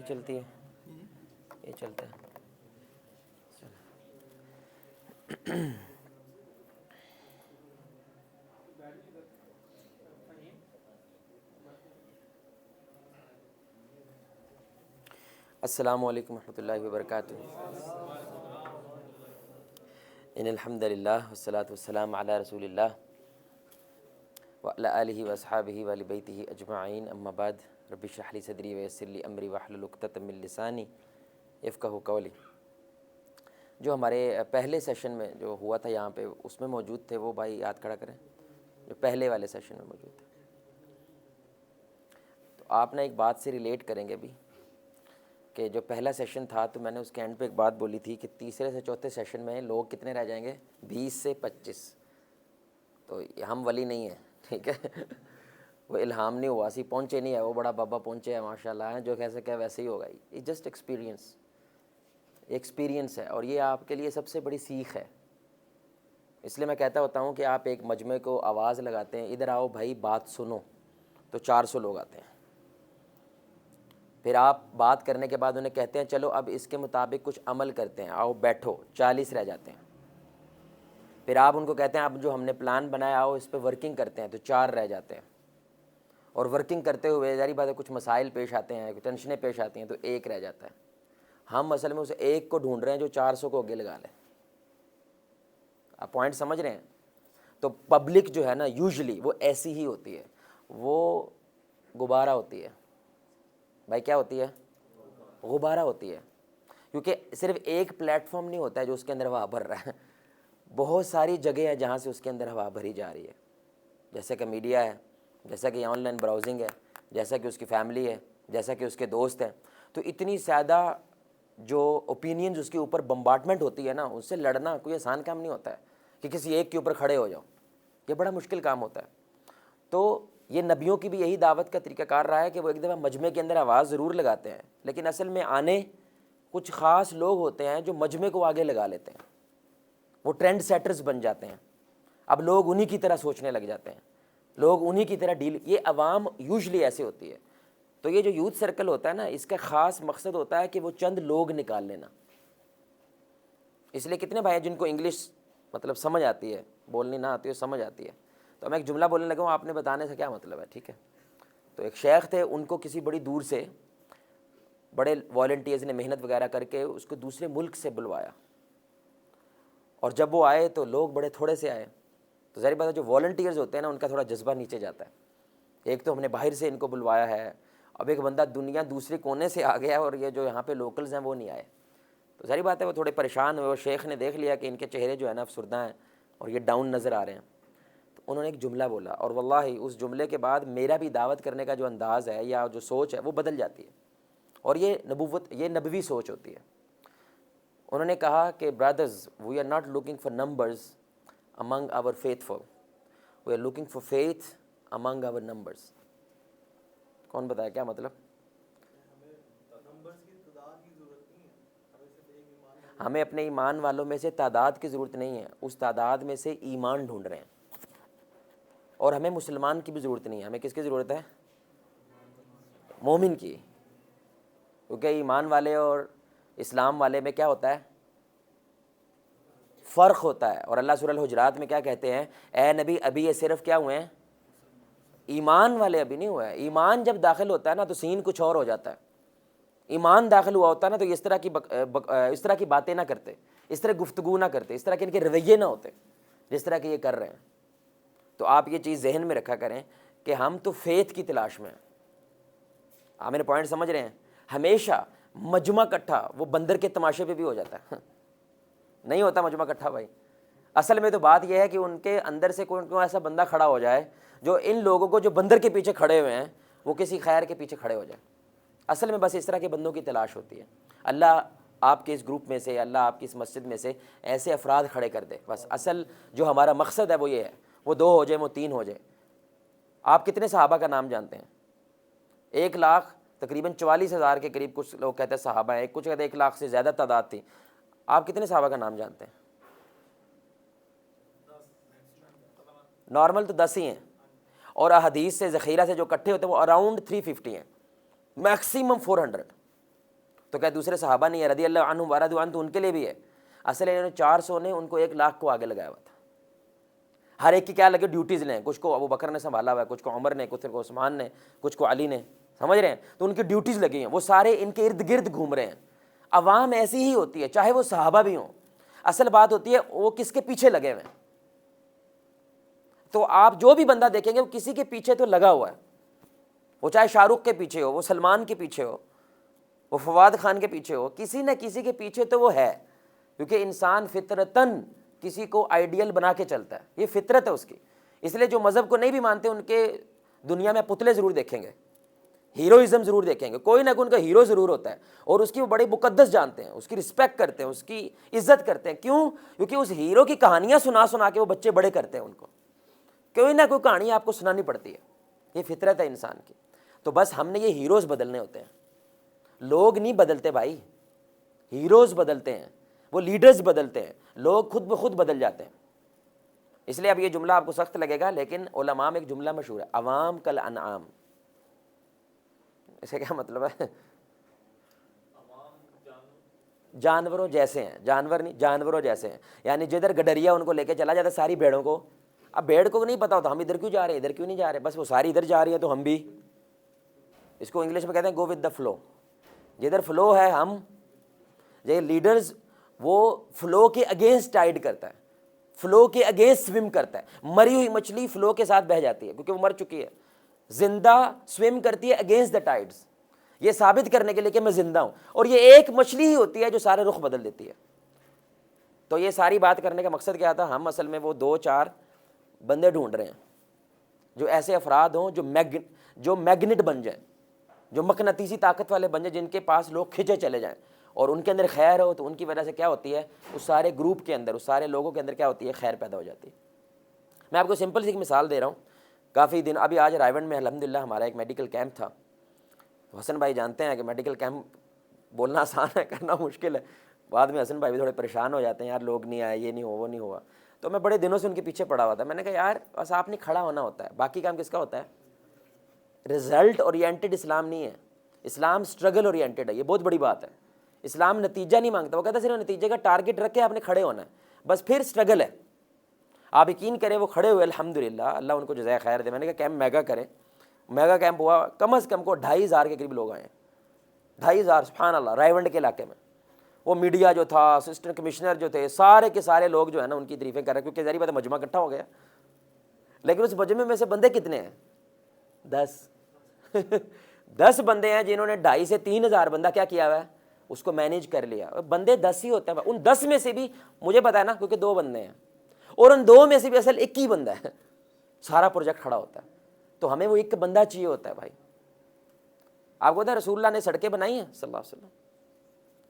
یہ چلتی ہے، یہ چلتا ہے. السلام علیکم ورحمۃ اللہ وبرکاتہ. ان الحمد للہ والصلاۃ والسلام علی رسول اللہ وعلی آلہ واصحابہ وآل بیتہ اجمعین، اما بعد. رب اشرح لی صدری ویسر لی امری واحلل عقدۃ من لسانی یفقہوا قولی. جو ہمارے پہلے سیشن میں جو ہوا تھا یہاں پہ، اس میں موجود تھے وہ بھائی یاد کھڑا کریں جو پہلے والے سیشن میں موجود تھے. تو آپ نے ایک بات سے ریلیٹ کریں گے بھی کہ جو پہلا سیشن تھا تو میں نے اس کے اینڈ پہ ایک بات بولی تھی کہ تیسرے سے چوتھے سیشن میں لوگ کتنے رہ جائیں گے؟ 20 سے 25. تو ہم ولی نہیں ہیں، ٹھیک ہے. وہ الہام نہیں ہوا، سی پہنچے نہیں ہے، وہ بڑا بابا پہنچے ہیں ماشاء اللہ ہیں، جو کیسے کہ ویسے ہی ہوگا. یہ جسٹ ایکسپیرینس ہے، اور یہ آپ کے لیے سب سے بڑی سیکھ ہے. اس لیے میں کہتا ہوتا ہوں کہ آپ ایک مجمع کو آواز لگاتے ہیں، ادھر آؤ بھائی بات سنو، تو 400 لوگ آتے ہیں. پھر آپ بات کرنے کے بعد انہیں کہتے ہیں چلو اب اس کے مطابق کچھ عمل کرتے ہیں، آؤ بیٹھو، 40 رہ جاتے ہیں. پھر آپ ان کو کہتے ہیں اب جو ہم نے پلان بنایا آؤ اس پہ ورکنگ کرتے ہیں، تو 4 رہ جاتے ہیں. اور ورکنگ کرتے ہوئے ظاہری بات ہے کچھ مسائل پیش آتے ہیں، کچھ ٹینشنیں پیش آتی ہیں، تو 1 رہ جاتا ہے. ہم اصل میں اسے 1 کو ڈھونڈ رہے ہیں جو 400 کو آگے لگا لیں. آپ پوائنٹ سمجھ رہے ہیں؟ تو پبلک جو ہے نا یوزلی وہ ایسی ہی ہوتی ہے، وہ غبارہ ہوتی ہے. بھائی کیا ہوتی ہے؟ غبارہ ہوتی ہے. کیونکہ صرف ایک پلیٹ فارم نہیں ہوتا ہے جو اس کے اندر ہوا بھر رہا ہے، بہت ساری جگہ ہیں جہاں سے اس کے اندر ہوا بھری جا رہی ہے. جیسا کہ میڈیا ہے، جیسا کہ آن لائن براؤزنگ ہے، جیسا کہ اس کی فیملی ہے، جیسا کہ اس کے دوست ہیں. تو اتنی زیادہ جو اوپینینز اس کے اوپر بمبارڈمنٹ ہوتی ہے نا، اس سے لڑنا کوئی آسان کام نہیں ہوتا ہے کہ کسی ایک کے اوپر کھڑے ہو جاؤ. یہ بڑا مشکل کام ہوتا ہے. تو یہ نبیوں کی بھی یہی دعوت کا طریقہ کار رہا ہے کہ وہ ایک دفعہ مجمع کے اندر آواز ضرور لگاتے ہیں، لیکن اصل میں آنے کچھ خاص لوگ ہوتے ہیں جو مجمع کو آگے لگا لیتے ہیں. وہ ٹرینڈ سیٹرز بن جاتے ہیں. اب لوگ انہی کی طرح سوچنے لگ جاتے ہیں، لوگ انہی کی طرح ڈیل. یہ عوام یوزلی ایسے ہوتی ہے. تو یہ جو یوتھ سرکل ہوتا ہے نا، اس کا خاص مقصد ہوتا ہے کہ وہ چند لوگ نکال لینا. اس لیے کتنے بھائی ہیں جن کو انگلش مطلب سمجھ آتی ہے، بولنی نہ آتی ہے سمجھ آتی ہے. تو میں ایک جملہ بولنے لگا ہوں، آپ نے بتانے سے کیا مطلب ہے، ٹھیک ہے. تو ایک شیخ تھے، ان کو کسی بڑی دور سے بڑے والنٹیئرز نے محنت وغیرہ کر کے اس کو دوسرے ملک سے بلوایا. اور جب وہ آئے تو لوگ بڑے تھوڑے سے آئے. تو ظاہر بات ہے جو والنٹیئرز ہوتے ہیں نا، ان کا تھوڑا جذبہ نیچے جاتا ہے. ایک تو ہم نے باہر سے ان کو بلوایا ہے، اب ایک بندہ دنیا دوسرے کونے سے آ گیا اور یہ جو یہاں پہ لوکلز ہیں وہ نہیں آئے. تو ظاہر بات ہے وہ تھوڑے پریشان ہوئے. اور شیخ نے دیکھ لیا کہ ان کے چہرے جو ہے نا افسردہ ہیں اور یہ ڈاؤن نظر آ رہے ہیں. تو انہوں نے ایک جملہ بولا، اور واللہ اس جملے کے بعد میرا بھی دعوت کرنے کا جو انداز ہے یا جو سوچ ہے وہ بدل جاتی ہے. اور یہ نبوت، یہ نبوی سوچ ہوتی ہے. انہوں نے کہا کہ brothers, we are not looking for numbers among our faithful, we are looking for faith among our numbers. کون بتایا کیا مطلب؟ ہمیں اپنے ایمان والوں میں سے تعداد کی ضرورت نہیں ہے، اس تعداد میں سے ایمان ڈھونڈ رہے ہیں. اور ہمیں مسلمان کی بھی ضرورت نہیں ہے، ہمیں کس کی ضرورت ہے؟ مومن کی. کیونکہ ایمان والے اور اسلام والے میں کیا ہوتا ہے؟ فرق ہوتا ہے. اور اللہ سورہ الحجرات میں کیا کہتے ہیں؟ اے نبی ابھی یہ صرف کیا ہوئے ہیں؟ ایمان والے ابھی نہیں ہوئے ہیں. ایمان جب داخل ہوتا ہے نا تو سین کچھ اور ہو جاتا ہے. ایمان داخل ہوا ہوتا ہے نا تو اس طرح کی باتیں نہ کرتے، اس طرح گفتگو نہ کرتے، اس طرح کے ان کے رویے نہ ہوتے جس طرح کہ یہ کر رہے ہیں. تو آپ یہ چیز ذہن میں رکھا کریں کہ ہم تو فیتھ کی تلاش میں ہیں. آپ میرے پوائنٹ سمجھ رہے ہیں؟ ہمیشہ مجمع کٹھا وہ بندر کے تماشے پہ بھی ہو جاتا ہے، نہیں ہوتا مجمع کٹھا بھائی. اصل میں تو بات یہ ہے کہ ان کے اندر سے کوئی ایسا بندہ کھڑا ہو جائے جو ان لوگوں کو جو بندر کے پیچھے کھڑے ہوئے ہیں وہ کسی خیر کے پیچھے کھڑے ہو جائے. اصل میں بس اس طرح کے بندوں کی تلاش ہوتی ہے. اللہ آپ کے اس گروپ میں سے، اللہ آپ کی اس مسجد میں سے ایسے افراد کھڑے کر دے. بس اصل جو ہمارا مقصد ہے وہ یہ ہے. وہ 2 ہو جائیں، وہ 3 ہو جائیں. آپ کتنے صحابہ کا نام جانتے ہیں؟ 1 لاکھ تقریباً 44,000 کے قریب کچھ لوگ کہتے ہیں صحابہ ہیں، کچھ کہتے ہیں 1 لاکھ سے زیادہ تعداد تھی. آپ کتنے صحابہ کا نام جانتے ہیں؟ نارمل تو 10 ہی ہیں، اور احادیث سے ذخیرہ سے جو اکٹھے ہوتے ہیں وہ اراؤنڈ 350 ہیں، میکسیمم 400. تو کیا دوسرے صحابہ نہیں ہے رضی اللہ عنہم ورضوا عنہ؟ تو ان کے لیے بھی ہے. اصل انہوں نے 400 نے ان کو 1,00,000 کو آگے لگایا ہوا تھا. ہر ایک کی کیا لگے ڈیوٹیز لیں, کچھ کو ابو بکر نے سنبھالا ہوا ہے, کچھ کو عمر نے, کچھ کو عثمان نے, کچھ کو علی نے, سمجھ رہے ہیں؟ تو ان کی ڈیوٹیز لگی ہیں, وہ سارے ان کے ارد گرد گھوم رہے ہیں. عوام ایسی ہی ہوتی ہے, چاہے وہ صحابہ بھی ہوں. اصل بات ہوتی ہے وہ کس کے پیچھے لگے ہوئے ہیں. تو آپ جو بھی بندہ دیکھیں گے وہ کسی کے پیچھے تو لگا ہوا ہے, وہ چاہے شاہ رخ کے پیچھے ہو, وہ سلمان کے پیچھے ہو, وہ فواد خان کے پیچھے ہو, کسی نہ کسی کے پیچھے تو وہ ہے. کیونکہ انسان فطرتاً کسی کو آئیڈیل بنا کے چلتا ہے, یہ فطرت ہے اس کی. اس لیے جو مذہب کو نہیں بھی مانتے ان کے دنیا میں پتلے ضرور دیکھیں گے, ہیروئزم ضرور دیکھیں گے, کوئی نہ کوئی ان کا ہیرو ضرور ہوتا ہے, اور اس کی وہ بڑے مقدس جانتے ہیں, اس کی رسپیکٹ کرتے ہیں, اس کی عزت کرتے ہیں. کیوں؟ کیونکہ اس ہیرو کی کہانیاں سنا سنا کے وہ بچے بڑے کرتے ہیں ان کو. کوئی نہ کوئی کہانی آپ کو سنانی پڑتی ہے, یہ فطرت ہے انسان کی. تو بس ہم نے یہ ہیروز بدلنے ہوتے ہیں, لوگ نہیں بدلتے بھائی, ہیروز بدلتے ہیں, وہ لیڈرز بدلتے ہیں, لوگ خود بخود بدل جاتے ہیں. اس لیے اب یہ جملہ آپ کو سخت لگے گا, لیکن علماء میں ایک جملہ مشہور ہے, عوام کل انعام. اسے کیا مطلب ہے؟ جانوروں جیسے ہیں, جانور نہیں, جانوروں جیسے ہیں. یعنی جدھر گڈریا ان کو لے کے چلا جاتا ہے ساری بھیڑوں کو. اب بھیڑ کو نہیں پتا ہوتا ہم ادھر کیوں جا رہے ہیں, ادھر کیوں نہیں جا رہے, بس وہ ساری ادھر جا رہی ہیں تو ہم بھی. اس کو انگلش میں کہتے ہیں گو ود دا فلو. جدھر فلو ہے ہم, یہ لیڈرز وہ فلو کے اگینسٹ ٹائڈ کرتا ہے, فلو کے اگینسٹ سویم کرتا ہے. مری ہوئی مچھلی فلو کے ساتھ بہہ جاتی ہے کیونکہ وہ مر چکی ہے, زندہ سویم کرتی ہے اگینسٹ دا ٹائڈز, یہ ثابت کرنے کے لیے کہ میں زندہ ہوں. اور یہ ایک مچھلی ہی ہوتی ہے جو سارے رخ بدل دیتی ہے. تو یہ ساری بات کرنے کا مقصد کیا تھا؟ ہم اصل میں وہ 2-4 بندے ڈھونڈ رہے ہیں جو ایسے افراد ہوں جو میگنٹ بن جائیں, جو مقناطیسی طاقت والے بن جائیں, جن کے پاس لوگ کھنچے چلے جائیں, اور ان کے اندر خیر ہو تو ان کی وجہ سے کیا ہوتی ہے, اس سارے گروپ کے اندر, اس سارے لوگوں کے اندر کیا ہوتی ہے, خیر پیدا ہو جاتی ہے. میں آپ کو سمپل سی ایک مثال دے رہا ہوں. کافی دن ابھی آج رائے ونڈ میں الحمدللہ ہمارا ایک میڈیکل کیمپ تھا. حسن بھائی جانتے ہیں کہ میڈیکل کیمپ بولنا آسان ہے, کرنا مشکل ہے. بعد میں حسن بھائی بھی تھوڑے پریشان ہو جاتے ہیں, یار لوگ نہیں آئے, یہ نہیں ہوا, وہ نہیں ہوا. تو میں بڑے دنوں سے ان کے پیچھے پڑا ہوا تھا. میں نے کہا یار بس آپ نے کھڑا ہونا ہوتا ہے, باقی کام کس کا ہوتا ہے. رزلٹ اورینٹڈ اسلام نہیں ہے, اسلام اسٹرگل اورینٹڈ ہے. یہ بہت بڑی بات ہے. اسلام نتیجہ نہیں مانگتا, وہ کہتا ہے صرف نتیجے کا ٹارگٹ رکھ کے آپ نے کھڑے ہونا ہے, بس پھر اسٹرگل ہے. آپ یقین کریں وہ کھڑے ہوئے الحمدللہ, اللہ ان کو جزائے خیر دے. میں نے کہا کیمپ میگا کریں. میگا کیمپ ہوا, کم از کم کو 2,500 کے قریب لوگ آئے ہیں. 2,500 سبحان اللہ, رائے ونڈ کے علاقے میں. وہ میڈیا جو تھا, اسسٹنٹ کمشنر جو تھے, سارے کے سارے لوگ جو ہے نا ان کی تعریفیں کر رہے ہیں, کیونکہ ظاہر بات ہے مجمع اکٹھا ہو گیا. لیکن اس مجمع میں سے بندے کتنے ہیں؟ 10 10 بندے ہیں جنہوں نے 2,500 سے 3,000 بندہ کیا کیا ہوا ہے, اس کو مینیج کر لیا. بندے 10 ہی ہوتے ہیں. ان 10 میں سے بھی مجھے پتا ہے نا, کیونکہ 2 بندے ہیں, اور ان 2 میں سے بھی اصل 1 ہی بندہ ہے, سارا پروجیکٹ کھڑا ہوتا ہے. تو ہمیں وہ 1 بندہ چاہیے ہوتا ہے بھائی. آپ کو پتا ہے رسول اللہ نے سڑکیں بنائی ہیں صلی اللہ علیہ وسلم,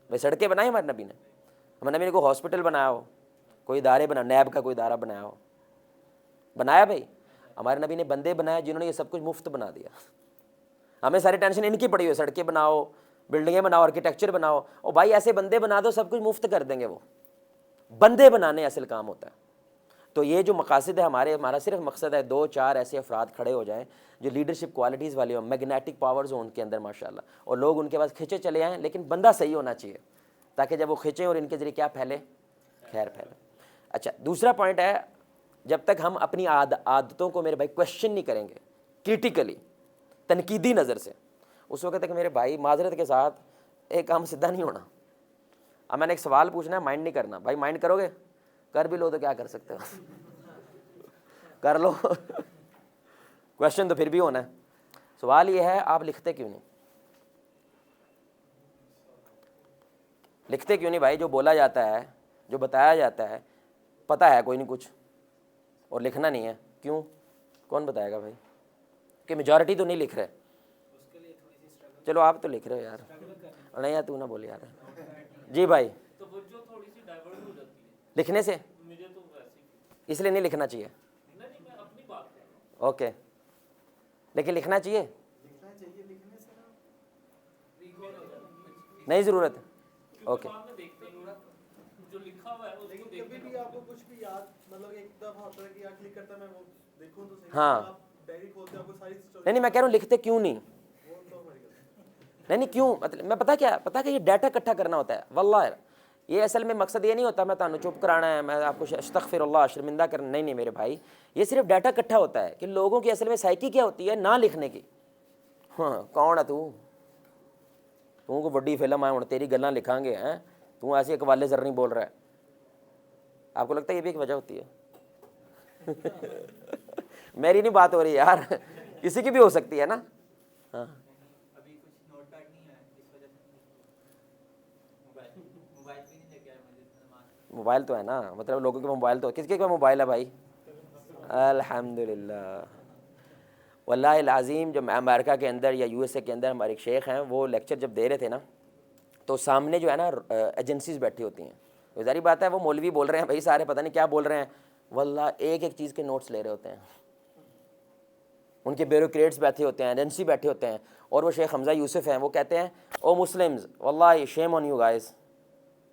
بھائی سڑکیں بنائی ہمارے نبی نے. ہمارے نبی نے کوئی ہاسپٹل بنایا ہو, کوئی ادارے بنا, نیب کا کوئی ادارہ بنایا ہو, بنایا بھائی. ہمارے نبی نے بندے بنائے جنہوں نے یہ سب کچھ مفت بنا دیا. ہمیں ساری ٹینشن ان کی پڑی ہوئی, سڑکیں بناؤ, بلڈنگیں بناؤ, آرکیٹیکچر بناؤ. اور بھائی ایسے بندے بنا دو سب کچھ مفت کر دیں گے. وہ بندے بنانے اصل کام ہوتا ہے. تو یہ جو مقاصد ہے ہمارا صرف مقصد ہے 2-4 ایسے افراد کھڑے ہو جائیں جو لیڈرشپ کوالٹیز والے ہوں, میگنیٹک پاورز ہوں ان کے اندر ماشاءاللہ, اور لوگ ان کے پاس کھینچے چلے آئیں. لیکن بندہ صحیح ہونا چاہیے تاکہ جب وہ کھینچیں اور ان کے ذریعے کیا پھیلے, خیر پھیلے. اچھا دوسرا پوائنٹ ہے, جب تک ہم اپنی عادتوں کو میرے بھائی کویشچن نہیں کریں گے کریٹیکلی, تنقیدی نظر سے, اس وقت تک میرے بھائی معذرت کے ساتھ ایک کام سیدھا نہیں ہونا. اب میں نے ایک سوال پوچھنا ہے, مائنڈ نہیں کرنا. بھائی مائنڈ کرو گے, کر بھی لو تو کیا کر سکتے ہو, کر لو. کویشچن تو پھر بھی ہونا ہے. سوال یہ ہے آپ لکھتے کیوں نہیں, لکھتے کیوں نہیں بھائی؟ جو بولا جاتا ہے, جو بتایا جاتا ہے, پتہ ہے کوئی نہیں کچھ, اور لکھنا نہیں ہے. کیوں؟ کون بتائے گا بھائی؟ کہ میجورٹی تو نہیں لکھ رہے. چلو آپ تو لکھ رہے ہو یار, نہیں یار تو نہ بول یار. جی بھائی, لکھنے سے اس لیے نہیں لکھنا چاہیے. اوکے, لیکن لکھنا چاہیے نہیں ضرورت. اوکے ہاں, نہیں میں کہہ رہا ہوں لکھتے کیوں نہیں. نہیں کیوں مطلب میں پتا کہ یہ ڈیٹا اکٹھا کرنا ہوتا ہے واللہ. یہ اصل میں مقصد یہ نہیں ہوتا میں تانوں چپ کرانا ہے, میں آپ کو استغفر اللہ شرمندہ کرنا, نہیں میرے بھائی, یہ صرف ڈیٹا اکٹھا ہوتا ہے کہ لوگوں کی اصل میں سائیکی کیا ہوتی ہے نہ لکھنے کی. ہاں کون ہے تو کو بڑی فلم آئے ہوں تیری گلاں لکھاں گے ہیں, تو ایسے اقوال زر نہیں بول رہا ہے. آپ کو لگتا ہے یہ بھی ایک وجہ ہوتی ہے؟ میری نہیں بات ہو رہی یار, کسی کی بھی ہو سکتی ہے نا. ہاں موبائل تو ہے نا, مطلب لوگوں کے موبائل تو, کس کے موبائل ہے بھائی؟ الحمدللہ. واللہ العظیم جب امریکہ کے اندر یا یو ایس اے کے اندر ہمارے ایک شیخ ہیں, وہ لیکچر جب دے رہے تھے نا, تو سامنے جو ہے نا ایجنسیز بیٹھی ہوتی ہیں. ظاہری بات ہے وہ مولوی بول رہے ہیں بھائی, سارے پتہ نہیں کیا بول رہے ہیں, واللہ ایک ایک چیز کے نوٹس لے رہے ہوتے ہیں. ان کے بیوروکریٹس بیٹھے ہوتے ہیں, ایجنسی بیٹھے ہوتے ہیں, اور وہ شیخ حمزہ یوسف ہیں, وہ کہتے ہیں او مسلمز واللہ شیم آن یو گائز,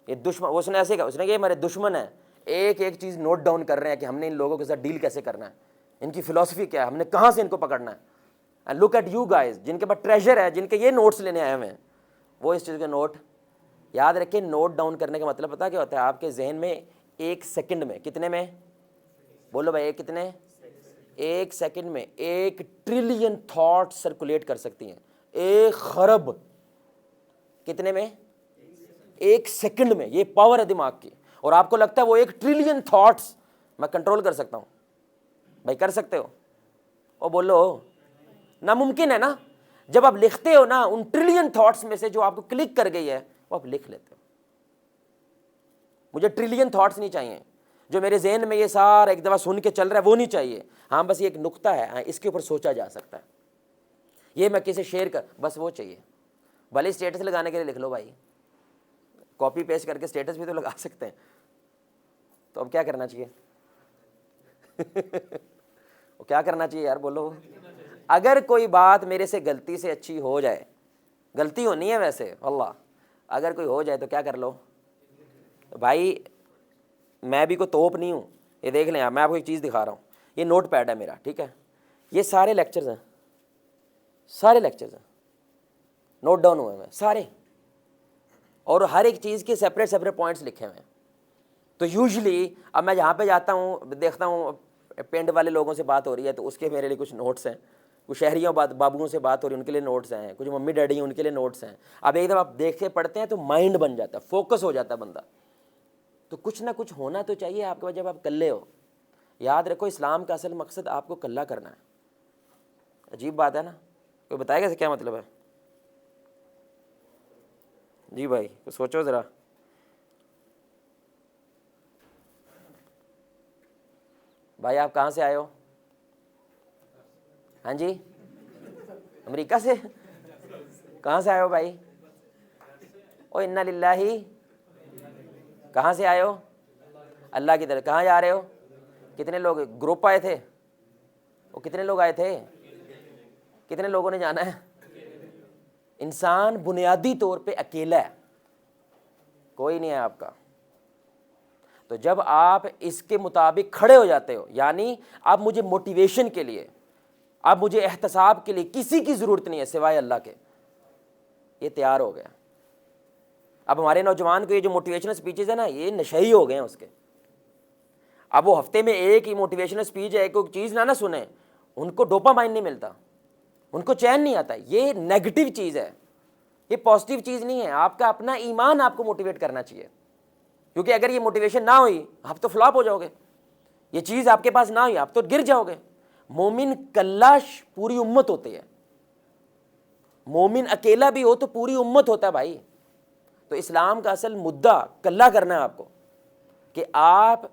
یہ دشمن, اس نے ایسے کہا, اس نے کہ یہ ہمارے دشمن ہیں, ایک ایک چیز نوٹ ڈاؤن کر رہے ہیں کہ ہم نے ان لوگوں کے ساتھ ڈیل کیسے کرنا ہے, ان کی فلاسفی کیا ہے, ہم نے کہاں سے ان کو پکڑنا ہے. And look at you guys, جن کے پاس ٹریجر ہے, جن کے یہ نوٹس لینے آئے ہوئے ہیں, وہ اس چیز کے نوٹ یاد رکھیں. نوٹ ڈاؤن کرنے کا مطلب پتہ کیا ہوتا ہے؟ آپ کے ذہن میں ایک سیکنڈ میں کتنے میں, بولو بھائی کتنے, ایک سیکنڈ میں 1 ٹریلین تھاٹ سرکولیٹ کر سکتی ہیں. 1 خرب کتنے میں, 1 سیکنڈ میں. یہ پاور ہے دماغ کی. اور آپ کو لگتا ہے وہ 1 ٹریلین تھاٹس میں کنٹرول کر سکتا ہوں. بھائی کر سکتے ہو؟ او بولو ناممکن ہے نا. جب آپ لکھتے ہو نا, ان ٹریلین تھاٹس میں سے جو آپ کو کلک کر گئی ہے وہ آپ لکھ لیتے ہو. مجھے ٹریلین تھاٹس نہیں چاہیے جو میرے ذہن میں یہ سارا ایک دفعہ سن کے چل رہا ہے, وہ نہیں چاہیے. ہاں بس یہ ایک نقطہ ہے, ہاں اس کے اوپر سوچا جا سکتا ہے, یہ میں کسی شیئر کر, بس وہ چاہیے. بھلے اسٹیٹس لگانے کے لیے لکھ لو بھائی, کاپی پیسٹ کر کے اسٹیٹس بھی تو لگا سکتے ہیں. تو اب کیا کرنا چاہیے؟ کیا کرنا چاہیے یار بولو. اگر کوئی بات میرے سے غلطی سے اچھی ہو جائے, غلطی ہونی ہے ویسے اللہ, اگر کوئی ہو جائے تو کیا کر لو بھائی. میں بھی کوئی توپ نہیں ہوں. یہ دیکھ لیں آپ, میں آپ کو ایک چیز دکھا رہا ہوں, یہ نوٹ پیڈ ہے میرا, ٹھیک ہے, یہ سارے لیکچرز ہیں, سارے لیکچرز ہیں نوٹ ڈاؤن ہوئے ہیں سارے, اور ہر ایک چیز کے سپریٹ سپریٹ پوائنٹس لکھے ہوئے ہیں. تو یوزلی اب میں جہاں پہ جاتا ہوں دیکھتا ہوں پینڈ والے لوگوں سے بات ہو رہی ہے تو اس کے میرے لیے کچھ نوٹس ہیں, کچھ شہریوں بابوؤں سے بات ہو رہی ہے ان کے لیے نوٹس ہیں, کچھ ممی ڈیڈی ہیں ان کے لیے نوٹس ہیں. اب ایک دم آپ دیکھ کے پڑھتے ہیں تو مائنڈ بن جاتا ہے, فوکس ہو جاتا ہے بندہ. تو کچھ نہ کچھ ہونا تو چاہیے آپ کے پاس جب آپ کلے ہو. یاد رکھو اسلام کا اصل مقصد آپ کو کلا کرنا ہے. عجیب بات ہے نا, کوئی بتائے گا کیا مطلب ہے؟ جی بھائی تو سوچو ذرا. بھائی آپ کہاں سے آئے ہو؟ ہاں جی امریکہ سے. کہاں سے آئے ہو بھائی؟ او انا للہ, کہاں سے آئے ہو؟ اللہ کی طرف. کہاں جا رہے ہو؟ کتنے لوگ گروپ آئے تھے؟ وہ کتنے لوگ آئے تھے؟ کتنے لوگوں نے جانا ہے؟ انسان بنیادی طور پہ اکیلا ہے, کوئی نہیں ہے آپ کا. تو جب آپ اس کے مطابق کھڑے ہو جاتے ہو, یعنی اب مجھے موٹیویشن کے لیے, اب مجھے احتساب کے لیے کسی کی ضرورت نہیں ہے سوائے اللہ کے, یہ تیار ہو گیا. اب ہمارے نوجوان کو یہ جو موٹیویشنل سپیچز ہیں نا, یہ نشئی ہو گئے ہیں اس کے. اب وہ ہفتے میں ایک ہی موٹیویشنل سپیچ ہے, کوئی چیز نہ سنیں, ان کو ڈوپامائن نہیں ملتا, ان کو چین نہیں آتا. یہ نیگیٹو چیز ہے, یہ پازیٹیو چیز نہیں ہے. آپ کا اپنا ایمان آپ کو موٹیویٹ کرنا چاہیے, کیونکہ اگر یہ موٹیویشن نہ ہوئی آپ تو فلاپ ہو جاؤ گے. یہ چیز آپ کے پاس نہ ہوئی آپ تو گر جاؤ گے. مومن کلاش پوری امت ہوتی ہے, مومن اکیلا بھی ہو تو پوری امت ہوتا ہے بھائی. تو اسلام کا اصل مدعا کلا کرنا ہے آپ کو, کہ آپ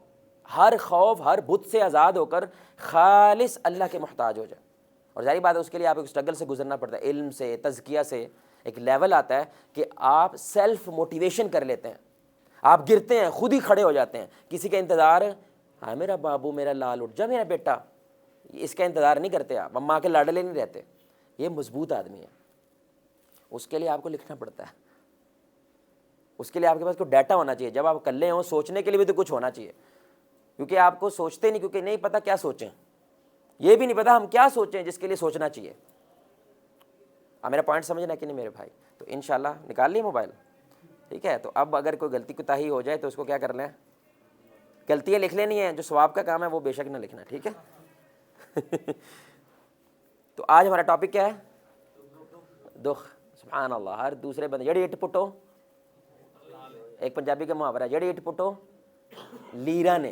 ہر خوف ہر بت سے آزاد ہو کر خالص اللہ کے محتاج ہو جائیں. اور ظاہری بات ہے اس کے لیے آپ ایک اسٹرگل سے گزرنا پڑتا ہے, علم سے, تزکیہ سے. ایک لیول آتا ہے کہ آپ سیلف موٹیویشن کر لیتے ہیں, آپ گرتے ہیں خود ہی کھڑے ہو جاتے ہیں. کسی کا انتظار, ہاں میرا بابو میرا لال اٹھ جا میرا بیٹا, اس کا انتظار نہیں کرتے آپ, ماں کے لاڈلے نہیں رہتے. یہ مضبوط آدمی ہے. اس کے لیے آپ کو لکھنا پڑتا ہے, اس کے لیے آپ کے پاس کوئی ڈیٹا ہونا چاہیے. جب آپ اکلے ہوں سوچنے کے لیے بھی تو کچھ ہونا چاہیے, کیونکہ آپ کو سوچتے نہیں, کیونکہ نہیں پتہ کیا سوچیں, یہ بھی نہیں پتہ ہم کیا سوچیں جس کے لیے سوچنا چاہیے. اب میرا پوائنٹ سمجھنا ہے کہ نہیں میرے بھائی؟ تو انشاءاللہ نکال لیے موبائل، ٹھیک ہے؟ تو اب اگر کوئی غلطی کوتاہی ہو جائے تو اس کو کیا کر لیں، غلطیاں لکھ لینی ہیں، جو ثواب کا کام ہے وہ بے شک نہ لکھنا، ٹھیک ہے؟ تو آج ہمارا ٹاپک کیا ہے؟ دکھ. سبحان اللہ. ہر دوسرے بندے جڑی اٹ پٹو، ایک پنجابی کا محاورہ ہے، جڑی اٹ پٹو لیرا نے.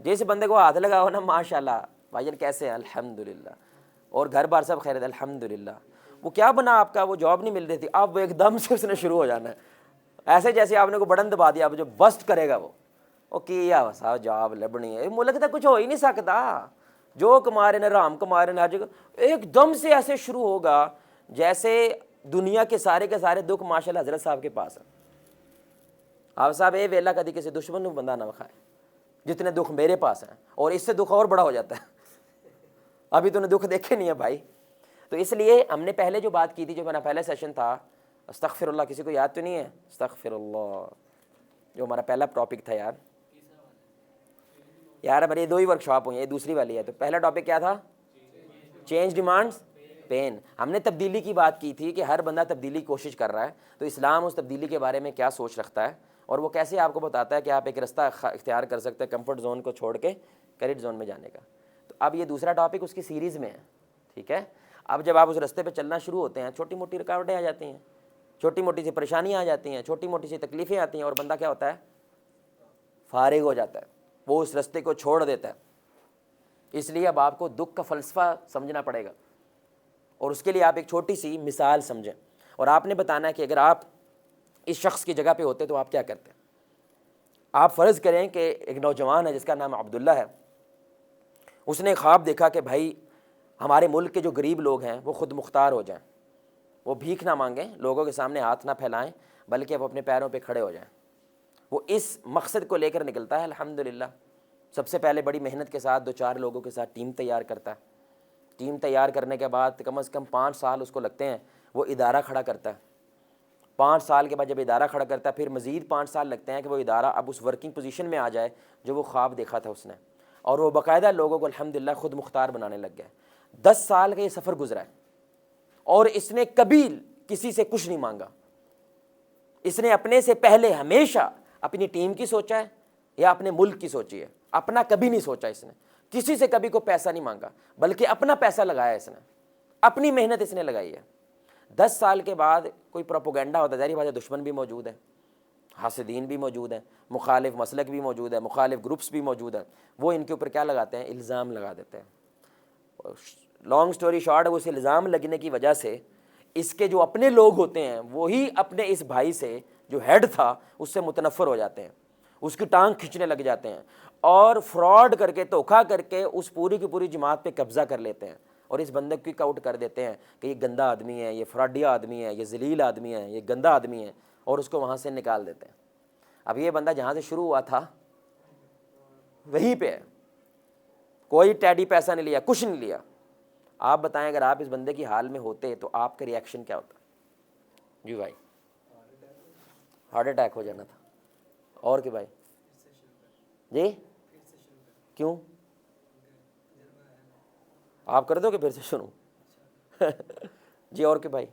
جس بندے کو ہاتھ لگاؤ نا ماشاء اللہ بھائی جان کیسے ہیں، الحمدللہ، اور گھر بار سب خیر ہے الحمدللہ. وہ کیا بنا آپ کا، وہ جاب نہیں مل رہی تھی، اب ایک دم سے اس نے شروع ہو جانا ہے، ایسے جیسے آپ نے کو بٹن دبا دیا، اب جو بسٹ کرے گا وہ کیا وسا جاب لبنی ہے، ملک تک کچھ ہو ہی نہیں سکتا. جو کما رہے ہیں رام کما رہے ہیں ہر جگہ، ایک دم سے ایسے شروع ہوگا جیسے دنیا کے سارے دکھ ماشاء اللہ حضرت صاحب کے پاس ہیں. آپ صاحب اے ویلا کدی کسی دشمن کو بندہ نہ کھائے جتنے دکھ میرے پاس ہیں، اور اس سے دکھ اور بڑا ہو جاتا ہے. ابھی تو نے دکھ دیکھے نہیں ہے بھائی. تو اس لیے ہم نے پہلے جو بات کی تھی، جو میرا پہلا سیشن تھا، استغفر اللہ، کسی کو یاد تو نہیں ہے؟ استغفر اللہ جو ہمارا پہلا ٹاپک تھا یار ہماری 2 ہی ورک شاپ ہوئی ہیں، یہ دوسری والی ہے. تو پہلا ٹاپک کیا تھا؟ Change demands pain. ہم نے تبدیلی کی بات کی تھی کہ ہر بندہ تبدیلی کی کوشش کر رہا ہے، تو اسلام اس تبدیلی کے بارے میں کیا سوچ رکھتا ہے، اور وہ کیسے آپ کو بتاتا ہے کہ آپ ایک رستہ اختیار کر سکتے ہیں کمفرٹ زون کو چھوڑ کے کریٹ زون میں جانے کا. تو اب یہ دوسرا ٹاپک اس کی سیریز میں ہے، ٹھیک ہے؟ اب جب آپ اس رستے پہ چلنا شروع ہوتے ہیں، چھوٹی موٹی رکاوٹیں آ جاتی ہیں، چھوٹی موٹی سی پریشانیاں آ جاتی ہیں، چھوٹی موٹی سی تکلیفیں آتی ہیں، اور بندہ کیا ہوتا ہے؟ فارغ ہو جاتا ہے، وہ اس رستے کو چھوڑ دیتا ہے. اس لیے اب آپ کو دکھ کا فلسفہ سمجھنا پڑے گا، اور اس کے لیے آپ ایک چھوٹی سی مثال سمجھیں، اور آپ نے بتانا ہے کہ اگر آپ اس شخص کی جگہ پہ ہوتے تو آپ کیا کرتے. آپ فرض کریں کہ ایک نوجوان ہے جس کا نام عبداللہ ہے، اس نے خواب دیکھا کہ بھائی ہمارے ملک کے جو غریب لوگ ہیں وہ خود مختار ہو جائیں، وہ بھیک نہ مانگیں، لوگوں کے سامنے ہاتھ نہ پھیلائیں، بلکہ وہ اپنے پیروں پہ کھڑے ہو جائیں. وہ اس مقصد کو لے کر نکلتا ہے الحمدللہ. سب سے پہلے بڑی محنت کے ساتھ 2-4 لوگوں کے ساتھ ٹیم تیار کرتا ہے. ٹیم تیار کرنے کے بعد کم از کم 5 سال اس کو لگتے ہیں، وہ ادارہ کھڑا کرتا ہے. 5 سال کے بعد جب ادارہ کھڑا کرتا ہے، پھر مزید 5 سال لگتے ہیں کہ وہ ادارہ اب اس ورکنگ پوزیشن میں آ جائے جو وہ خواب دیکھا تھا اس نے، اور وہ باقاعدہ لوگوں کو الحمدللہ خود مختار بنانے لگ گیا. 10 سال کا یہ سفر گزرا ہے، اور اس نے کبھی کسی سے کچھ نہیں مانگا. اس نے اپنے سے پہلے ہمیشہ اپنی ٹیم کی سوچا ہے یا اپنے ملک کی سوچی ہے، اپنا کبھی نہیں سوچا. اس نے کسی سے کبھی کوئی پیسہ نہیں مانگا، بلکہ اپنا پیسہ لگایا، اس نے اپنی محنت اس نے لگائی ہے. 10 سال کے بعد کوئی پروپوگنڈا ہوتا ہے، ظاہر بات ہے دشمن بھی موجود ہے، حاسدین بھی موجود ہیں، مخالف مسلک بھی موجود ہے، مخالف گروپس بھی موجود ہیں. وہ ان کے اوپر کیا لگاتے ہیں؟ الزام لگا دیتے ہیں. لانگ سٹوری شارٹ، اس الزام لگنے کی وجہ سے اس کے جو اپنے لوگ ہوتے ہیں وہی اپنے اس بھائی سے جو ہیڈ تھا اس سے متنفر ہو جاتے ہیں، اس کی ٹانگ کھینچنے لگ جاتے ہیں، اور فراڈ کر کے، دھوکہ کر کے اس پوری کی پوری جماعت پہ قبضہ کر لیتے ہیں، اور اس بندے کو کک آؤٹ کر دیتے ہیں کہ یہ گندا آدمی ہے، یہ فراڈیا آدمی ہے، یہ ذلیل آدمی ہے، یہ گندا آدمی ہے، اور اس کو وہاں سے نکال دیتے ہیں. اب یہ بندہ جہاں سے شروع ہوا تھا وہیں پہ ہے، کوئی ٹیڈی پیسہ نہیں لیا، کچھ نہیں لیا. آپ بتائیں اگر آپ اس بندے کی حال میں ہوتے تو آپ کا ریئیکشن کیا ہوتا؟ جی بھائی، ہارٹ اٹیک ہو جانا تھا. اور کہ بھائی جی کیوں آپ کر دو کہ پھر سے سنوں؟ جی اور کہ بھائی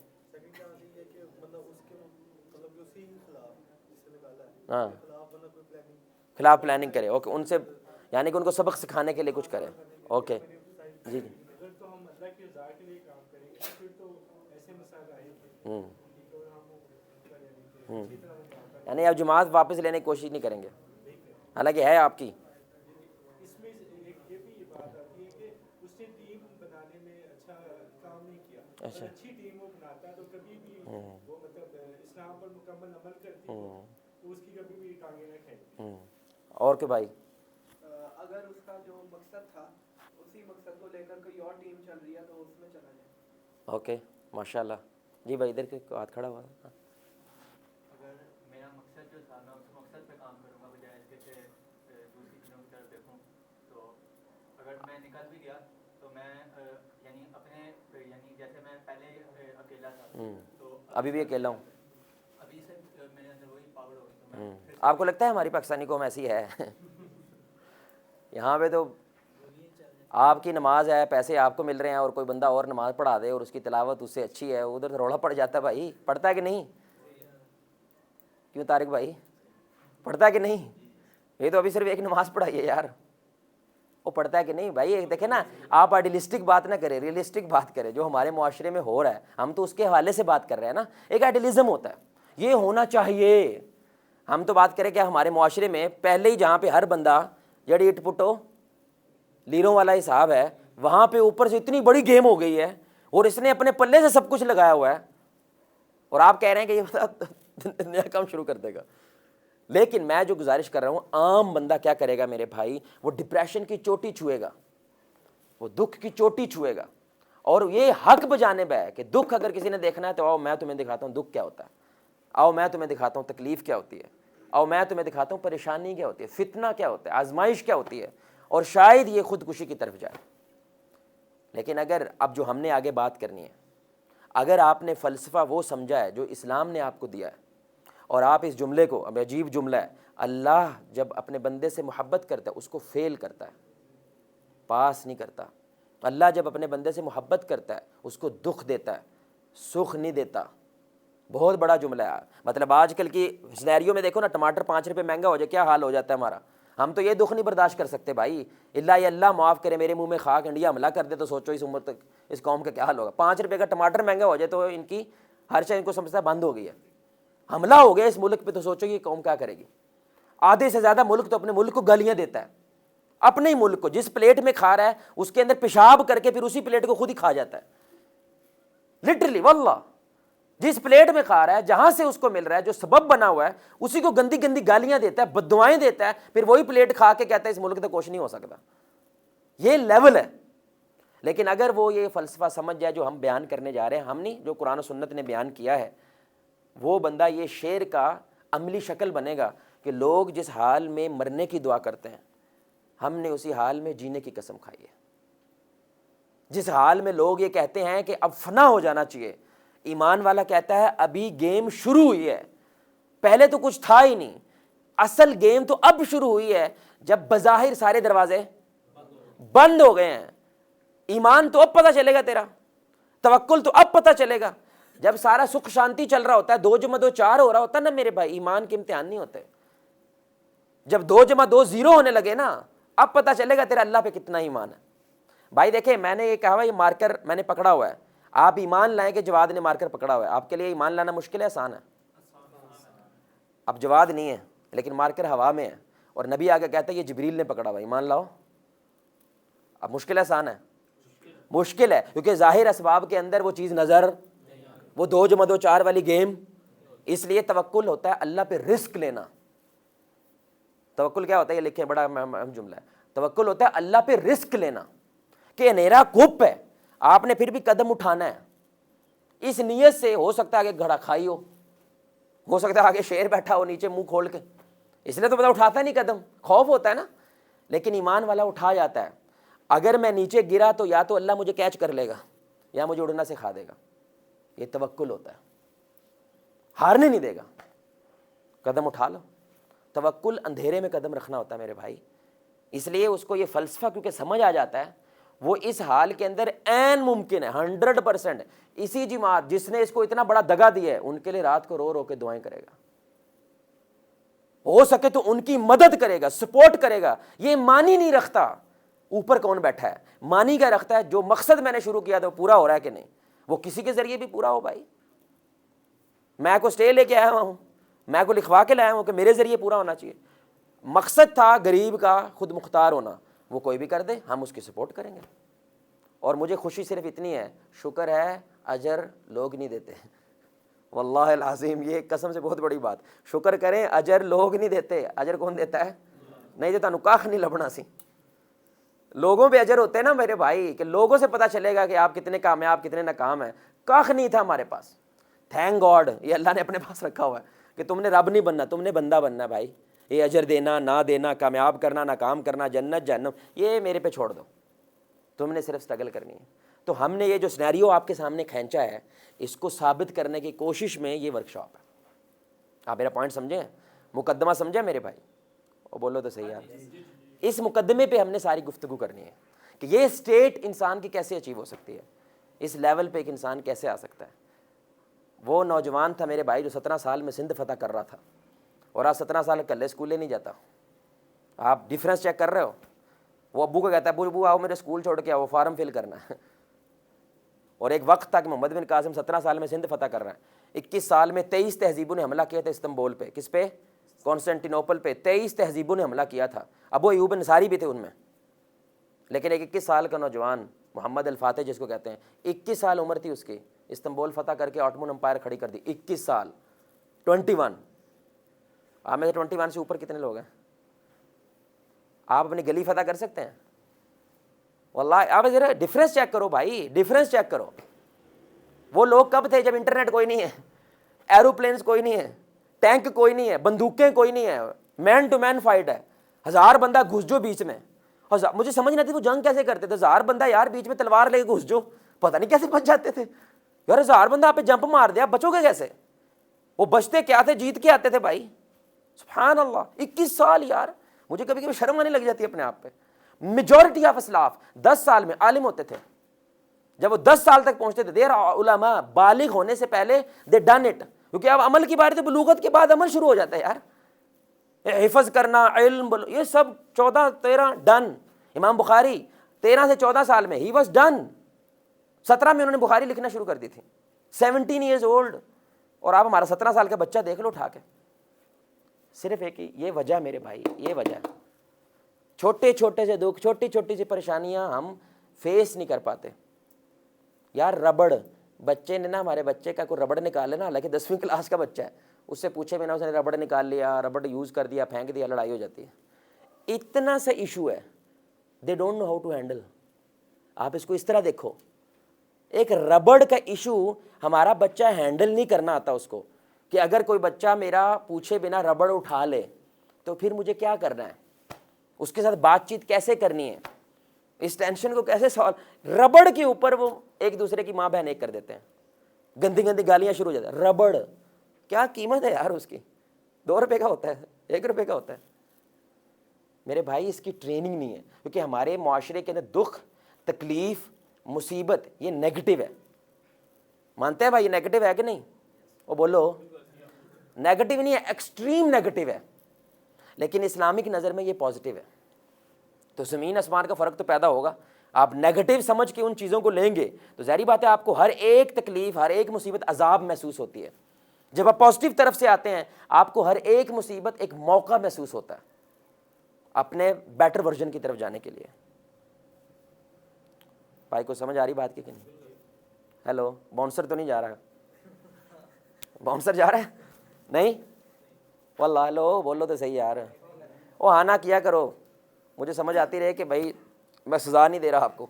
ہاں خلاف پلاننگ کرے. اوکے، ان سے یعنی کہ ان کو سبق سکھانے کے لیے کچھ کرے. اوکے جی جی. یعنی آپ جماعت واپس لینے کی کوشش نہیں کریں گے، حالانکہ ہے آپ کی. اس میں ایک یہ بھی بات آتی ہے کہ اس نے ٹیم بنانے میں اچھا کام نہیں کیا. اگر اچھی ٹیم وہ بناتا تو کبھی بھی وہ مطلب اسلام پر مکمل عمل کرتی تو اس کی کبھی بھی ٹانگیں نہ کھینچتی. اور کہ بھائی اگر اس کا جو مقصد تھا اسی مقصد کو لے کر کوئی اور ٹیم چل رہی ہے تو اس میں چلا جائے. اوکے ماشاء اللہ. جی بھائی ادھر کے ہاتھ کھڑا ہوا. اگر میرا مقصد جو تھا میں اس مقصد پہ کام کروں گا بجائے اس کے کہ دوسری چیزوں کی طرف دیکھوں. تو اگر میں نکل بھی گیا تو میں یعنی اپنے یعنی جیسے میں پہلے اکیلا تھا تو ابھی بھی اکیلا ہوں. ابھی سے میرے اندر وہی پاور ہوگی تو میں آپ کو لگتا ہے ہماری پاکستانی قوم ایسی ہے؟ یہاں پہ تو آپ کی نماز ہے، پیسے آپ کو مل رہے ہیں، اور کوئی بندہ اور نماز پڑھا دے اور اس کی تلاوت اس سے اچھی ہے، ادھر تو روڑا پڑ جاتا ہے بھائی. پڑھتا ہے کہ نہیں؟ کیوں طارق بھائی پڑھتا ہے کہ نہیں؟ یہ تو ابھی صرف ایک نماز پڑھائی ہے یار. وہ پڑھتا ہے کہ نہیں بھائی؟ ایک دیکھیں نا، آپ آئیڈیلسٹک بات نہ کریں، ریئلسٹک بات کریں. جو ہمارے معاشرے میں ہو رہا ہے ہم تو اس کے حوالے سے بات کر رہے ہیں نا. ایک آئیڈیلزم ہوتا ہے، یہ ہونا چاہیے. ہم تو بات کریں کہ ہمارے معاشرے میں پہلے ہی جہاں پہ ہر بندہ جڑی اٹ پٹو لیروں والا حساب ہے، وہاں پہ اوپر سے اتنی بڑی گیم ہو گئی ہے اور اس نے اپنے پلے سے سب کچھ لگایا ہوا ہے، اور آپ کہہ رہے ہیں کہ یہ نیا کام شروع کر دے گا. لیکن میں جو گزارش کر رہا ہوں، عام بندہ کیا کرے گا میرے بھائی؟ وہ ڈپریشن کی چوٹی چھوئے گا، وہ دکھ کی چوٹی چھوئے گا. اور یہ حق بجانب ہے کہ دکھ اگر کسی نے دیکھنا ہے تو آؤ میں تمہیں دکھاتا ہوں دکھ کیا ہوتا ہے، آؤ میں تمہیں دکھاتا ہوں تکلیف کیا ہوتی ہے، آؤ میں تمہیں دکھاتا ہوں پریشانی کیا ہوتی ہے، فتنہ کیا ہوتا ہے، آزمائش کیا ہوتی ہے، اور شاید یہ خودکشی کی طرف جائے. لیکن اگر اب جو ہم نے آگے بات کرنی ہے، اگر آپ نے فلسفہ وہ سمجھا ہے جو اسلام نے آپ کو دیا ہے، اور آپ اس جملے کو، اب عجیب جملہ ہے، اللہ جب اپنے بندے سے محبت کرتا ہے اس کو فیل کرتا ہے، پاس نہیں کرتا. اللہ جب اپنے بندے سے محبت کرتا ہے اس کو دکھ دیتا ہے، سکھ نہیں دیتا. بہت بڑا جملہ ہے. مطلب آج کل کی سینیریو میں دیکھو نا، ٹماٹر 5 روپے مہنگا ہو جائے کیا حال ہو جاتا ہے ہمارا. ہم تو یہ دکھ نہیں برداشت کر سکتے بھائی. اللہ یہ اللہ معاف کرے میرے منہ میں خاک، انڈیا حملہ کر دے تو سوچو اس عمر تک اس قوم کا کیا حال ہوگا. 5 روپے کا ٹماٹر مہنگا ہو جائے تو ان کی ہر شے ان کو سمجھتا بند ہو گئی ہے. حملہ ہو گیا اس ملک پہ تو سوچو یہ قوم کیا کرے گی. آدھے سے زیادہ ملک تو اپنے ملک کو گالیاں دیتا ہے، اپنے ہی ملک کو. جس پلیٹ میں کھا رہا ہے اس کے اندر پیشاب کر کے پھر اسی پلیٹ کو خود ہی کھا جاتا ہے، لٹرلی واللہ. جس پلیٹ میں کھا رہا ہے، جہاں سے اس کو مل رہا ہے، جو سبب بنا ہوا ہے، اسی کو گندی گندی گالیاں دیتا ہے، بددعائیں دیتا ہے، پھر وہی پلیٹ کھا کے کہتا ہے اس ملک تک کچھ نہیں ہو سکتا. یہ لیول ہے. لیکن اگر وہ یہ فلسفہ سمجھ جائے جو ہم بیان کرنے جا رہے ہیں، ہم نہیں، جو قرآن و سنت نے بیان کیا ہے، وہ بندہ یہ شعر کا عملی شکل بنے گا کہ لوگ جس حال میں مرنے کی دعا کرتے ہیں، ہم نے اسی حال میں جینے کی قسم کھائی ہے. جس حال میں لوگ یہ کہتے ہیں کہ اب فنا ہو جانا چاہیے، ایمان والا کہتا ہے ابھی گیم شروع ہوئی ہے، پہلے تو کچھ تھا ہی نہیں. اصل گیم تو اب شروع ہوئی ہے جب بظاہر سارے دروازے بند ہو گئے ہیں. ایمان تو اب پتہ چلے گا تیرا، توکل تو اب پتہ چلے گا. جب سارا سکھ شانتی چل رہا ہوتا ہے، 2 + 2 4 ہو رہا ہوتا ہے نا میرے بھائی، ایمان کے امتحان نہیں ہوتے. جب 2 + 2 0 ہونے لگے نا، اب پتہ چلے گا تیرا اللہ پہ کتنا ایمان ہے. بھائی دیکھیں، میں نے یہ کہا یہ مارکر میں نے پکڑا ہوا ہے، آپ ایمان لائیں کہ جواد نے مارکر پکڑا ہوا ہے. آپ کے لیے ایمان لانا مشکل ہے آسان ہے؟ اب جواد نہیں ہے لیکن مارکر ہوا میں ہے، اور نبی آگے کہتا ہے یہ جبریل نے پکڑا ہوا ہے، ایمان لاؤ. اب مشکل ہے آسان ہے؟ مشکل ہے، کیونکہ ظاہر اسباب کے اندر وہ چیز نظر، وہ 2 + 2 4 والی گیم. اس لیے توکل ہوتا ہے اللہ پہ رسک لینا. توکل کیا ہوتا ہے؟ یہ لکھیں، بڑا اہم جملہ ہے. توکل ہوتا ہے اللہ پہ رسک لینا کہ اندھیرا کپ ہے، آپ نے پھر بھی قدم اٹھانا ہے. اس نیت سے ہو سکتا ہے آگے گھڑا کھائی ہو سکتا ہے آگے شیر بیٹھا ہو نیچے منہ کھول کے، اس لیے تو بتا اٹھاتا نہیں قدم، خوف ہوتا ہے نا. لیکن ایمان والا اٹھا جاتا ہے. اگر میں نیچے گرا تو یا تو اللہ مجھے کیچ کر لے گا یا مجھے اڑنا سکھا دے گا. یہ توکل ہوتا ہے، ہارنے نہیں دے گا. قدم اٹھا لو. توکل اندھیرے میں قدم رکھنا ہوتا ہے میرے بھائی. اس لیے اس کو یہ فلسفہ کیونکہ سمجھ آ جاتا ہے، وہ اس حال کے اندر عین ممکن ہے 100%. اسی جماعت جس نے اس کو اتنا بڑا دگا دیا ہے، ان کے لیے رات کو رو رو کے دعائیں کرے گا، ہو سکے تو ان کی مدد کرے گا، سپورٹ کرے گا. یہ مانی نہیں رکھتا اوپر کون بیٹھا ہے، مانی کیا رکھتا ہے جو مقصد میں نے شروع کیا تھا وہ پورا ہو رہا ہے کہ نہیں. وہ کسی کے ذریعے بھی پورا ہو. بھائی میں کو اسٹے لے کے آیا ہوں، میں کو لکھوا کے لایا ہوں کہ میرے ذریعے پورا ہونا چاہیے. مقصد تھا غریب کا خود مختار ہونا، وہ کوئی بھی کر دے ہم اس کی سپورٹ کریں گے. اور مجھے خوشی صرف اتنی ہے، شکر ہے اجر لوگ نہیں دیتے. واللہ العظیم یہ قسم سے بہت بڑی بات، شکر کریں اجر لوگ نہیں دیتے. اجر کون دیتا ہے؟ نہیں دیتا نو کاخ نہیں لبنا سی. لوگوں پہ اجر ہوتے ہیں نا میرے بھائی، کہ لوگوں سے پتہ چلے گا کہ آپ کتنے کامیاب کتنے ناکام ہیں. کاخ نہیں تھا ہمارے پاس. تھینک گاڈ یہ اللہ نے اپنے پاس رکھا ہوا ہے کہ تم نے رب نہیں بننا، تم نے بندہ بننا. بھائی یہ اجر دینا نہ دینا، کامیاب کرنا ناکام کرنا، جنت جہنم، یہ میرے پہ چھوڑ دو. تم نے صرف سٹرگل کرنی ہے. تو ہم نے یہ جو سینیریو آپ کے سامنے کھینچا ہے، اس کو ثابت کرنے کی کوشش میں یہ ورکشاپ ہے. آپ میرا پوائنٹ سمجھیں، مقدمہ سمجھیں میرے بھائی؟ اور بولو تو صحیح ہے. اس مقدمے پہ ہم نے ساری گفتگو کرنی ہے کہ یہ اسٹیٹ انسان کی کیسے اچیو ہو سکتی ہے, اس لیول پہ ایک انسان کیسے آ سکتا ہے. وہ نوجوان تھا میرے بھائی جو 17 سال میں سندھ فتح کر رہا تھا, اور آج 17 سال کلے اسکولے نہیں جاتا. آپ ڈفرینس چیک کر رہے ہو. وہ ابو کو کہتا ہے ابو آؤ میرے اسکول چھوڑ کے آؤ, وہ فارم فل کرنا ہے. اور ایک وقت تھا کہ محمد بن قاسم 17 سال میں سندھ فتح کر رہا ہے, 21 سال میں 23 تہذیبوں نے حملہ کیا تھا استنبول پہ. کس پہ؟ کانسٹینٹینوپل پہ 23 تہذیبوں نے حملہ کیا تھا. ابو ایوب انصاری بھی تھے ان میں. لیکن ایک 21 سال کا نوجوان محمد الفاتح جس کو کہتے ہیں, 21 سال عمر تھی اس کی, استنبول فتح کر کے آٹومن امپائر کھڑی کر دی. 21 سال, 21. آپ میں سے 21 سے اوپر کتنے لوگ ہیں؟ آپ اپنی گلی فتح کر سکتے ہیں؟ واللہ آپ ذرا ڈفرینس چیک کرو بھائی, ڈفرینس چیک کرو. وہ لوگ کب تھے جب انٹرنیٹ کوئی نہیں ہے, ایروپلینز کوئی نہیں ہے, ٹینک کوئی نہیں ہے, بندوقیں کوئی نہیں ہے, مین ٹو مین فائٹ ہے. 1000 بندہ گھس جو بیچ میں. مجھے سمجھ نہیں آتی وہ جنگ کیسے کرتے تھے. 1000 بندہ یار بیچ میں تلوار لے کے گھس جو, پتہ نہیں کیسے بچ جاتے تھے یار. 1000 بندہ آپ پہ جمپ مار دیا, بچو گے کیسے؟ وہ بچتے کیا تھے, جیت کے آتے تھے بھائی. سبحان اللہ, 21 سال یار. مجھے کبھی کبھی شرم آنے لگ جاتی ہے اپنے آپ پہ. میجورٹی آف اسلاف 10 سال میں عالم ہوتے تھے. جب وہ 10 سال تک پہنچتے تھے, دیر علماء بالغ ہونے سے پہلے دے ڈن اٹ. کیونکہ اب عمل کی باری تو بلوغت کے بعد عمل شروع ہو جاتا ہے یار. حفظ کرنا, علم, یہ سب 14-13 ڈن. امام بخاری 13 سے 14 سال میں ہی واز ڈن. 17 میں انہوں نے بخاری لکھنا شروع کر دی تھی. 17 ایئرز اولڈ. اور آپ ہمارا 17 سال کا بچہ دیکھ لو اٹھا کے. صرف ایک ہی یہ وجہ میرے بھائی, یہ وجہ ہے. چھوٹے چھوٹے سے دکھ, چھوٹی چھوٹی سی پریشانیاں ہم فیس نہیں کر پاتے یار. ربڑ بچے نے نا, ہمارے بچے کا کوئی ربڑ نکال لینا, حالانکہ 10ویں کلاس کا بچہ ہے, اس سے پوچھے بنا اس نے ربڑ نکال لیا, ربڑ یوز کر دیا, پھینک دیا, لڑائی ہو جاتی ہے. اتنا سا ایشو ہے, they don't know how to handle. آپ اس کو اس طرح دیکھو, ایک ربڑ کا ایشو ہمارا بچہ ہینڈل نہیں کرنا آتا اس کو, کہ اگر کوئی بچہ میرا پوچھے بنا ربڑ اٹھا لے تو پھر مجھے کیا کرنا ہے, اس کے ساتھ بات چیت کیسے کرنی ہے, اس ٹینشن کو کیسے سالو. ربڑ کے اوپر وہ ایک دوسرے کی ماں بہن ایک کر دیتے ہیں, گندی گندی گالیاں شروع ہو جاتی ہیں. ربڑ کیا قیمت ہے یار اس کی, 2 روپے کا ہوتا ہے, 1 روپے کا ہوتا ہے. میرے بھائی اس کی ٹریننگ نہیں ہے, کیونکہ ہمارے معاشرے کے اندر دکھ, تکلیف, مصیبت یہ نیگیٹو ہے. مانتے ہیں بھائی یہ نیگیٹو ہے کہ نہیں؟ وہ بولو. نیگیٹو نہیں ہے, ایکسٹریم نیگیٹو ہے. لیکن اسلامک نظر میں یہ پازیٹیو ہے. تو زمین آسمان کا فرق تو پیدا ہوگا. آپ نیگیٹو سمجھ کے ان چیزوں کو لیں گے تو ظاہری بات ہے آپ کو ہر ایک تکلیف, ہر ایک مصیبت عذاب محسوس ہوتی ہے. جب آپ پازیٹیو طرف سے آتے ہیں آپ کو ہر ایک مصیبت ایک موقع محسوس ہوتا ہے اپنے بیٹر ورژن کی طرف جانے کے لیے. بھائی کو سمجھ آ رہی بات کی کہ نہیں؟ ہیلو, باؤنسر تو نہیں جا رہا؟ باؤنسر جا رہا ہے نہیں؟ واللہ ہیلو بولو تو صحیح یار. وہ ہاں نہ کیا کرو, مجھے سمجھ آتی رہے کہ بھائی میں سزا نہیں دے رہا آپ کو.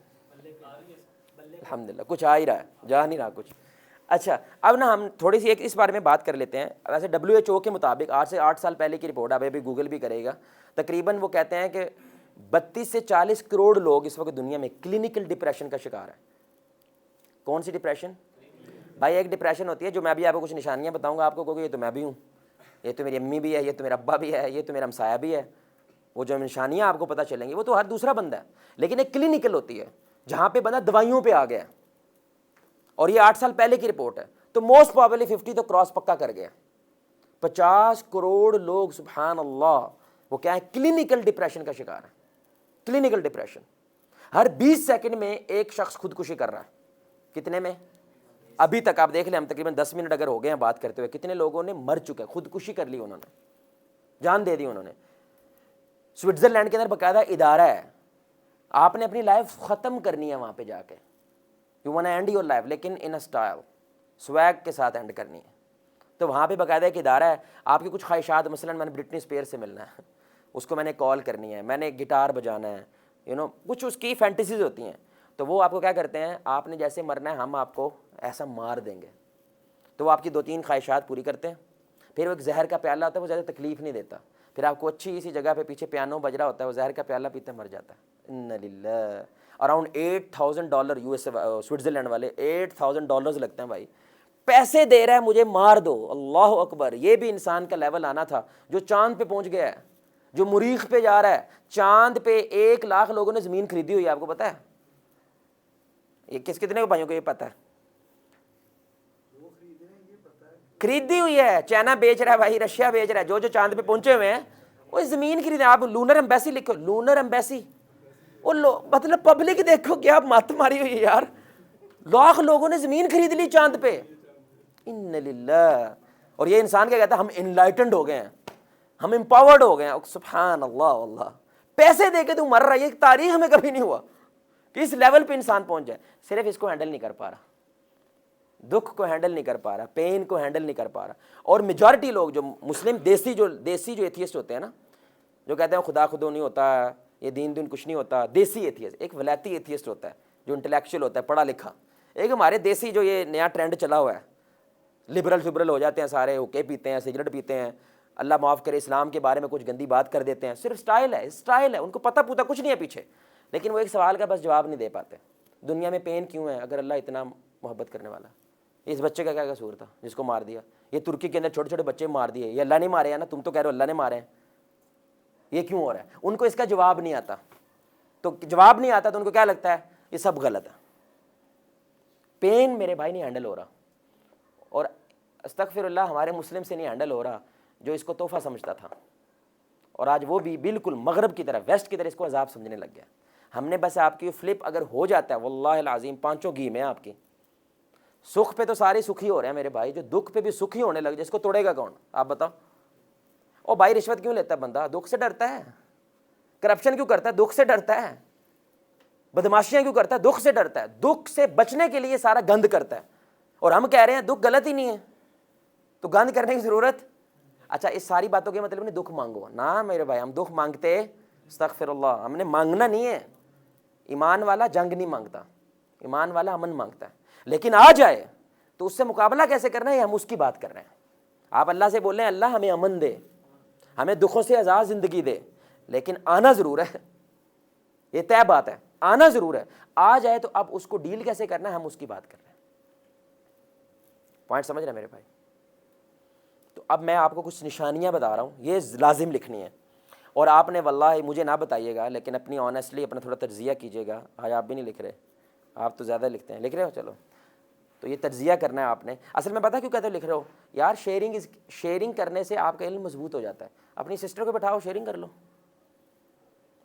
الحمدللہ کچھ آ ہی رہا ہے, جا نہیں رہا کچھ. اچھا اب نا ہم تھوڑی سی ایک اس بارے میں بات کر لیتے ہیں. ویسے WHO کے مطابق 8 سے 8 سال پہلے کی رپورٹ, ابھی گوگل بھی کرے گا, تقریباً وہ کہتے ہیں کہ 32 سے 40 کروڑ لوگ اس وقت دنیا میں کلینکل ڈپریشن کا شکار ہیں. کون سی ڈپریشن بھائی؟ ایک ڈپریشن ہوتی ہے جو میں بھی آپ کو کچھ نشانیاں بتاؤں گا آپ کو کہوگے یہ تو میں بھی ہوں, یہ تو میری امی بھی ہے, یہ تو میرا ابا بھی ہے, یہ تو میرا ہمسایہ بھی ہے. وہ جو نشانیاں آپ کو پتہ چلیں گی وہ تو ہر دوسرا بندہ ہے, لیکن ایک کلینکل ہوتی ہے جہاں پہ بندہ دوائیوں پہ آ گیا. اور یہ 8 سال پہلے کی رپورٹ ہے, تو موسٹ پرابیبلی 50 تو کراس پکا کر گیا. 50 کروڑ لوگ سبحان اللہ وہ کیا ہے, کلینکل ڈپریشن کا شکار ہے. Clinical depression. ہر 20 سیکنڈ میں ایک شخص خودکشی کر رہا ہے. کتنے میں؟ ابھی تک آپ دیکھ لیں, ہم تقریباً 10 منٹ اگر ہو گئے ہیں بات کرتے ہوئے, کتنے لوگوں نے مر چکے, خودکشی کر لی, انہوں نے جان دے دی انہوں نے. سوئٹزرلینڈ کے اندر باقاعدہ ادارہ ہے, آپ نے اپنی لائف ختم کرنی ہے وہاں پہ جا کے. You want and your life لیکن ان اے اسٹائل, سویگ کے ساتھ اینڈ کرنی ہے. تو وہاں پہ باقاعدہ ایک ادارہ ہے, آپ کی کچھ خواہشات, مثلاً میں نے برٹنی اسپیئر سے ملنا ہے, اس کو میں نے کال کرنی ہے, میں نے گٹار بجانا ہے, کچھ اس کی فینٹیسیز ہوتی ہیں. تو وہ آپ کو کیا کرتے ہیں, آپ نے جیسے مرنا ہے ہم آپ کو ایسا مار دیں گے. تو وہ آپ کی 2-3 خواہشات پوری کرتے ہیں. پھر وہ ایک زہر کا پیالہ ہوتا ہے, وہ زیادہ تکلیف نہیں دیتا. پھر آپ کو اچھی اسی جگہ پہ پیچھے پیانو بج رہا ہوتا ہے, وہ زہر کا پیالہ پیتے مر جاتا ہے. ان للہ. اراؤنڈ $8,000 US سوئٹزرلینڈ والے $8,000 لگتے ہیں بھائی. پیسے دے رہا ہے مجھے مار دو. اللہ اکبر. یہ بھی انسان کا لیول آنا تھا جو چاند پہ پہنچ گیا ہے, جو مریخ پہ جا رہا ہے, چاند پہ 1,00,000 لوگوں نے زمین خریدی ہوئی ہے, آپ کو پتا ہے؟ یہ کتنے بھائیوں کو یہ پتا ہے؟ خریدی ہوئی ہے, چائنا بیچ رہا ہے بھائی, رشیا بیچ رہا ہے, جو چاند پہ پہنچے ہوئے ہیں وہ زمین خریدیں. آپ لونر ایمبیسی لکھو, لونر ایمبیسی. وہ مطلب پبلک دیکھو کیا مت ماری ہوئی ہے یار, 1,00,000 لوگوں نے زمین خرید لی چاند پہ. ان للہ. اور یہ انسان کیا کہتا ہے؟ ہم انلائٹنڈ ہو گئے ہیں, ہم امپاورڈ ہو گئے ہیں. سبحان اللہ واللہ, پیسے دے کے تو مر رہا ہے. یہ تاریخ میں کبھی نہیں ہوا کہ اس لیول پہ انسان پہنچ جائے. صرف اس کو ہینڈل نہیں کر پا رہا, دکھ کو ہینڈل نہیں کر پا رہا, پین کو ہینڈل نہیں کر پا رہا. اور میجورٹی لوگ جو مسلم دیسی جو ایتھیسٹ ہوتے ہیں نا, جو کہتے ہیں خدا خدا نہیں ہوتا, یہ دین کچھ نہیں ہوتا, دیسی ایتھیسٹ. ایک ولایتی ایتھیسٹ ہوتا ہے جو انٹلیکچوئل ہوتا ہے, پڑھا لکھا. ایک ہمارے دیسی جو یہ نیا ٹرینڈ چلا ہوا ہے, لبرل ہو جاتے ہیں سارے, ہوکے پیتے ہیں, سگریٹ پیتے ہیں, اللہ معاف کرے اسلام کے بارے میں کچھ گندی بات کر دیتے ہیں. صرف سٹائل ہے, ان کو پتہ پوتا کچھ نہیں ہے پیچھے. لیکن وہ ایک سوال کا بس جواب نہیں دے پاتے, دنیا میں پین کیوں ہے اگر اللہ اتنا محبت کرنے والا؟ اس بچے کا کیا قصور تھا جس کو مار دیا؟ یہ ترکی کے اندر چھوٹے چھوٹے بچے مار دیے, یہ اللہ نے مارے ہیں نا, تم تو کہہ رہے ہو اللہ نے مارے ہیں, یہ کیوں ہو رہا ہے؟ ان کو اس کا جواب نہیں آتا. تو جواب نہیں آتا تو ان کو کیا لگتا ہے یہ سب غلط ہے. پین میرے بھائی نہیں ہینڈل ہو رہا, اور استغفر اللہ ہمارے مسلم سے نہیں ہینڈل ہو رہا جو اس کو تحفہ سمجھتا تھا, اور آج وہ بھی بالکل مغرب کی طرح, ویسٹ کی طرح اس کو عذاب سمجھنے لگ گیا. ہم نے بس آپ کی فلپ اگر ہو جاتا ہے, واللہ العظیم 5 گیم ہے آپ کی. سکھ پہ تو سارے سکھی ہو رہے ہیں میرے بھائی, جو دکھ پہ بھی سکھی ہونے لگ جائے اس کو توڑے گا کون؟ آپ بتاؤ. او بھائی رشوت کیوں لیتا ہے بندہ؟ دکھ سے ڈرتا ہے. کرپشن کیوں کرتا ہے؟ دکھ سے ڈرتا ہے. بدماشیاں کیوں کرتا ہے؟ دکھ سے ڈرتا ہے. دکھ سے بچنے کے لیے سارا گند کرتا ہے. اور ہم کہہ رہے ہیں دکھ غلط ہی نہیں ہے, تو گند کرنے کی ضرورت. اچھا اس ساری باتوں کے مطلب نہیں دکھ مانگو نا میرے بھائی, ہم دکھ مانگتے استغفر اللہ, ہم نے مانگنا نہیں ہے. ایمان والا جنگ نہیں مانگتا, ایمان والا امن مانگتا ہے. لیکن آ جائے تو اس سے مقابلہ کیسے کرنا ہے, ہم اس کی بات کر رہے ہیں. آپ اللہ سے بول رہے ہیں اللہ ہمیں امن دے, ہمیں دکھوں سے آزاد زندگی دے, لیکن آنا ضرور ہے, یہ طے بات ہے, آنا ضرور ہے. آ جائے تو اب اس کو ڈیل کیسے کرنا ہے, ہم اس کی بات کر رہے ہیں. پوائنٹ سمجھ رہے ہیں میرے بھائی؟ تو اب میں آپ کو کچھ نشانیاں بتا رہا ہوں, یہ لازم لکھنی ہے. اور آپ نے واللہ مجھے نہ بتائیے گا, لیکن اپنی آنیسٹلی اپنا تھوڑا تجزیہ کیجیے گا. آج آپ بھی نہیں لکھ رہے, آپ تو زیادہ لکھتے ہیں. لکھ رہے ہو؟ چلو, تو یہ تجزیہ کرنا ہے آپ نے. اصل میں پتہ کیوں کہتے ہو لکھ رہے ہو یار؟ شیئرنگ کرنے سے آپ کا علم مضبوط ہو جاتا ہے. اپنی سسٹر کو بٹھاؤ, شیئرنگ کر لو.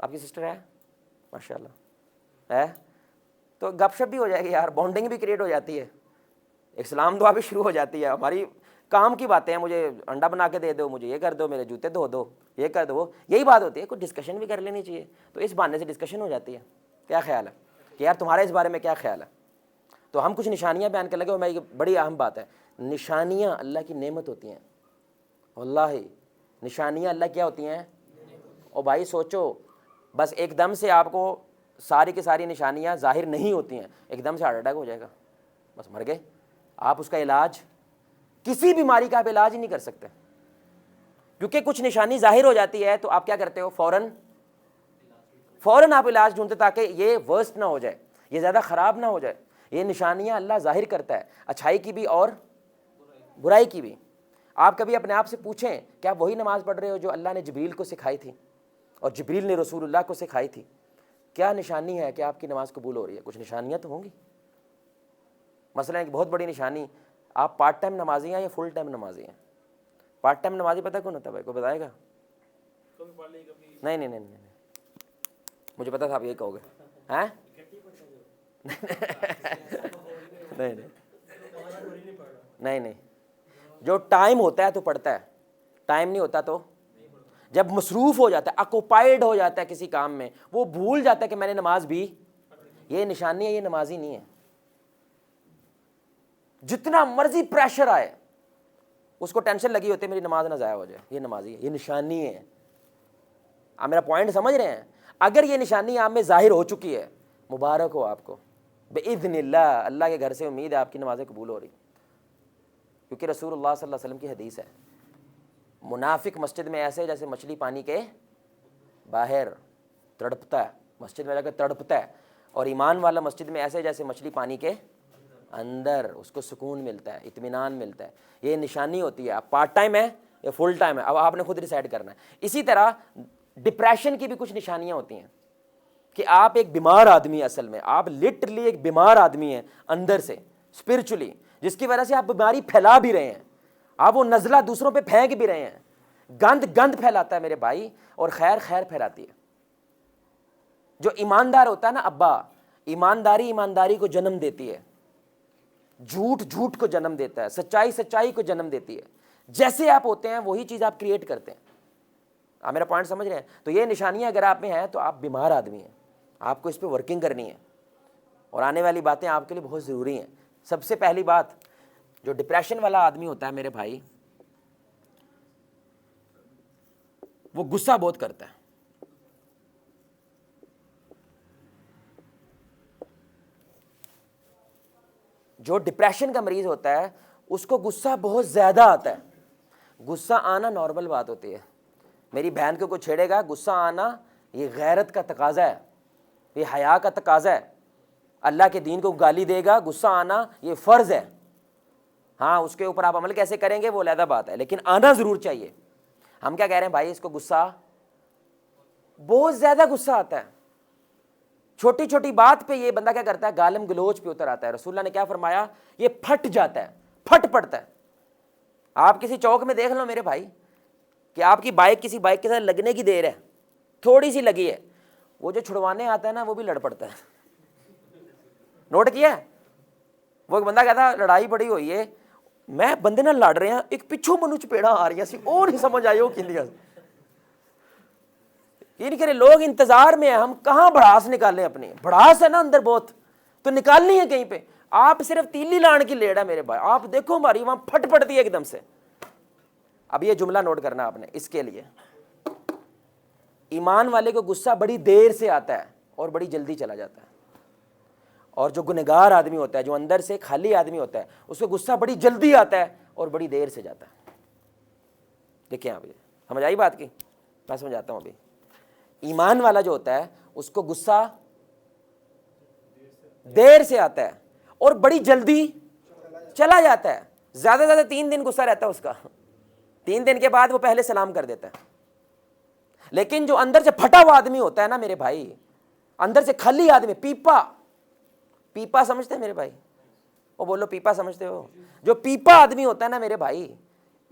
آپ کی سسٹر ہے ماشاء اللہ ہے, تو گپ شپ بھی ہو جائے گی یار, بانڈنگ بھی کریٹ ہو جاتی ہے, اسلام دعا بھی شروع ہو جاتی ہے. ہماری کام کی باتیں ہیں, مجھے انڈا بنا کے دے دو, مجھے یہ کر دو, میرے جوتے دھو دو, یہ کر دو, یہی بات ہوتی ہے. کوئی ڈسکشن بھی کر لینی چاہیے, تو اس بہانے سے ڈسکشن ہو جاتی ہے. کیا خیال ہے کہ یار تمہارے اس بارے میں کیا خیال ہے؟ تو ہم کچھ نشانیاں بیان کرنے لگے, اور میں بڑی اہم بات ہے, نشانیاں اللہ کی نعمت ہوتی ہیں. واللہ نشانیاں اللہ کیا ہوتی ہیں؟ اور بھائی سوچو, بس ایک دم سے آپ کو ساری کی ساری نشانیاں ظاہر نہیں ہوتی ہیں, ایک دم سے ہارٹ اٹیک ہو جائے گا, بس مر گئے. آپ اس کا علاج, کسی بیماری کا آپ علاج ہی نہیں کر سکتے, کیونکہ کچھ نشانی ظاہر ہو جاتی ہے تو آپ کیا کرتے ہو؟ فوراً آپ علاج ڈھونڈتے تاکہ یہ ورسٹ نہ ہو جائے, یہ زیادہ خراب نہ ہو جائے. یہ نشانیاں اللہ ظاہر کرتا ہے, اچھائی کی بھی اور برائی کی بھی. آپ کبھی اپنے آپ سے پوچھیں کہ آپ وہی نماز پڑھ رہے ہو جو اللہ نے جبریل کو سکھائی تھی اور جبریل نے رسول اللہ کو سکھائی تھی؟ کیا نشانی ہے کہ آپ کی نماز قبول ہو رہی ہے؟ کچھ نشانیاں تو ہوں گی. مثلا ایک بہت بڑی نشانی, آپ پارٹ ٹائم نمازی ہیں یا فل ٹائم نمازی ہیں؟ پارٹ ٹائم نمازی پتہ کون ہوتا ہے بھائی؟ کوئی بتائے گا؟ نہیں نہیں نہیں نہیں, مجھے پتا تھا آپ یہ کہو گے. ہیں نہیں نہیں نہیں, جو ٹائم ہوتا ہے تو پڑھتا ہے, ٹائم نہیں ہوتا تو جب مصروف ہو جاتا ہے, آکوپائڈ ہو جاتا ہے کسی کام میں, وہ بھول جاتا ہے کہ میں نے نماز بھی. یہ نشانی ہے, یہ نمازی نہیں ہے. جتنا مرضی پریشر آئے اس کو ٹینشن لگی ہوتی ہے میری نماز نہ ضائع ہو جائے, یہ نمازی ہے, یہ نشانی ہے. آپ میرا پوائنٹ سمجھ رہے ہیں؟ اگر یہ نشانی آپ میں ظاہر ہو چکی ہے, مبارک ہو آپ کو باذن اللہ. اللہ کے گھر سے امید ہے آپ کی نمازیں قبول ہو رہی, کیونکہ رسول اللہ صلی اللہ علیہ وسلم کی حدیث ہے, منافق مسجد میں ایسے جیسے مچھلی پانی کے باہر تڑپتا ہے, مسجد میں جا کے تڑپتا ہے, اور ایمان والا مسجد میں ایسے جیسے مچھلی پانی کے اندر, اس کو سکون ملتا ہے, اطمینان ملتا ہے. یہ نشانی ہوتی ہے. آپ پارٹ ٹائم ہے یا فل ٹائم ہے, اب آپ نے خود ڈیسائیڈ کرنا ہے. اسی طرح ڈپریشن کی بھی کچھ نشانیاں ہوتی ہیں کہ آپ ایک بیمار آدمی ہیں، اصل میں آپ لٹرلی ایک بیمار آدمی ہیں اندر سے اسپرچولی، جس کی وجہ سے آپ بیماری پھیلا بھی رہے ہیں، آپ وہ نزلہ دوسروں پہ پھینک بھی رہے ہیں۔ گند پھیلاتا ہے میرے بھائی، اور خیر پھیلاتی ہے۔ جو ایماندار ہوتا ہے نا ابا، ایمانداری کو جنم دیتی ہے، جھوٹ کو جنم دیتا ہے، سچائی کو جنم دیتی ہے۔ جیسے آپ ہوتے ہیں وہی چیز آپ کریٹ کرتے ہیں۔ آپ میرا پوائنٹ سمجھ رہے ہیں؟ تو یہ نشانیاں اگر آپ میں ہیں تو آپ بیمار آدمی ہیں، آپ کو اس پہ ورکنگ کرنی ہے، اور آنے والی باتیں آپ کے لیے بہت ضروری ہیں۔ سب سے پہلی بات، جو ڈپریشن والا آدمی ہوتا ہے میرے بھائی، وہ غصہ بہت کرتا ہے۔ جو ڈپریشن کا مریض ہوتا ہے اس کو غصہ بہت زیادہ آتا ہے۔ غصہ آنا نارمل بات ہوتی ہے، میری بہن کو کوئی چھیڑے گا، غصہ آنا یہ غیرت کا تقاضا ہے، یہ حیا کا تقاضا ہے۔ اللہ کے دین کو گالی دے گا، غصہ آنا یہ فرض ہے۔ ہاں اس کے اوپر آپ عمل کیسے کریں گے وہ علیحدہ بات ہے، لیکن آنا ضرور چاہیے۔ ہم کیا کہہ رہے ہیں بھائی، اس کو غصہ بہت زیادہ غصہ آتا ہے، چھوٹی چھوٹی بات پہ یہ بندہ کیا کرتا ہے، گالم گلوچ پہ اتر آتا ہے۔ رسول اللہ نے کیا فرمایا، یہ پھٹ جاتا ہے، پھٹ پڑتا ہے۔ آپ کسی چوک میں دیکھ لو میرے بھائی کہ آپ کی بائک کسی بائک کے ساتھ لگنے کی دیر ہے، تھوڑی سی لگی ہے، وہ جو چھڑوانے آتا ہے نا وہ بھی لڑ پڑتا ہے۔ نوٹ کیا ہے؟ وہ ایک بندہ کہتا ہے لڑائی بڑی ہوئی ہے، میں بندے نہ لڑ رہے ہیں، ایک پچھو منو چپیڑا آ رہی ہے، اور نہیں سمجھ آئی وہ کھلیا یہ نہیں کرے۔ لوگ انتظار میں ہیں، ہم کہاں بڑاس نکالیں اپنی، بڑاس ہے نا اندر بہت، تو نکالنی ہے کہیں پہ۔ آپ صرف تیلی لان کی لیڑ ہے میرے بھائی، آپ دیکھو ہماری وہاں پھٹ پڑتی ہے ایک دم سے۔ اب یہ جملہ نوٹ کرنا آپ نے اس کے لیے، ایمان والے کو غصہ بڑی دیر سے آتا ہے اور بڑی جلدی چلا جاتا ہے، اور جو گنہگار آدمی ہوتا ہے، جو اندر سے خالی آدمی ہوتا ہے، اس کو غصہ بڑی جلدی آتا ہے اور بڑی دیر سے جاتا ہے۔ دیکھیں آپ، یہ سمجھ آئی بات کی؟ میں سمجھاتا ہوں ابھی۔ ایمان والا جو ہوتا ہے اس کو غصہ دیر سے آتا ہے اور بڑی جلدی چلا جاتا ہے۔ زیادہ سے زیادہ 3 دن غصہ رہتا ہے اس کا، 3 دن کے بعد وہ پہلے سلام کر دیتا ہے۔ لیکن جو اندر سے پھٹا ہوا آدمی ہوتا ہے نا میرے بھائی، اندر سے خالی آدمی، پیپا سمجھتے ہیں میرے بھائی؟ وہ بولو پیپا سمجھتے ہو؟ جو پیپا آدمی ہوتا ہے نا میرے بھائی،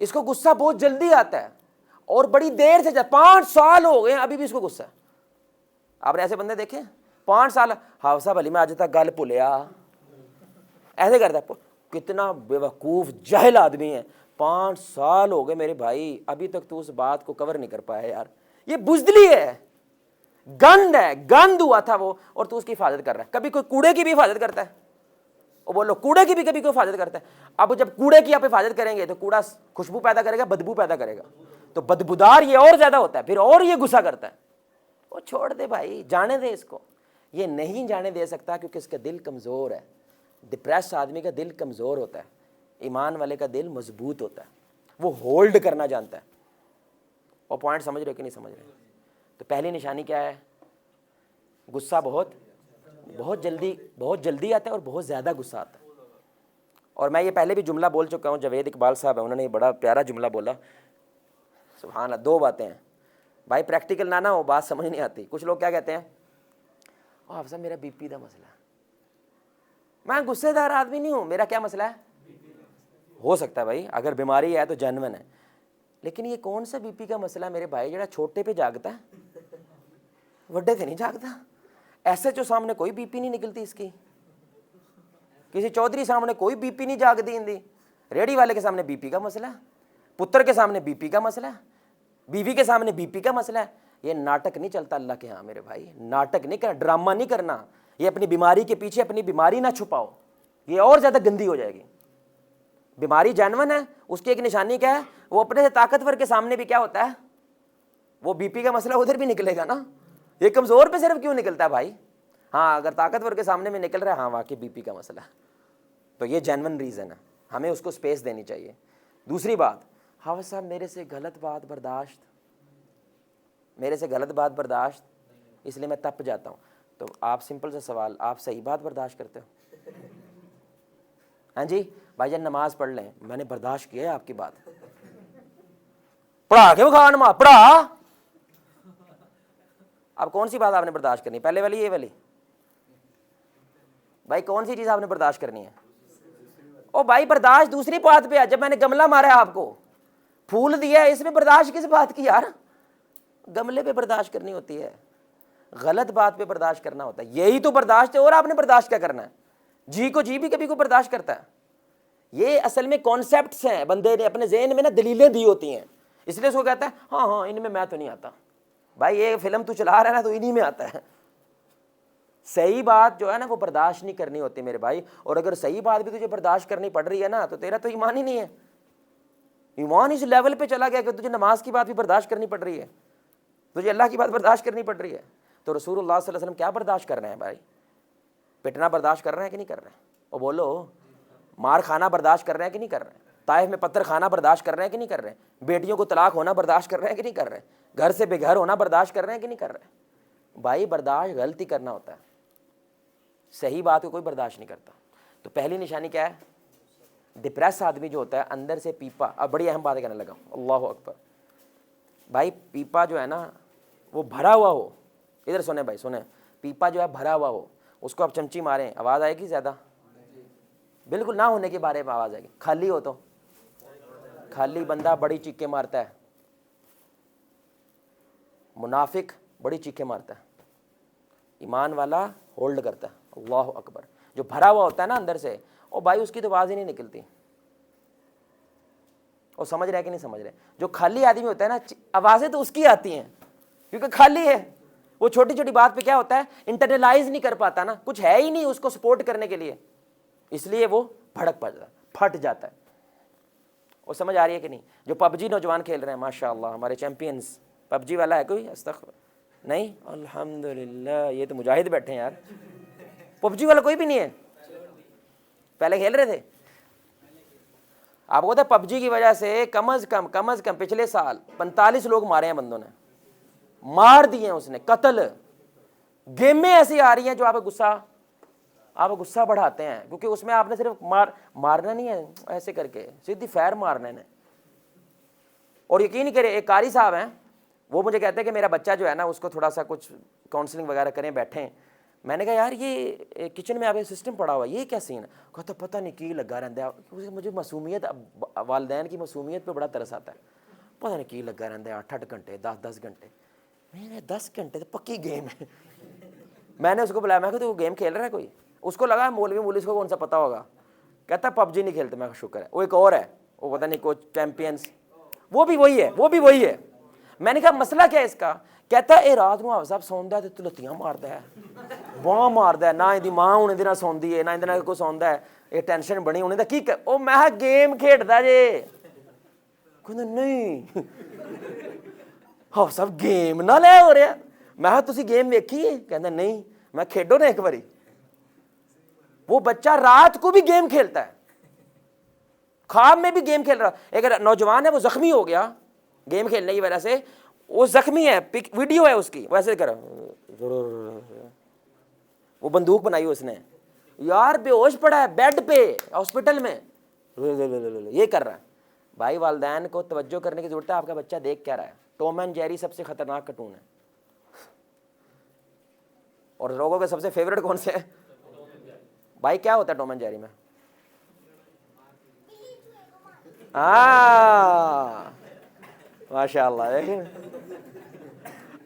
اس کو غصہ بہت جلدی آتا ہے اور بڑی دیر سے 5 سال ہو گئے ابھی بھی اس کو غصہ ہے۔ آپ نے ایسے بندے دیکھے 5 سال، ہاں صاحب علی میں آج تک گل بھولیا، ایسے کرتا ہے۔ کتنا بے وقوف جاہل آدمی ہے، 5 سال ہو گئے میرے بھائی ابھی تک تو اس بات کو کور نہیں کر پایا یار۔ یہ بزدلی ہے، گند ہے، گند ہوا تھا وہ، اور تو اس کی حفاظت کر رہا ہے۔ کبھی کوئی کوڑے کی بھی حفاظت کرتا ہے، وہ بولو کوڑے کی بھی کبھی کوئی حفاظت کرتا ہے۔ اب جب کوڑے کی آپ حفاظت کریں گے تو کوڑا خوشبو پیدا کرے گا، بدبو پیدا کرے گا، تو بدبودار یہ اور زیادہ ہوتا ہے، پھر اور یہ غصہ کرتا ہے۔ وہ چھوڑ دے بھائی، جانے دے اس کو، یہ نہیں جانے دے سکتا کیونکہ اس کا دل کمزور ہے۔ ڈپریس آدمی کا دل کمزور ہوتا ہے، ایمان والے کا دل مضبوط ہوتا ہے، وہ ہولڈ کرنا جانتا ہے۔ اور پوائنٹ سمجھ رہے ہو کہ نہیں سمجھ رہے؟ تو پہلی نشانی کیا ہے؟ غصہ بہت جلدی آتا ہے اور بہت زیادہ غصہ آتا ہے۔ اور میں یہ پہلے بھی جملہ بول چکا ہوں، جاوید اقبال صاحب ہیں، انہوں نے یہ بڑا پیارا جملہ بولا، سبحان اللہ۔ 2 باتیں ہیں بھائی، پریکٹیکل نہ ہو بات سمجھ نہیں آتی۔ کچھ لوگ کیا کہتے ہیں، حافظ صاحب میرا بی پی کا مسئلہ ہے، میں غصے دار آدمی نہیں ہوں، میرا کیا مسئلہ ہے؟ ہو سکتا ہے بھائی اگر بیماری ہے تو جینون ہے، لیکن یہ کون سا بی پی کا مسئلہ ہے میرے بھائی جڑا چھوٹے پہ جاگتا ہے، وڈے سے نہیں جاگتا۔ ایس ایچ او سامنے کوئی بی پی نہیں نکلتی اس کی، کسی چودھری سامنے کوئی بی پی نہیں جاگتی اندی، ریڑھی والے کے سامنے بی پی کا مسئلہ ہے، پتر کے سامنے بی پی کا مسئلہ ہے، بیوی کے سامنے بی پی کا مسئلہ ہے۔ یہ ناٹک نہیں چلتا اللہ کے ہاں میرے بھائی، ناٹک نہیں کرنا، ڈرامہ نہیں کرنا۔ یہ اپنی بیماری کے پیچھے اپنی بیماری نہ چھپاؤ، یہ اور زیادہ گندی ہو جائے گی۔ بیماری جینون ہے، اس کی ایک نشانی کیا ہے، وہ اپنے سے طاقتور کے سامنے بھی کیا ہوتا ہے، وہ بی پی کا مسئلہ ادھر بھی نکلے گا نا۔ یہ کمزور پہ صرف کیوں نکلتا ہے بھائی؟ ہاں اگر طاقتور کے سامنے میں نکل رہا ہے، ہاں واقعی بی پی کا مسئلہ ہے، تو یہ جینون ریزن ہے، ہمیں اس کو سپیس دینی چاہیے۔ دوسری بات، حافظ صاحب میرے سے غلط بات برداشت اس لیے میں تپ جاتا ہوں۔ تو آپ سمپل سا سوال، آپ صحیح بات برداشت کرتے ہو؟ ہاں جی بھائی جان نماز پڑھ لیں، میں نے برداشت کیا ہے آپ کی بات، پڑھا کے وہ کھا نماز پڑھا، اب کون سی بات آپ نے برداشت کرنی, پہلے والی یہ والی؟ بھائی کون سی چیز آپ نے برداشت کرنی ہے؟ او بھائی برداشت دوسری بات پہ ہے. جب میں نے گملہ مارا ہے آپ کو, پھول دیا ہے, اس میں برداشت کس بات کی یار؟ گملے پہ برداشت کرنی ہوتی ہے, غلط بات پہ برداشت کرنا ہوتا ہے. یہی تو برداشت ہے. اور آپ نے برداشت کیا کرنا ہے؟ جی کو جی بھی کبھی کو برداشت کرتا ہے. یہ اصل میں کانسیپٹس ہیں, بندے نے اپنے ذہن میں نا دلیلیں دی ہوتی ہیں, اس لیے اس کو کہتا ہے ہاں ہاں ان میں تو نہیں آتا. بھائی یہ فلم تو چلا رہا ہے نا, تو انہی میں آتا ہے. صحیح بات جو ہے نا وہ برداشت نہیں کرنی ہوتی میرے بھائی. اور اگر صحیح بات بھی تجھے برداشت کرنی پڑ رہی ہے نا, تو تیرا تو ایمان ہی نہیں ہے. ایمان اس لیول پہ چلا گیا کہ تجھے نماز کی بات بھی برداشت کرنی پڑ رہی ہے, تجھے اللہ کی بات برداشت کرنی پڑ رہی ہے. تو رسول اللہ صلی اللہ علیہ وسلم کیا برداشت کر رہے ہیں بھائی؟ پٹنا برداشت کر رہے ہیں کہ نہیں کر رہے ہیں؟ اور بولو, مار کھانا برداشت کر رہے ہیں کہ نہیں کر رہے ہیں؟ طائف میں پتھر کھانا برداشت کر رہے ہیں کہ نہیں کر رہے ہیں؟ بیٹیوں کو طلاق ہونا برداشت کر رہے ہیں کہ نہیں کر رہے ہیں؟ گھر سے بے گھر ہونا برداشت کر رہے ہیں کہ نہیں کر رہے ہیں؟ بھائی برداشت غلطی کرنا ہوتا ہے, صحیح بات کو کوئی برداشت نہیں کرتا. تو پہلی نشانی کیا ہے؟ ڈپریس آدمی جو ہوتا ہے اندر سے پیپا. اب بڑی اہم باتیں کہنے لگا, اللہ اکبر. بھائی پیپا جو ہے نا وہ بھرا ہوا ہو, ادھر سنیں بھائی سنیں, پیپا جو ہے بھرا ہوا ہو, اس کو آپ چمچی ماریں آواز آئے گی زیادہ؟ بالکل نہ ہونے کے بارے میں آواز آئے گی. خالی ہو تو خالی بندہ بڑی چیخیں مارتا ہے, منافق بڑی چیخیں مارتا ہے, ایمان والا ہولڈ کرتا ہے. اللہ اکبر. جو بھرا ہوا ہوتا ہے نا اندر سے, اور بھائی اس کی تو آواز ہی نہیں نکلتی. اور سمجھ رہے کہ نہیں سمجھ رہے؟ جو خالی آدمی ہوتا ہے نا, آوازیں تو اس کی آتی ہیں کیونکہ خالی ہے. وہ چھوٹی چھوٹی بات پہ کیا ہوتا ہے, انٹرنلائز نہیں کر پاتا نا, کچھ ہے ہی نہیں اس کو سپورٹ کرنے کے لیے, اس لیے وہ بھڑک پڑتا ہے, پھٹ جاتا ہے. وہ سمجھ آ رہی ہے کہ نہیں؟ جو پب جی نوجوان کھیل رہے ہیں ماشاء اللہ, ہمارے چیمپئنز. پب جی والا ہے کوئی؟ استغفر نہیں, الحمدللہ. یہ تو مجاہد بیٹھے ہیں یار. پب جی والا کوئی بھی نہیں ہے؟ پہلے کھیل رہے تھے؟ آپ کو پتا پب جی کی وجہ سے کم از کم پچھلے سال 45 لوگ مارے ہیں بندوں نے, مار دیے ہیں اس نے, قتل. گیمیں ایسی آ رہی ہیں جو آپ غصہ بڑھاتے ہیں, کیونکہ اس میں آپ نے صرف مارنا نہیں ہے ایسے کر کے, سیدھی فیر مارنا ہے. اور یقین نہیں کرے, ایک قاری صاحب ہیں, وہ مجھے کہتے ہیں کہ میرا بچہ جو ہے نا اس کو تھوڑا سا کچھ کاؤنسلنگ وغیرہ کریں, بیٹھیں. میں نے کہا یار یہ کچن میں آپ یہ سسٹم پڑا ہوا ہے, یہ کیا سین ہے؟ کہتا پتہ نہیں کی لگا رہتا ہے. مجھے معصومیت, والدین کی معصومیت پہ بڑا ترس آتا ہے. پتہ نہیں کی لگا رہتا ہے 8 گھنٹے 10 گھنٹے. میں نے 10 گھنٹے تو پکی گیم ہے. میں نے اس کو بلایا, میں کہا تو وہ گیم کھیل رہا ہے کوئی؟ اس کو لگا مولوی کو کون سا پتہ ہوگا. کہتا پب جی نہیں کھیلتے. میں کہا شکر ہے. وہ ایک اور ہے, وہ پتہ نہیں کوچ چیمپئنس, وہ بھی وہی ہے. میں نے کہا مسئلہ کیا ہے اس کا؟ کہتا ہے اے رات کو صاحب سوندا ہے تو لتیاں ماردا ہے, باں ماردا ہے, نہ ایدی ماں ہن ایدے نال سوندی ہے, نہ ایدے نال کوئی سوندا ہے. یہ ٹینشن بنی ہونے دا کی او میں گیم کھیڈدا جے. کہندا نہیں ہاں صاحب گیم نہ لے ہو رہا. میں کہا تسی گیم ویکھی ہے؟ کہندا نہیں. میں کھیڈو نا ایک باری. وہ بچہ رات کو بھی گیم کھیلتا ہے, خواب میں بھی گیم کھیل رہا. ایک نوجوان ہے وہ زخمی ہو گیا گیم کھیلنے کی وجہ سے, وہ زخمی ہے, ویڈیو ہے اس کی, ویسے کر وہ بندوق بنائی اس نے یار, بے ہوش پڑا ہے بیڈ پہ ہاسپٹل میں, یہ کر رہا ہے. بھائی والدین کو توجہ کرنے کی ضرورت ہے. آپ کا بچہ دیکھ کیا رہا ہے؟ ٹام اینڈ جیری سب سے خطرناک کارٹون ہے. اور لوگوں کے سب سے فیوریٹ کون سے ہیں؟ بھائی کیا ہوتا ہے ٹام اینڈ جیری میں؟ ماشاء اللہ.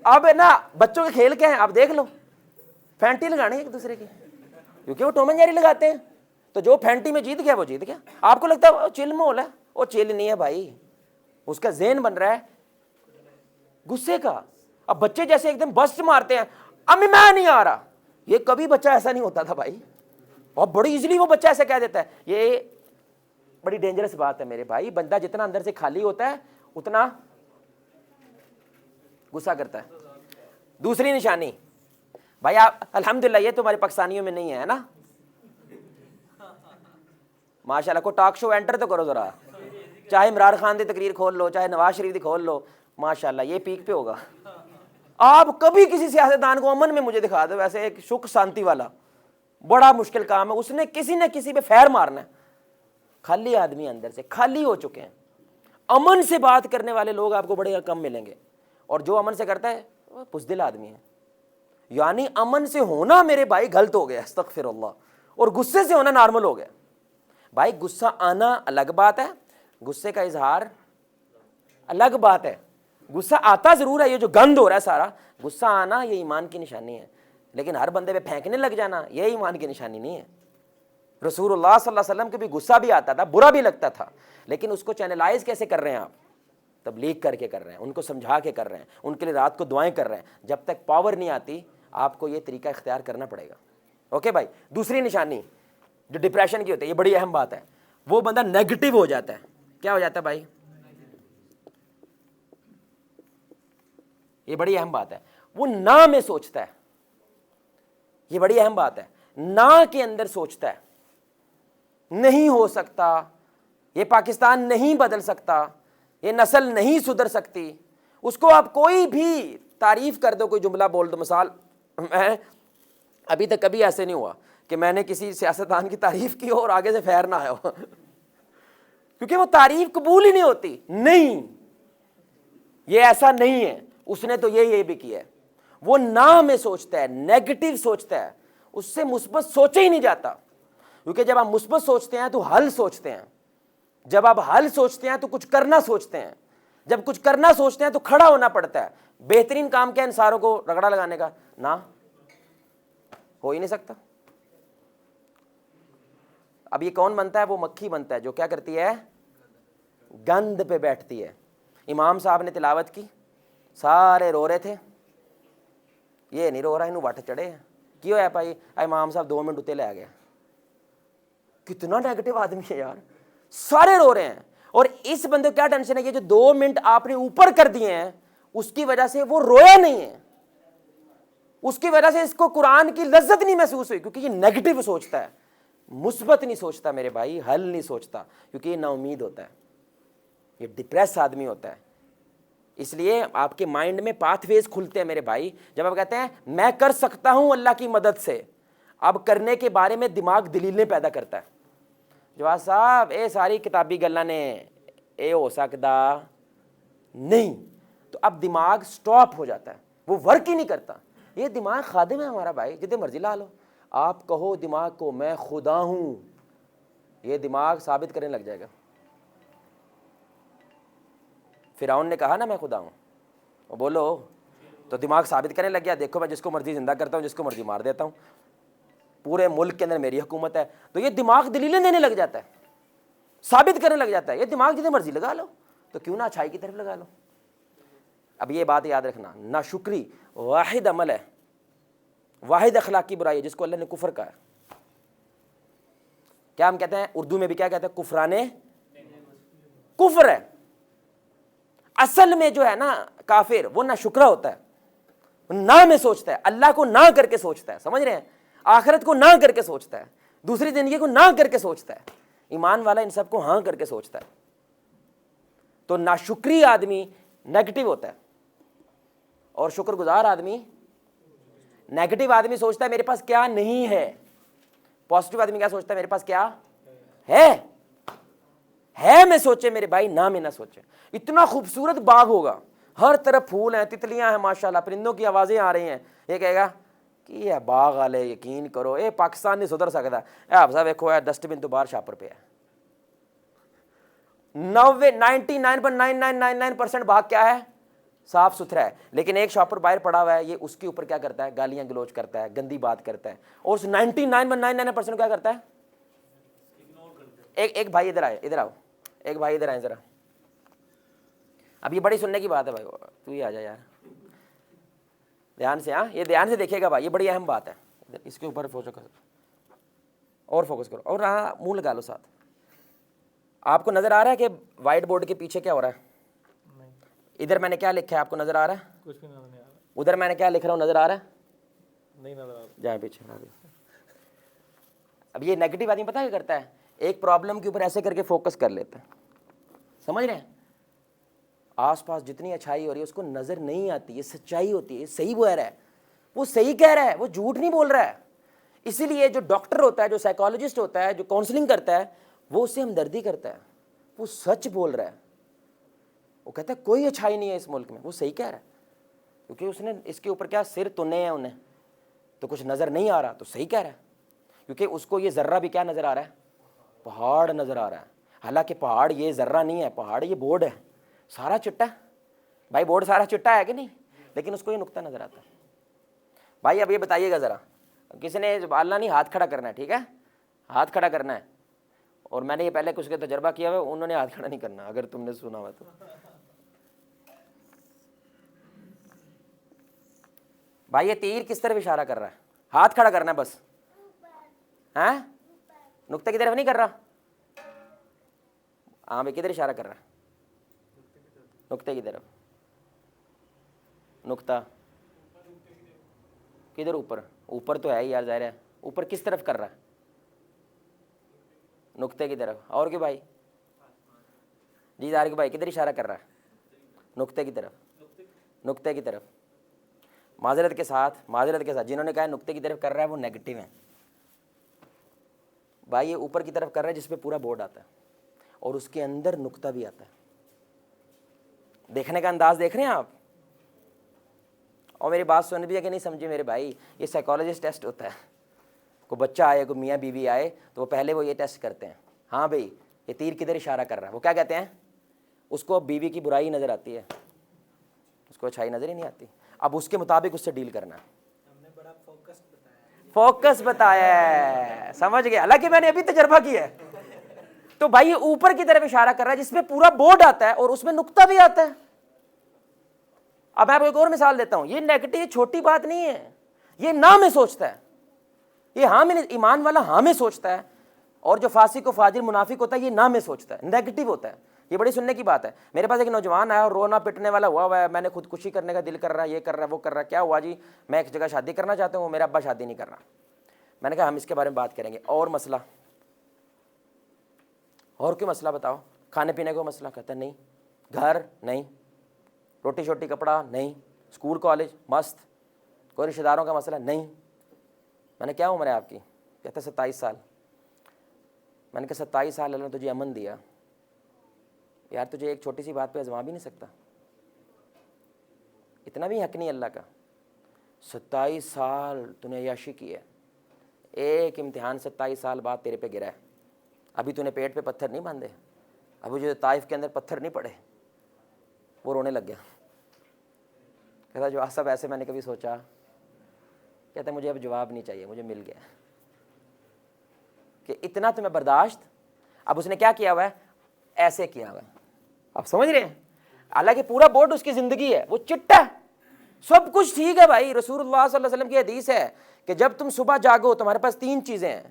اب نا بچوں کے کھیل کیا ہیں آپ دیکھ لو, پھینٹی لگانی ایک دوسرے کی, کیونکہ وہ ٹام اینڈ جیری لگاتے ہیں. تو جو پھینٹی میں جیت گیا وہ جیت گیا. آپ کو لگتا ہے چل مول ہے, وہ چل نہیں ہے بھائی, اس کا ذہن بن رہا ہے غصے کا. اب بچے جیسے ایک دم بسٹ مارتے ہیں, امی میں نہیں آ رہا. یہ کبھی بچہ ایسا نہیں ہوتا تھا بھائی, اور بڑی ایزیلی وہ بچہ ایسا کہہ دیتا ہے. یہ بڑی ڈینجرس بات ہے میرے بھائی. بندہ جتنا اندر سے خالی ہوتا ہے اتنا غصہ کرتا ہے. دوسری نشانی بھائی, آپ الحمدللہ یہ تو ہمارے پاکستانیوں میں نہیں ہے نا, ماشاءاللہ. کو ٹاک شو انٹر تو کرو ذرا, چاہے عمران خان دی تقریر کھول لو, چاہے نواز شریف دی کھول لو, ماشاءاللہ یہ پیک پہ ہوگا. آپ کبھی کسی سیاستدان کو امن میں مجھے دکھا دو ویسے ایک سکھ شانتی والا, بڑا مشکل کام ہے. اس نے کسی نہ کسی پہ فیر مارنا ہے. خالی آدمی اندر سے خالی ہو چکے ہیں. امن سے بات کرنے والے لوگ آپ کو بڑے کم ملیں گے, اور جو امن سے کرتا ہے وہ بزدل آدمی ہے. یعنی امن سے ہونا میرے بھائی غلط ہو گیا، استغفر اللہ، اور غصے سے ہونا نارمل ہو گیا۔ بھائی غصہ آنا الگ بات ہے، غصے کا اظہار الگ بات ہے۔ غصہ آتا ضرور ہے، یہ جو گند ہو رہا ہے سارا، غصہ آنا یہ ایمان کی نشانی ہے، لیکن ہر بندے پہ پھینکنے لگ جانا یہ ایمان کی نشانی نہیں ہے۔ رسول اللہ صلی اللہ علیہ وسلم کو بھی غصہ بھی آتا تھا، برا بھی لگتا تھا، لیکن اس کو چینلائز کیسے کر رہے ہیں آپ؟ تبلیغ کر کے کر رہے ہیں، ان کو سمجھا کے کر رہے ہیں، ان کے لیے رات کو دعائیں کر رہے ہیں۔ جب تک پاور نہیں آتی آپ کو یہ طریقہ اختیار کرنا پڑے گا۔ اوکے بھائی، دوسری نشانی جو ڈپریشن کی ہوتی ہے، یہ بڑی اہم بات ہے، وہ بندہ نیگیٹو ہو جاتا ہے۔ کیا ہو جاتا ہے بھائی؟ یہ بڑی اہم بات ہے، وہ نہ میں سوچتا ہے۔ یہ بڑی اہم بات ہے، نہ کے اندر سوچتا ہے، نہیں ہو سکتا، یہ پاکستان نہیں بدل سکتا، یہ نسل نہیں سدھر سکتی۔ اس کو آپ کوئی بھی تعریف کر دو، کوئی جملہ بول دو۔ مثال، میں ابھی تک کبھی ایسے نہیں ہوا کہ میں نے کسی سیاستدان کی تعریف کی ہو اور آگے سے فیر نہ آیا ہو، کیونکہ وہ تعریف قبول ہی نہیں ہوتی۔ نہیں، یہ ایسا نہیں ہے، اس نے تو یہ بھی کیا ہے۔ وہ نہ میں سوچتا ہے، نیگیٹو سوچتا ہے، اس سے مثبت سوچے ہی نہیں جاتا، کیونکہ جب آپ مثبت سوچتے ہیں تو حل سوچتے ہیں، جب آپ حل سوچتے ہیں تو کچھ کرنا سوچتے ہیں، جب کچھ کرنا سوچتے ہیں تو کھڑا ہونا پڑتا ہے۔ بہترین کام کیا ہے انسانوں کو رگڑا لگانے کا؟ نہ ہو ہی نہیں سکتا۔ اب یہ کون بنتا ہے؟ وہ مکھی بنتا ہے جو کیا کرتی ہے؟ گند پہ بیٹھتی ہے۔ امام صاحب نے تلاوت کی، سارے رو رہے تھے، یہ نہیں رو رہا، انہوں وٹ چڑھے ہیں، کیوں ہے بھائی؟ امام صاحب 2 منٹ اتنے لے گیا۔ کتنا نیگیٹو آدمی ہے یار، سارے رو رہے ہیں، اور اس بندے کو کیا ٹینشن ہے؟ یہ جو 2 منٹ آپ نے اوپر کر دیے ہیں اس کی وجہ سے وہ رویا نہیں ہے، اس کی وجہ سے اس کو قرآن کی لذت نہیں محسوس ہوئی، کیونکہ یہ نیگیٹو سوچتا ہے، مثبت نہیں سوچتا میرے بھائی، حل نہیں سوچتا، کیونکہ یہ نا امید ہوتا ہے، یہ ڈپریس آدمی ہوتا ہے۔ اس لیے آپ کے مائنڈ میں پاتھ ویز کھلتے ہیں میرے بھائی، جب آپ کہتے ہیں میں کر سکتا ہوں اللہ کی مدد سے، اب کرنے کے بارے میں دماغ دلیلیں پیدا کرتا ہے۔ جواز صاحب اے ساری کتابی گلاں نے اے ہو سکتا نہیں، تو اب دماغ سٹاپ ہو جاتا ہے، وہ ورک ہی نہیں کرتا۔ یہ دماغ خادم ہے ہمارا بھائی، جتنے مرضی لا لو، آپ کہو دماغ کو میں خدا ہوں، یہ دماغ ثابت کرنے لگ جائے گا۔ فرعون نے کہا نا میں خدا ہوں، وہ بولو تو دماغ ثابت کرنے لگ گیا، دیکھو میں جس کو مرضی زندہ کرتا ہوں، جس کو مرضی مار دیتا ہوں، پورے ملک کے اندر میری حکومت ہے۔ تو یہ دماغ دلیلیں دینے لگ جاتا ہے، ثابت کرنے لگ جاتا ہے۔ یہ دماغ جتنے مرضی لگا لو، تو کیوں نہ اچھائی کی طرف لگا لو۔ اب یہ بات یاد رکھنا، ناشکری واحد عمل ہے، واحد اخلاقی برائی ہے جس کو اللہ نے کفر کہا ہے۔ کیا ہم کہتے ہیں اردو میں بھی، کیا کہتے ہیں؟ کفرانے کفر ہے۔ اصل میں جو ہے نا کافر، وہ نہ شکرا ہوتا ہے، نہ میں سوچتا ہے، اللہ کو نہ کر کے سوچتا ہے، سمجھ رہے ہیں؟ آخرت کو نہ کر کے سوچتا ہے، دوسری زندگی کو نہ کر کے سوچتا ہے۔ ایمان والا ان سب کو ہاں کر کے سوچتا ہے۔ تو ناشکری آدمی نیگیٹو ہوتا ہے، اور شکر گزار آدمی نیگیٹو آدمی سوچتا ہے میرے پاس کیا نہیں ہے، پازیٹو آدمی کیا سوچتا ہے؟ میرے پاس کیا ہے میں سوچے میرے بھائی، نہ میں نہ سوچے۔ اتنا خوبصورت باغ ہوگا، ہر طرف پھول ہیں، تتلیاں ہیں، ماشاءاللہ پرندوں کی آوازیں آ رہی ہیں، یہ کہے گا کہ یہ باغ والے یقین کرو اے پاکستان نہیں سدھر سکتا، اے آپ صاحب دیکھو ڈسٹ بن تو باہر شاپر پہ ہے۔ 99.9999% باغ کیا ہے؟ صاف ستھرا ہے، لیکن ایک شاپر باہر پڑا ہوا ہے، یہ اس کے اوپر کیا کرتا ہے؟ گالیاں گلوچ کرتا ہے، گندی بات کرتا ہے، اور اس 99.99% کیا کرتا ہے؟ ایک بھائی ادھر آئے، ادھر آؤ، ایک بھائی ادھر آئے ذرا، اب یہ بڑی سننے کی بات ہے بھائی، تو ہی آ جا یار، دھیان سے، ہاں یہ دھیان سے دیکھے گا بھائی، یہ بڑی اہم بات ہے، اس کے اوپر فوکس کرو اور فوکس کرو، اور ہاں منہ لگا لو ساتھ۔ آپ کو نظر آ رہا ہے کہ وائٹ بورڈ کے پیچھے کیا ہو رہا ہے؟ ادھر میں نے کیا لکھا ہے آپ کو نظر آ رہا ہے؟ کچھ بھی نظر نہیں آ رہا، ادھر میں نے کیا لکھ رہا ہوں نظر آ رہا ہے؟ نہیں نظر آ رہا۔ جائیں پیچھے۔ اب یہ نیگیٹو آدمی پتہ کیا کرتا ہے؟ ایک پرابلم کے اوپر ایسے کر کے فوکس کر لیتا ہے، سمجھ رہے ہیں؟ آس پاس جتنی اچھائی ہو رہی ہے اس کو نظر نہیں آتی، یہ سچائی ہوتی ہے، یہ صحیح بول رہا ہے، وہ صحیح کہہ رہا ہے، وہ جھوٹ نہیں بول رہا ہے۔ اسی لیے جو ڈاکٹر ہوتا ہے، جو سائیکالوجسٹ ہوتا ہے، جو کاؤنسلنگ کرتا ہے، وہ اس سے ہمدردی کرتا ہے، وہ سچ بول رہا ہے، وہ کہتا ہے کوئی اچھائی نہیں ہے اس ملک میں، وہ صحیح کہہ رہا ہے، کیونکہ اس نے اس کے اوپر کیا سر تنے ہیں انہیں، تو کچھ نظر نہیں آ رہا تو صحیح کہہ رہا ہے، کیونکہ اس کو یہ ذرہ بھی کیا نظر آ رہا ہے؟ پہاڑ نظر آ رہا ہے، حالانکہ پہاڑ یہ ذرہ نہیں ہے، پہاڑ یہ بورڈ ہے، سارا چٹا ہے بھائی، بورڈ سارا چٹا ہے کہ نہیں، لیکن اس کو یہ نقطہ نظر آتا ہے۔ بھائی اب یہ بتائیے گا ذرا، کسی نے اللہ نہیں ہاتھ کھڑا کرنا ہے، ٹھیک ہے، ہاتھ کھڑا کرنا ہے، اور میں نے یہ پہلے کچھ کے تجربہ کیا ہوا ہے، انہوں نے ہاتھ کھڑا نہیں کرنا، اگر تم نے سنا ہوا تو۔ بھائی یہ تیر کس طرف اشارہ کر رہا ہے؟ ہاتھ کھڑا کرنا ہے بس، ہیں نقطے کی طرف نہیں کر رہا؟ ہاں بھائی کدھر اشارہ کر رہا ہے؟ نقطے کی طرف۔ نقطہ کدھر؟ اوپر، اوپر تو ہے ہی یار، ظاہر ہے، اوپر کس طرف کر رہا ہے؟ نقطے کی طرف۔ اور کیوں بھائی؟ جی ظاہر کہ بھائی کدھر اشارہ کر رہا ہے؟ نقطے کی طرف، نقطے کی طرف۔ معذرت کے ساتھ جنہوں نے کہا ہے نقطے کی طرف کر رہا ہے وہ نیگیٹو ہیں بھائی، یہ اوپر کی طرف کر رہا ہے جس پہ پورا بورڈ آتا ہے اور اس کے اندر نقطہ بھی آتا ہے۔ دیکھنے کا انداز دیکھ رہے ہیں آپ؟ اور میری بات سن بھی ہے کہ نہیں سمجھے میرے بھائی؟ یہ سائیکالوجسٹ ٹیسٹ ہوتا ہے، کوئی بچہ آئے، کوئی میاں بیوی آئے تو وہ پہلے وہ یہ ٹیسٹ کرتے ہیں، ہاں بھائی یہ تیر کدھر اشارہ کر رہا ہے؟ وہ کیا کہتے ہیں؟ اس کو بیوی کی برائی نظر آتی ہے، اس کو اچھائی نظر ہی نہیں آتی، اب اس کے مطابق اس سے ڈیل کرنا ہے۔ ہم نے بڑا فوکس بتایا ہے، سمجھ گئے؟ حالانکہ میں نے ابھی تجربہ کیا ہے۔ تو بھائی یہ اوپر کی طرف اشارہ کر رہا ہے جس میں پورا بورڈ آتا ہے اور اس میں نقطہ بھی آتا ہے۔ اب میں آپ کو ایک اور مثال دیتا ہوں، یہ نیگیٹو، یہ چھوٹی بات نہیں ہے، یہ نہ میں سوچتا ہے، یہ ہاں میں، ایمان والا ہاں میں سوچتا ہے، اور جو فاسق و فاجر منافق ہوتا ہے یہ نہ میں سوچتا ہے، نیگیٹو ہوتا ہے۔ یہ بڑی سننے کی بات ہے۔ میرے پاس ایک نوجوان آیا اور رونا پٹنے والا ہوا ہے، میں نے خودکشی کرنے کا دل کر رہا ہے، یہ کر رہا ہے، وہ کر رہا ہے، کیا ہوا جی؟ میں ایک جگہ شادی کرنا چاہتا ہوں، میرا ابا شادی نہیں کر رہا۔ میں نے کہا ہم اس کے بارے میں بات کریں گے، اور مسئلہ؟ اور کوئی مسئلہ بتاؤ؟ کھانے پینے کا مسئلہ؟ کہتا ہے نہیں۔ گھر؟ نہیں۔ روٹی شوٹی کپڑا؟ نہیں۔ School college? مست۔ کوئی رشتہ داروں کا مسئلہ؟ نہیں۔ میں نے کیا عمر ہے آپ کی؟ کہتا ہے 27 سال۔ میں نے کہا 27 سال اللہ نے تجھے امن دیا یار، تجھے ایک چھوٹی سی بات پہ آزما بھی نہیں سکتا؟ اتنا بھی حق نہیں اللہ کا؟ 27 سال تو نے عیاشی کی ہے، ایک امتحان 27 سال بعد تیرے پہ گرا ہے، ابھی تو نے پیٹ پہ پتھر نہیں باندھے، ابھی جو طائف کے اندر پتھر نہیں پڑے۔ وہ رونے لگ گیا، کہتا جو سب ایسے میں نے کبھی سوچا، کہتا مجھے اب جواب نہیں چاہیے، مجھے مل گیا کہ اتنا تمہیں برداشت۔ اب اس نے کیا کیا ہوا ہے؟ ایسے کیا ہوا ہے، آپ سمجھ رہے ہیں؟ حالانکہ پورا بورڈ اس کی زندگی ہے، وہ چٹا ہے، سب کچھ ٹھیک ہے بھائی۔ رسول اللہ صلی اللہ علیہ وسلم کی حدیث ہے کہ جب تم صبح جاگو تمہارے پاس 3 چیزیں ہیں،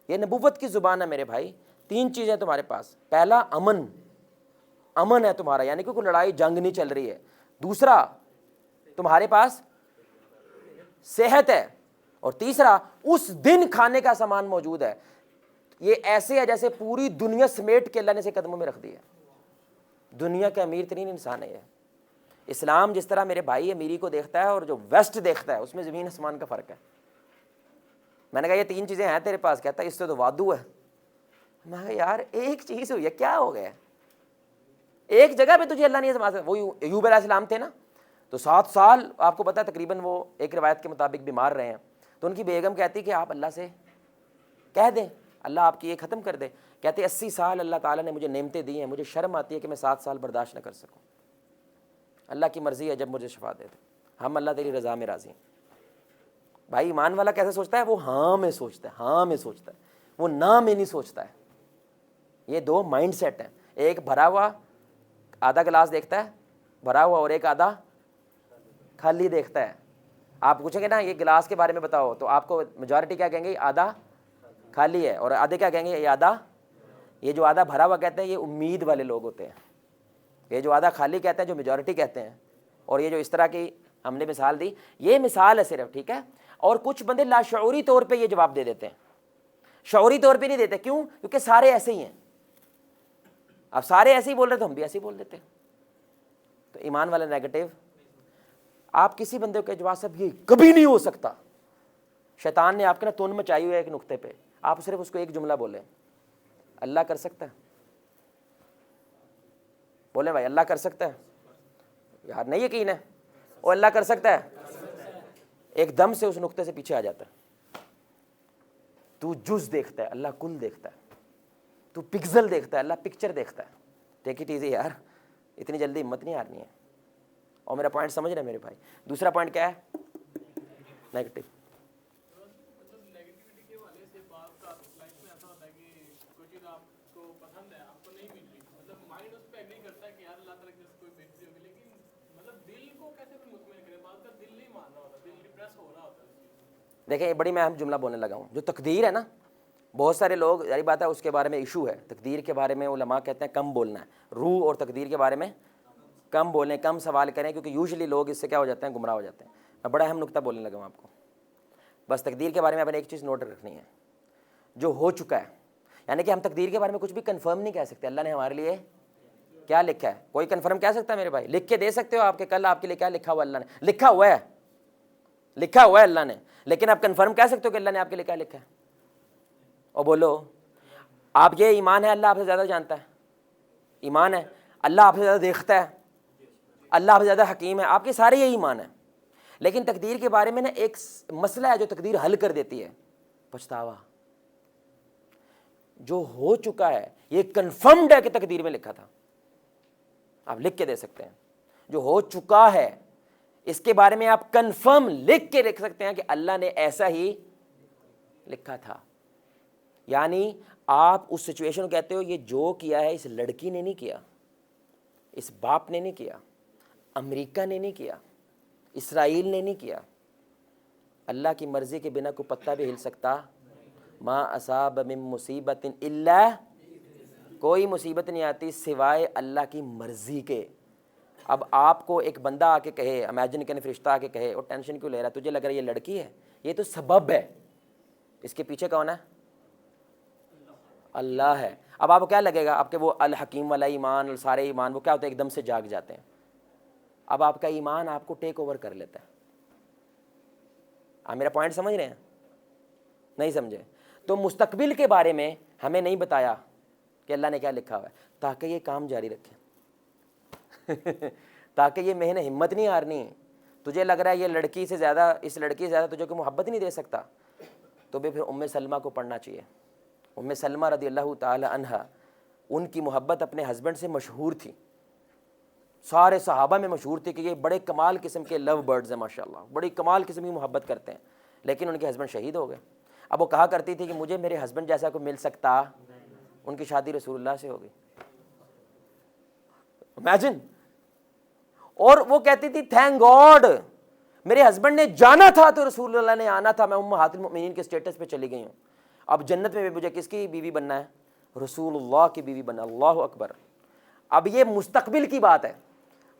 یہ نبوت کی زبان ہے میرے بھائی، 3 چیزیں تمہارے پاس۔ پہلا امن ہے تمہارا، یعنی کہ کوئی لڑائی جنگ نہیں چل رہی ہے۔ دوسرا تمہارے پاس صحت ہے، اور تیسرا اس دن کھانے کا سامان موجود ہے۔ یہ ایسے ہے جیسے پوری دنیا سمیٹ کے اللہ نے اسے قدموں میں رکھ دی ہے، دنیا کا امیر ترین انسان ہے یہ۔ اسلام جس طرح میرے بھائی امیری کو دیکھتا ہے اور جو ویسٹ دیکھتا ہے، اس میں زمین آسمان کا فرق ہے۔ میں نے کہا یہ 3 چیزیں ہیں تیرے پاس؟ کہتا ہے اس سے تو وعدو ہے۔ میں کہا یار ایک چیز ہوئی ہے، کیا ہو گیا؟ ایک جگہ پہ تجھے اللہ نہیں آزما سکتا۔ وہ ایوب علیہ السلام تھے نا، تو 7 سال آپ کو پتا ہے تقریباً وہ ایک روایت کے مطابق بیمار رہے ہیں، تو ان کی بیگم کہتی کہ آپ اللہ سے کہہ دیں اللہ آپ کی یہ ختم کر دے۔ کہتے 80 سال اللہ تعالیٰ نے مجھے نعمتیں دی ہیں، مجھے شرم آتی ہے کہ میں 7 سال برداشت نہ کر سکوں، اللہ کی مرضی ہے جب مجھے شفا دے دے، ہم اللہ تیری رضا میں راضی ہیں۔ بھائی ایمان والا کیسے سوچتا ہے؟ وہ ہاں میں سوچتا ہے، ہاں میں سوچتا ہے، وہ نہ میں نہیں سوچتا ہے۔ یہ 2 مائنڈ سیٹ ہیں، ایک بھرا ہوا آدھا گلاس دیکھتا ہے بھرا ہوا، اور ایک آدھا خالی دیکھتا ہے۔ آپ پوچھیں گے نا یہ گلاس کے بارے میں بتاؤ، تو آپ کو میجورٹی کیا کہیں گے؟ آدھا خالی ہے، اور آدھے کیا کہیں گے؟ یہ آدھا۔ یہ جو آدھا بھرا ہوا کہتے ہیں یہ امید والے لوگ ہوتے ہیں، یہ جو آدھا خالی کہتے ہیں جو میجورٹی کہتے ہیں، اور یہ جو اس طرح کی ہم نے مثال دی، یہ مثال ہے صرف، ٹھیک ہے؟ اور کچھ بندے لاشعوری طور پہ یہ جواب دے دیتے ہیں، شعوری طور پہ نہیں دیتے۔ کیوں؟ کیونکہ سارے ایسے ہی ہیں، اب سارے ایسے ہی بول رہے تو ہم بھی ایسے ہی بول دیتے۔ تو ایمان والا نیگیٹو، آپ کسی بندے کو جواب صاحب یہ کبھی نہیں ہو سکتا، شیطان نے آپ کے نا تون مچائی ہوئی ہے ایک نقطے پہ، آپ صرف اس کو ایک جملہ بولیں، اللہ کر سکتا ہے؟ بولیں بھائی اللہ کر سکتا ہے؟ یار نہیں یقین ہے وہ اللہ کر سکتا ہے؟ ایک دم سے اس نقطے سے پیچھے آ جاتا ہے. تو جز دیکھتا ہے, اللہ کل دیکھتا ہے. تو پکسل دیکھتا ہے, اللہ پکچر دیکھتا ہے. ٹیک اٹ ایزی یار, اتنی جلدی ہمت نہیں ہارنی ہے. اور میرا پوائنٹ سمجھ رہے ہیں میرے بھائی. دوسرا پوائنٹ کیا ہے؟ نیگیٹو. مطلب نیگیٹیوٹی کے والے سے بعض کا لائف میں ایسا ہوتا ہے کہ کوئی چیز آپ کو پسند ہے, آپ کو نہیں مل رہی, مطلب مائنڈ اس پہ ایگری کرتا ہے کہ یار اللہ تعالیٰ کی طرف سے کوئی بہتری ہوگی, لیکن مطلب دل کو کیسے بھی مطمئن کرے, بعض کا دل نہیں مان رہا ہوتا, دل ڈپریس ہو رہا ہوتا ہے. دیکھیں یہ بڑی میں اہم جملہ بولنے لگا ہوں. جو تقدیر ہے نا, بہت سارے لوگ, ظاہر بات ہے اس کے بارے میں ایشو ہے. تقدیر کے بارے میں علماء کہتے ہیں کم بولنا ہے. روح اور تقدیر کے بارے میں کم بولیں, کم سوال کریں, کیونکہ یوزلی لوگ اس سے کیا ہو جاتے ہیں, گمراہ ہو جاتے ہیں. میں بڑا اہم نقطہ بولنے لگا ہوں آپ کو. بس تقدیر کے بارے میں اپنے ایک چیز نوٹ رکھنی ہے, جو ہو چکا ہے. یعنی کہ ہم تقدیر کے بارے میں کچھ بھی کنفرم نہیں کہہ سکتے. اللہ نے ہمارے لیے کیا لکھا ہے, کوئی کنفرم کہہ سکتا ہے میرے بھائی؟ لکھ کے دے سکتے ہو آپ کے کل آپ کے لیے کیا لکھا ہوا اللہ نے؟ لکھا ہوا ہے, لکھا ہوا ہے اللہ نے, لیکن آپ کنفرم کہہ سکتے ہو کہ اللہ نے آپ کے لیے کیا لکھا ہے؟ اور بولو آپ یہ ایمان ہے اللہ آپ سے زیادہ جانتا ہے, ایمان ہے اللہ آپ سے زیادہ دیکھتا ہے, اللہ آپ سے زیادہ حکیم ہے, آپ کے سارے یہ ایمان ہے. لیکن تقدیر کے بارے میں نا ایک مسئلہ ہے جو تقدیر حل کر دیتی ہے, پچھتاوا. جو ہو چکا ہے یہ کنفرمڈ ہے کہ تقدیر میں لکھا تھا, آپ لکھ کے دے سکتے ہیں. جو ہو چکا ہے اس کے بارے میں آپ کنفرم لکھ کے رکھ سکتے ہیں کہ اللہ نے ایسا ہی لکھا تھا. یعنی آپ اس سچویشن کو کہتے ہو یہ جو کیا ہے اس لڑکی نے نہیں کیا, اس باپ نے نہیں کیا, امریکہ نے نہیں کیا, اسرائیل نے نہیں کیا. اللہ کی مرضی کے بنا کوئی پتا بھی ہل سکتا. ما اصاب من مصیبت الا, کوئی مصیبت نہیں آتی سوائے اللہ کی مرضی کے. اب آپ کو ایک بندہ آ کے کہے, امیجن کریں فرشتہ آ کے کہے, اور ٹینشن کیوں لے رہا ہے, تجھے لگ رہا ہے یہ لڑکی ہے, یہ تو سبب ہے, اس کے پیچھے کون ہے؟ اللہ ہے. اب آپ کو کیا لگے گا, آپ کے وہ الحکیم والا ایمان, سارے ایمان وہ کیا ہوتے ہیں, ایک دم سے جاگ جاتے ہیں. اب آپ کا ایمان آپ کو ٹیک اوور کر لیتا ہے. آپ میرا پوائنٹ سمجھ رہے ہیں؟ نہیں سمجھے؟ تو مستقبل کے بارے میں ہمیں نہیں بتایا کہ اللہ نے کیا لکھا ہوا ہے, تاکہ یہ کام جاری رکھیں تاکہ یہ محنت ہمت نہیں ہارنی. تجھے لگ رہا ہے یہ لڑکی سے زیادہ, اس لڑکی سے زیادہ تجھے کوئی محبت نہیں دے سکتا, تو بھی پھر ام سلمہ کو پڑھنا چاہیے. ام سلمہ رضی اللہ تعالی عنہا, ان کی محبت اپنے ہسبینڈ سے مشہور تھی, سارے صحابہ میں مشہور تھی کہ یہ بڑے کمال قسم کے لو برڈز ہیں ماشاءاللہ, بڑی کمال قسم کی محبت کرتے ہیں. لیکن ان کے ہسبینڈ شہید ہو گئے. اب وہ کہا کرتی تھی کہ مجھے میرے ہسبینڈ جیسا کوئی مل سکتا. ان کی شادی رسول اللہ سے ہو گئی, امیجن. اور وہ کہتی تھی تھینک گاڈ میرے ہسبینڈ نے جانا تھا تو رسول اللہ نے آنا تھا, میں امہات المؤمنین کے سٹیٹس پہ چلی گئی ہوں. اب جنت میں مجھے کس کی بیوی بننا ہے؟ رسول اللہ کی بیوی بننا. اللہ اکبر. اب یہ مستقبل کی بات ہے,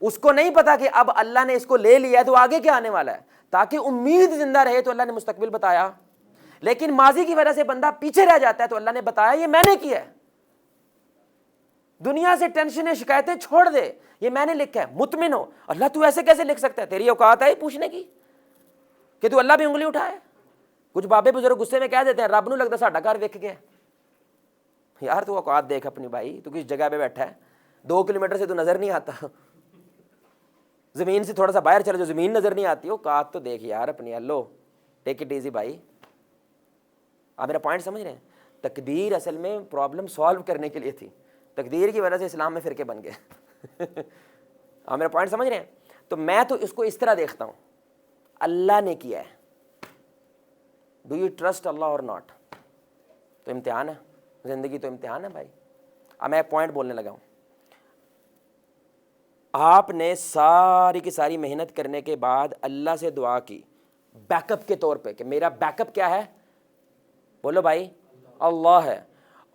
اس کو نہیں پتا کہ اب اللہ نے اس کو لے لیا ہے تو آگے کیا آنے والا ہے. تاکہ امید زندہ رہے تو اللہ نے مستقبل بتایا. لیکن ماضی کی وجہ سے بندہ پیچھے رہ جاتا ہے تو اللہ نے بتایا یہ میں نے کیا ہے. دنیا سے ٹینشنیں شکایتیں چھوڑ دے, یہ میں نے لکھا ہے, مطمئن ہو. اللہ تو ایسے کیسے لکھ سکتا ہے, تیری اوقات ہے پوچھنے کی کہ تو اللہ بھی انگلی اٹھائے. کچھ بابے بزرگ غصے میں کہہ دیتے ہیں رب نو لگتا ساڈا گھر ویکھ گیا. یار تو اوقات دیکھ اپنی بھائی, تو کس جگہ پہ بیٹھا ہے, 2 کلومیٹر سے تو نظر نہیں آتا, زمین سے تھوڑا سا باہر چلے جو زمین نظر نہیں آتی. اوقات تو دیکھ یار اپنی. ہلو ٹیک اٹ ایزی بھائی. آپ میرا پوائنٹ سمجھ رہے ہیں؟ تقدیر اصل میں پرابلم سالو کرنے کے لیے تھی, تقدیر کی وجہ سے اسلام میں فرقے بن گئے. آپ میرا پوائنٹ سمجھ رہے ہیں؟ تو میں تو اس کو اس طرح دیکھتا ہوں, اللہ نے کیا ہے, ڈو یو ٹرسٹ اللہ اور ناٹ. تو امتحان ہے, زندگی تو امتحان ہے بھائی. اب میں ایک پوائنٹ بولنے لگا ہوں. آپ نے ساری کی ساری محنت کرنے کے بعد اللہ سے دعا کی بیک اپ کے طور پہ کہ میرا بیک اپ کیا ہے, بولو بھائی, اللہ ہے.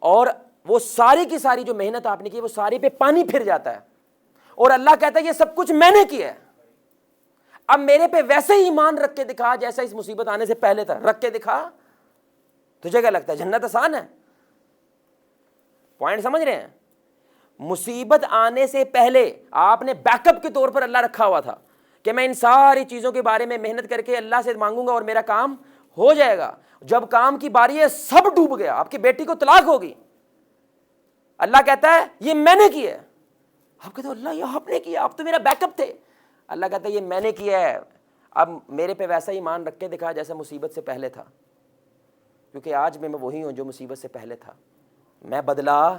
اور وہ ساری کی ساری جو محنت آپ نے کی وہ ساری پہ پانی پھر جاتا ہے, اور اللہ کہتا ہے یہ سب کچھ میں نے کیا ہے, اب میرے پہ ویسے ہی ایمان رکھ کے دکھا جیسا اس مصیبت آنے سے پہلے تھا, رکھ کے دکھا. تجھے کیا لگتا ہے جنت آسان ہے؟ پوائنٹ سمجھ رہے ہیں؟ مصیبت آنے سے پہلے آپ نے بیک اپ کے طور پر اللہ رکھا ہوا تھا کہ میں ان ساری چیزوں کے بارے میں محنت کر کے اللہ سے مانگوں گا اور میرا کام ہو جائے گا. جب کام کی باری ہے سب ڈوب گیا, آپ کی بیٹی کو طلاق ہوگی, اللہ کہتا ہے یہ میں نے کیا ہے. آپ کہتے ہو اللہ یہ آپ نے کیا, آپ تو میرا بیک اپ تھے. اللہ کہتا ہے یہ میں نے کیا ہے. اب میرے پہ ویسا ایمان رکھ کے دکھا جیسا مصیبت سے پہلے تھا، کیونکہ آج میں وہی ہوں جو مصیبت سے پہلے تھا، میں بدلا۔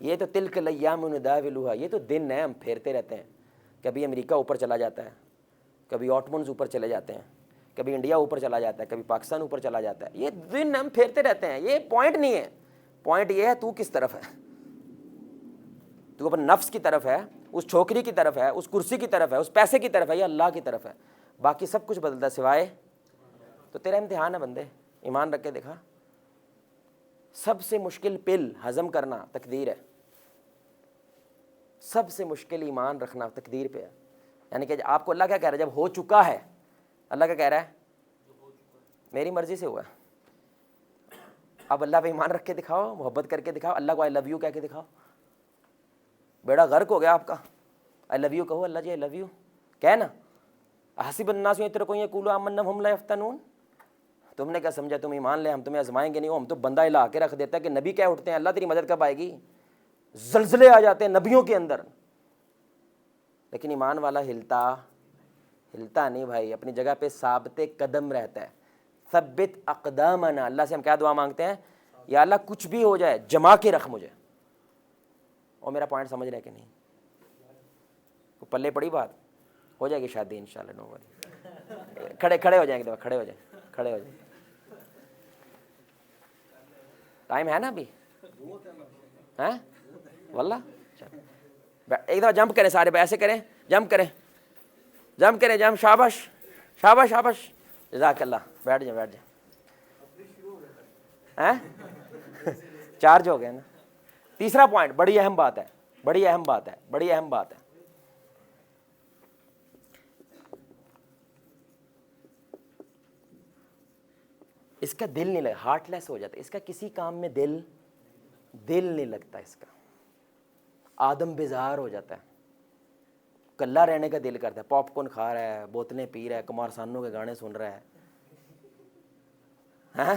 یہ تو تلک الایام نداولها، یہ تو دن ہے، ہم پھیرتے رہتے ہیں، کبھی امریکہ اوپر چلا جاتا ہے، کبھی آٹمنز اوپر چلے جاتے ہیں، کبھی انڈیا اوپر چلا جاتا ہے، کبھی پاکستان اوپر چلا جاتا ہے، یہ دن ہم پھیرتے رہتے ہیں، یہ پوائنٹ نہیں ہے، پوائنٹ یہ ہے تو کس طرف ہے، تو اپنے نفس کی طرف ہے، اس چھوکری کی طرف ہے، اس کرسی کی طرف ہے، اس پیسے کی طرف ہے، یا اللہ کی طرف ہے؟ باقی سب کچھ بدلتا ہے سوائے، تو تیرا امتحان ہے بندے، ایمان رکھ کے دیکھا۔ سب سے مشکل پل ہضم کرنا تقدیر ہے، سب سے مشکل ایمان رکھنا تقدیر پہ ہے، یعنی کہ آپ کو اللہ کیا کہہ رہا ہے؟ جب ہو چکا ہے، اللہ کیا کہہ رہا ہے؟ میری مرضی سے ہوا ہے، اب اللہ پہ ایمان رکھ کے دکھاؤ، محبت کر کے دکھاؤ، اللہ کو آئی لو یو کہہ کے دکھاؤ، بیڑا غرق ہو گیا آپ کا۔ آئی لو یو کہو، اللہ جی آئی لو یو کہہ نا۔ حسب الناس یترکون یقولوا آمنا وہم لا یفتنون، تم نے کیا سمجھا تم ایمان لے ہم تمہیں آزمائیں گے نہیں؟ ہم تو بندہ ہلا کے رکھ دیتا ہے کہ نبی کیا اٹھتے ہیں، اللہ تیری مدد کب آئے گی، زلزلے آ جاتے ہیں نبیوں کے اندر، لیکن ایمان والا ہلتا نہیں بھائی، اپنی جگہ پہ ثابت قدم رہتا ہے۔ ثبت اقدامنا، اللہ سے ہم کیا دعا مانگتے ہیں؟ یا اللہ کچھ بھی ہو جائے جما کے رکھ مجھے۔ اور میرا پوائنٹ سمجھ رہے کہ نہیں؟ وہ پلے پڑی بات، ہو جائے گی شادی انشاءاللہ، نو وری۔ کھڑے ہو جائیں گے، کھڑے ہو جائیں، ٹائم ہے نا ابھی؟ ہیں واللہ ایک دفعہ جمپ کریں سارے، ایسے کریں، جمپ کریں، شاباش شاباش شاباش، جزاک اللہ، بیٹھ جائیں۔ چارج ہو گئے نا۔ تیسرا پوائنٹ بڑی اہم بات ہے، اس کا دل نہیں لگا، ہارٹ لیس ہو جاتا ہے، اس کا کسی کام میں دل نہیں لگتا، اس کا آدم بیزار ہو جاتا ہے، کلا رہنے کا دل کرتا ہے، پاپ کارن کھا رہا ہے، بوتلیں پی رہا ہے، کمار سانو کے گانے سن رہا ہے، ہاں،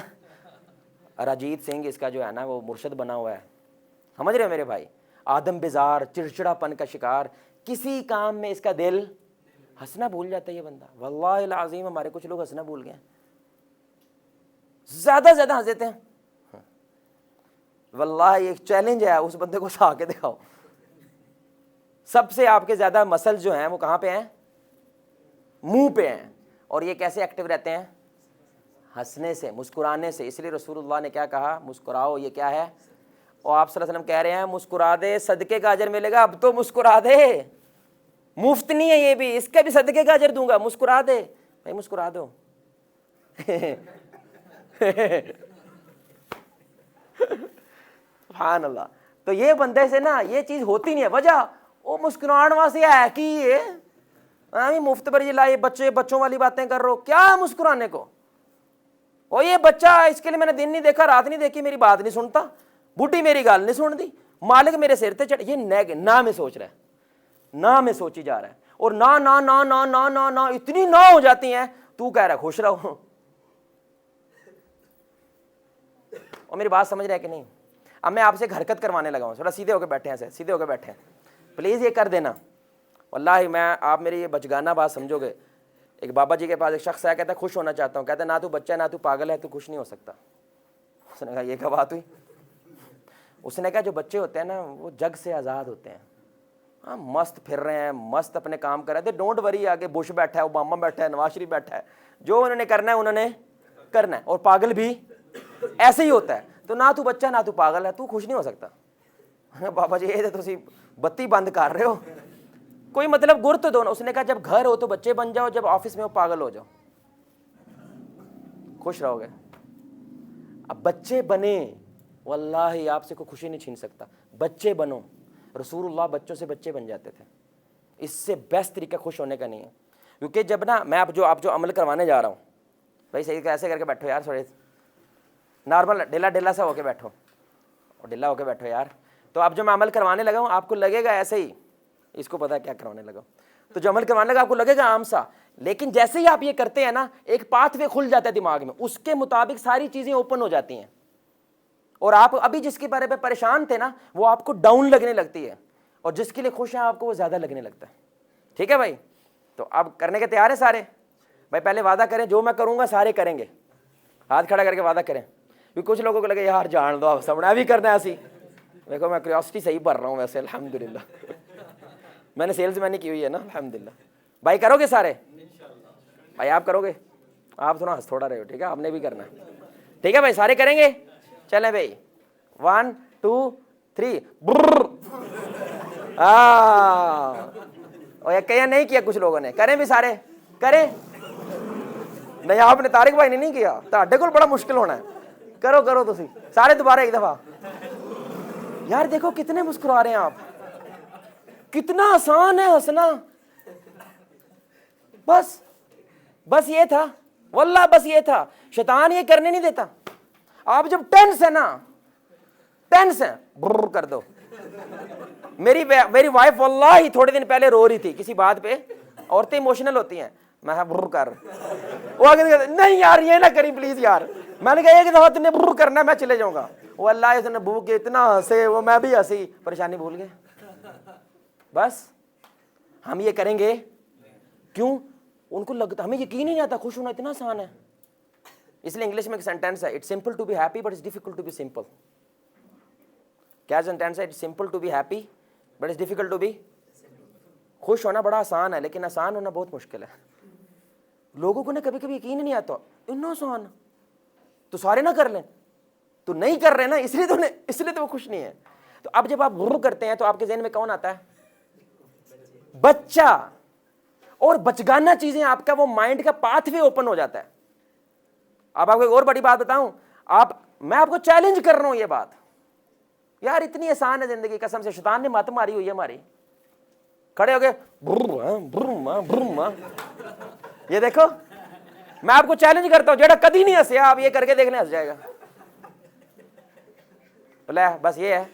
اراجیت سنگھ اس کا جو ہے نا وہ مرشد بنا ہوا ہے، سمجھ رہے ہو میرے بھائی؟ آدم بیزار، چڑچڑا پن کا شکار، کسی کام میں اس کا دل، ہنسنا بھول جاتا ہے یہ بندہ، واللہ العظیم ہمارے کچھ لوگ ہنسنا بھول گئے، زیادہ ہنس دیتے ہیں، واللہ یہ چیلنج ہے، اس بندے کو ہنسا کے دکھاؤ۔ سب سے آپ کے زیادہ مسل جو ہیں وہ کہاں پہ ہیں؟ منہ پہ ہیں، اور یہ کیسے ایکٹیو رہتے ہیں؟ ہنسنے سے، مسکرانے سے، اس لیے رسول اللہ نے کیا کہا؟ مسکراؤ، یہ کیا ہے؟ اور آپ صلی اللہ علیہ وسلم کہہ رہے ہیں مسکرا دے صدقے کا اجر ملے گا، اب تو مسکرا دے، مفت نہیں ہے یہ بھی، اس کا بھی صدقے کا اجر دوں گا، مسکرا دے بھائی، مسکرا دو۔ سبحان اللہ۔ تو یہ بندے سے نا یہ چیز ہوتی نہیں ہے، وجہ وہ مسکران واسطے ہے کہ یہ مفت پر یہ لائے، بچوں والی باتیں کر رہے ہو، کیا مسکرانے کو؟ اور یہ بچہ، اس کے لیے میں نے دن نہیں دیکھا، رات نہیں دیکھی، میری بات نہیں سنتا، بوٹی میری گال نہیں سن دی، مالک میرے سر تے چڑھ، یہ نہ میں سوچ رہا ہے، نہ میں سوچی جا رہا ہے، اور نہ اتنی نہ ہو جاتی ہیں، تو کہہ رہا ہے خوش رہو۔ اور میری بات سمجھ رہے ہیں کہ نہیں؟ اب میں آپ سے ایک حرکت کروانے لگا ہوں، تھوڑا سیدھے ہو کے بیٹھے ہیں، سیدھے ہو کے بیٹھے ہیں، پلیز یہ کر دینا، واللہ میں آپ میری یہ بچگانہ بات سمجھو گے۔ ایک بابا جی کے پاس ایک شخص آیا، کہتا ہے خوش ہونا چاہتا ہوں، کہتا ہے نہ تو بچہ نہ تو پاگل ہے، تو خوش نہیں ہو سکتا۔ اس نے کہا یہ کیا بات ہوئی؟ اس نے کہا جو بچے ہوتے ہیں نا وہ جگ سے آزاد ہوتے ہیں، ہاں مست پھر رہے ہیں، مست اپنے کام کر رہے تھے، ڈونٹ وری، آگے بش بیٹھا ہے، اوباما بیٹھا ہے، نواز شریف بیٹھا ہے، جو انہوں نے کرنا ہے انہوں نے کرنا ہے، اور پاگل بھی ایسے ہی ہوتا ہے، تو نہ تو بچہ نہ تو پاگل ہے، تو خوش نہیں ہو سکتا۔ بابا جی یہ تسی بتی بند کر رہے ہو، کوئی مطلب گر تو دو نا۔ اس نے کہا جب گھر ہو تو بچے بن جاؤ، جب آفس میں ہو پاگل ہو جاؤ، خوش رہو گے۔ اب بچے بنے، واللہ آپ سے کوئی خوشی نہیں چھین سکتا، بچے بنو، رسول اللہ بچوں سے بچے بن جاتے تھے، اس سے بیسٹ طریقہ خوش ہونے کا نہیں ہے۔ کیونکہ جب نا میں آپ جو عمل کروانے جا رہا ہوں، بھائی صحیح ایسے کر کے بیٹھو یار، تھوڑے نارمل ڈیلا سا ہو کے بیٹھو، اور ڈیلا ہو کے بیٹھو یار۔ تو اب جو میں عمل کروانے لگا ہوں آپ کو لگے گا ایسے ہی، اس کو پتا ہے کیا کروانے لگا ہوں، تو جو عمل کروانے لگا آپ کو لگے گا عام سا، لیکن جیسے ہی آپ یہ کرتے ہیں نا ایک پاتھ وے کھل جاتا ہے دماغ میں، اس کے مطابق ساری چیزیں اوپن ہو جاتی ہیں، اور آپ ابھی جس کے بارے میں پریشان تھے نا وہ آپ کو ڈاؤن لگنے لگتی ہے، اور جس کے لیے خوش ہیں آپ کو وہ زیادہ لگنے لگتا ہے۔ ٹھیک ہے بھائی؟ تو اب کرنے کے تیار ہیں سارے بھائی؟ پہلے وعدہ کریں جو میں کروں گا سارے کریں گے, ہاتھ کھڑا کر کے وعدہ کریں. کیونکہ کچھ لوگوں کو لگے یار جان دو آپ سب نے بھی کرنا ہے ایسی. دیکھو میں کیوریاسٹی صحیح بھر رہا ہوں ویسے الحمدللہ, میں نے سیلز میں نے کی ہوئی ہے نا الحمدللہ. بھائی کرو گے سارے؟ بھائی آپ کرو گے؟ آپ تھوڑا ہنس تھوڑا رہے ہو, ٹھیک ہے, آپ نے بھی کرنا ہے, ٹھیک ہے بھائی سارے کریں گے. چلیں بھائی 1 2 3 اور کیا نہیں کیا کچھ لوگوں نے, کریں بھی سارے کریں. نہیں آپ نے طارق بھائی نے نہیں کیا, تہاڈے کول بڑا مشکل ہونا ہے. کرو کرو تسی سارے دوبارہ ایک دفعہ. یار دیکھو کتنے مسکرا رہے ہیں آپ, کتنا آسان ہے ہنسنا. بس یہ تھا واللہ, بس یہ تھا. شیطان یہ کرنے نہیں دیتا. آپ جب ٹینس ہے نا, ٹینس ہے برر کر دو. میری وائف واللہ تھوڑے دن پہلے رو رہی تھی کسی بات پہ, عورتیں ایموشنل ہوتی ہیں, میں برر کر, وہ آگے نہیں یار یہ نہ کری پلیز یار. میں نے کہا ایک دفعہ تم نے برر کرنا ہے میں چلے جاؤں گا. وہ اللہ اس نے بو کے اتنا ہنسے, وہ میں بھی ہنسی, پریشانی بھول گئے. بس ہم یہ کریں گے کیوں؟ ان کو لگتا ہمیں یقین ہی نہیں آتا خوش ہونا اتنا آسان ہے. اس لیے انگلش میں ایک سینٹینس ہے, it's simple to be happy but it's difficult to be simple. کیا سینٹینس ہے؟ It's simple to be happy but it's difficult to be. خوش ہونا بڑا آسان ہے لیکن آسان ہونا بہت مشکل ہے. لوگوں کو نا کبھی کبھی یقین ہی نہیں آتا اتنا آسان, تو سارے نہ کر لیں, تو نہیں کر رہے نا اس لیے تو وہ خوش نہیں ہے. تو اب جب آپ غرور کرتے ہیں تو آپ کے ذہن میں کون آتا ہے؟ بچہ. اور بچگانا چیزیں آپ کا وہ مائنڈ کا پاتھ وے اوپن ہو جاتا ہے. اب آپ کو ایک اور بڑی بات بتاؤں, میں آپ کو چیلنج کر رہا ہوں یہ بات, یار اتنی آسان ہے زندگی, قسم سے شیطان نے مت ماری ہوئی ہے ہماری. کھڑے ہو گئے یہ دیکھو میں آپ کو چیلنج کرتا ہوں, جڑا کدی نہیں ہنسیا آپ یہ کر کے دیکھ لیں ہنس جائے گا. بس یہ ہے,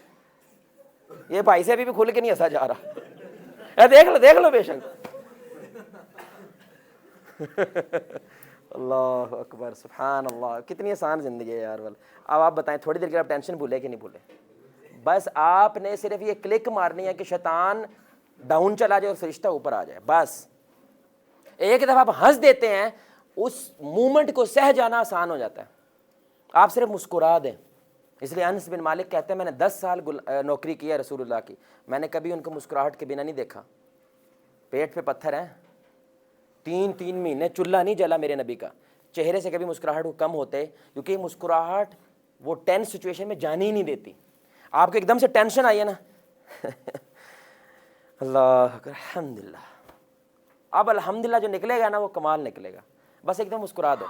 یہ بھائی سے ابھی بھی کھل کے نہیں ہنسا جا رہا. دیکھ لو بے شک. اللہ اکبر سبحان اللہ, کتنی آسان زندگی ہے یار. اب آپ بتائیں تھوڑی دیر کے آپ ٹینشن بھولے کہ نہیں بھولے؟ بس آپ نے صرف یہ کلک مارنی ہے کہ شیطان ڈاؤن چلا جائے اور فرشتہ اوپر آ جائے. بس ایک دفعہ آپ ہنس دیتے ہیں, اس مومنٹ کو سہ جانا آسان ہو جاتا ہے. آپ صرف مسکرا دیں. اس لیے انس بن مالک کہتے ہیں میں نے 10 سال نوکری کی ہے رسول اللہ کی, میں نے کبھی ان کو مسکراہٹ کے بنا نہیں دیکھا. پیٹ پہ پتھر ہیں, 3 مہینے چولہا نہیں جلا میرے نبی کا, چہرے سے کبھی مسکراہٹ کو کم ہوتے, کیونکہ مسکراہٹ وہ ٹینس سچویشن میں جانے ہی نہیں دیتی. آپ کو ایک دم سے ٹینشن آئی ہے نا اللہ الحمدللہ, اب الحمدللہ جو نکلے گا نا وہ کمال نکلے گا. بس ایک دم مسکرا دو,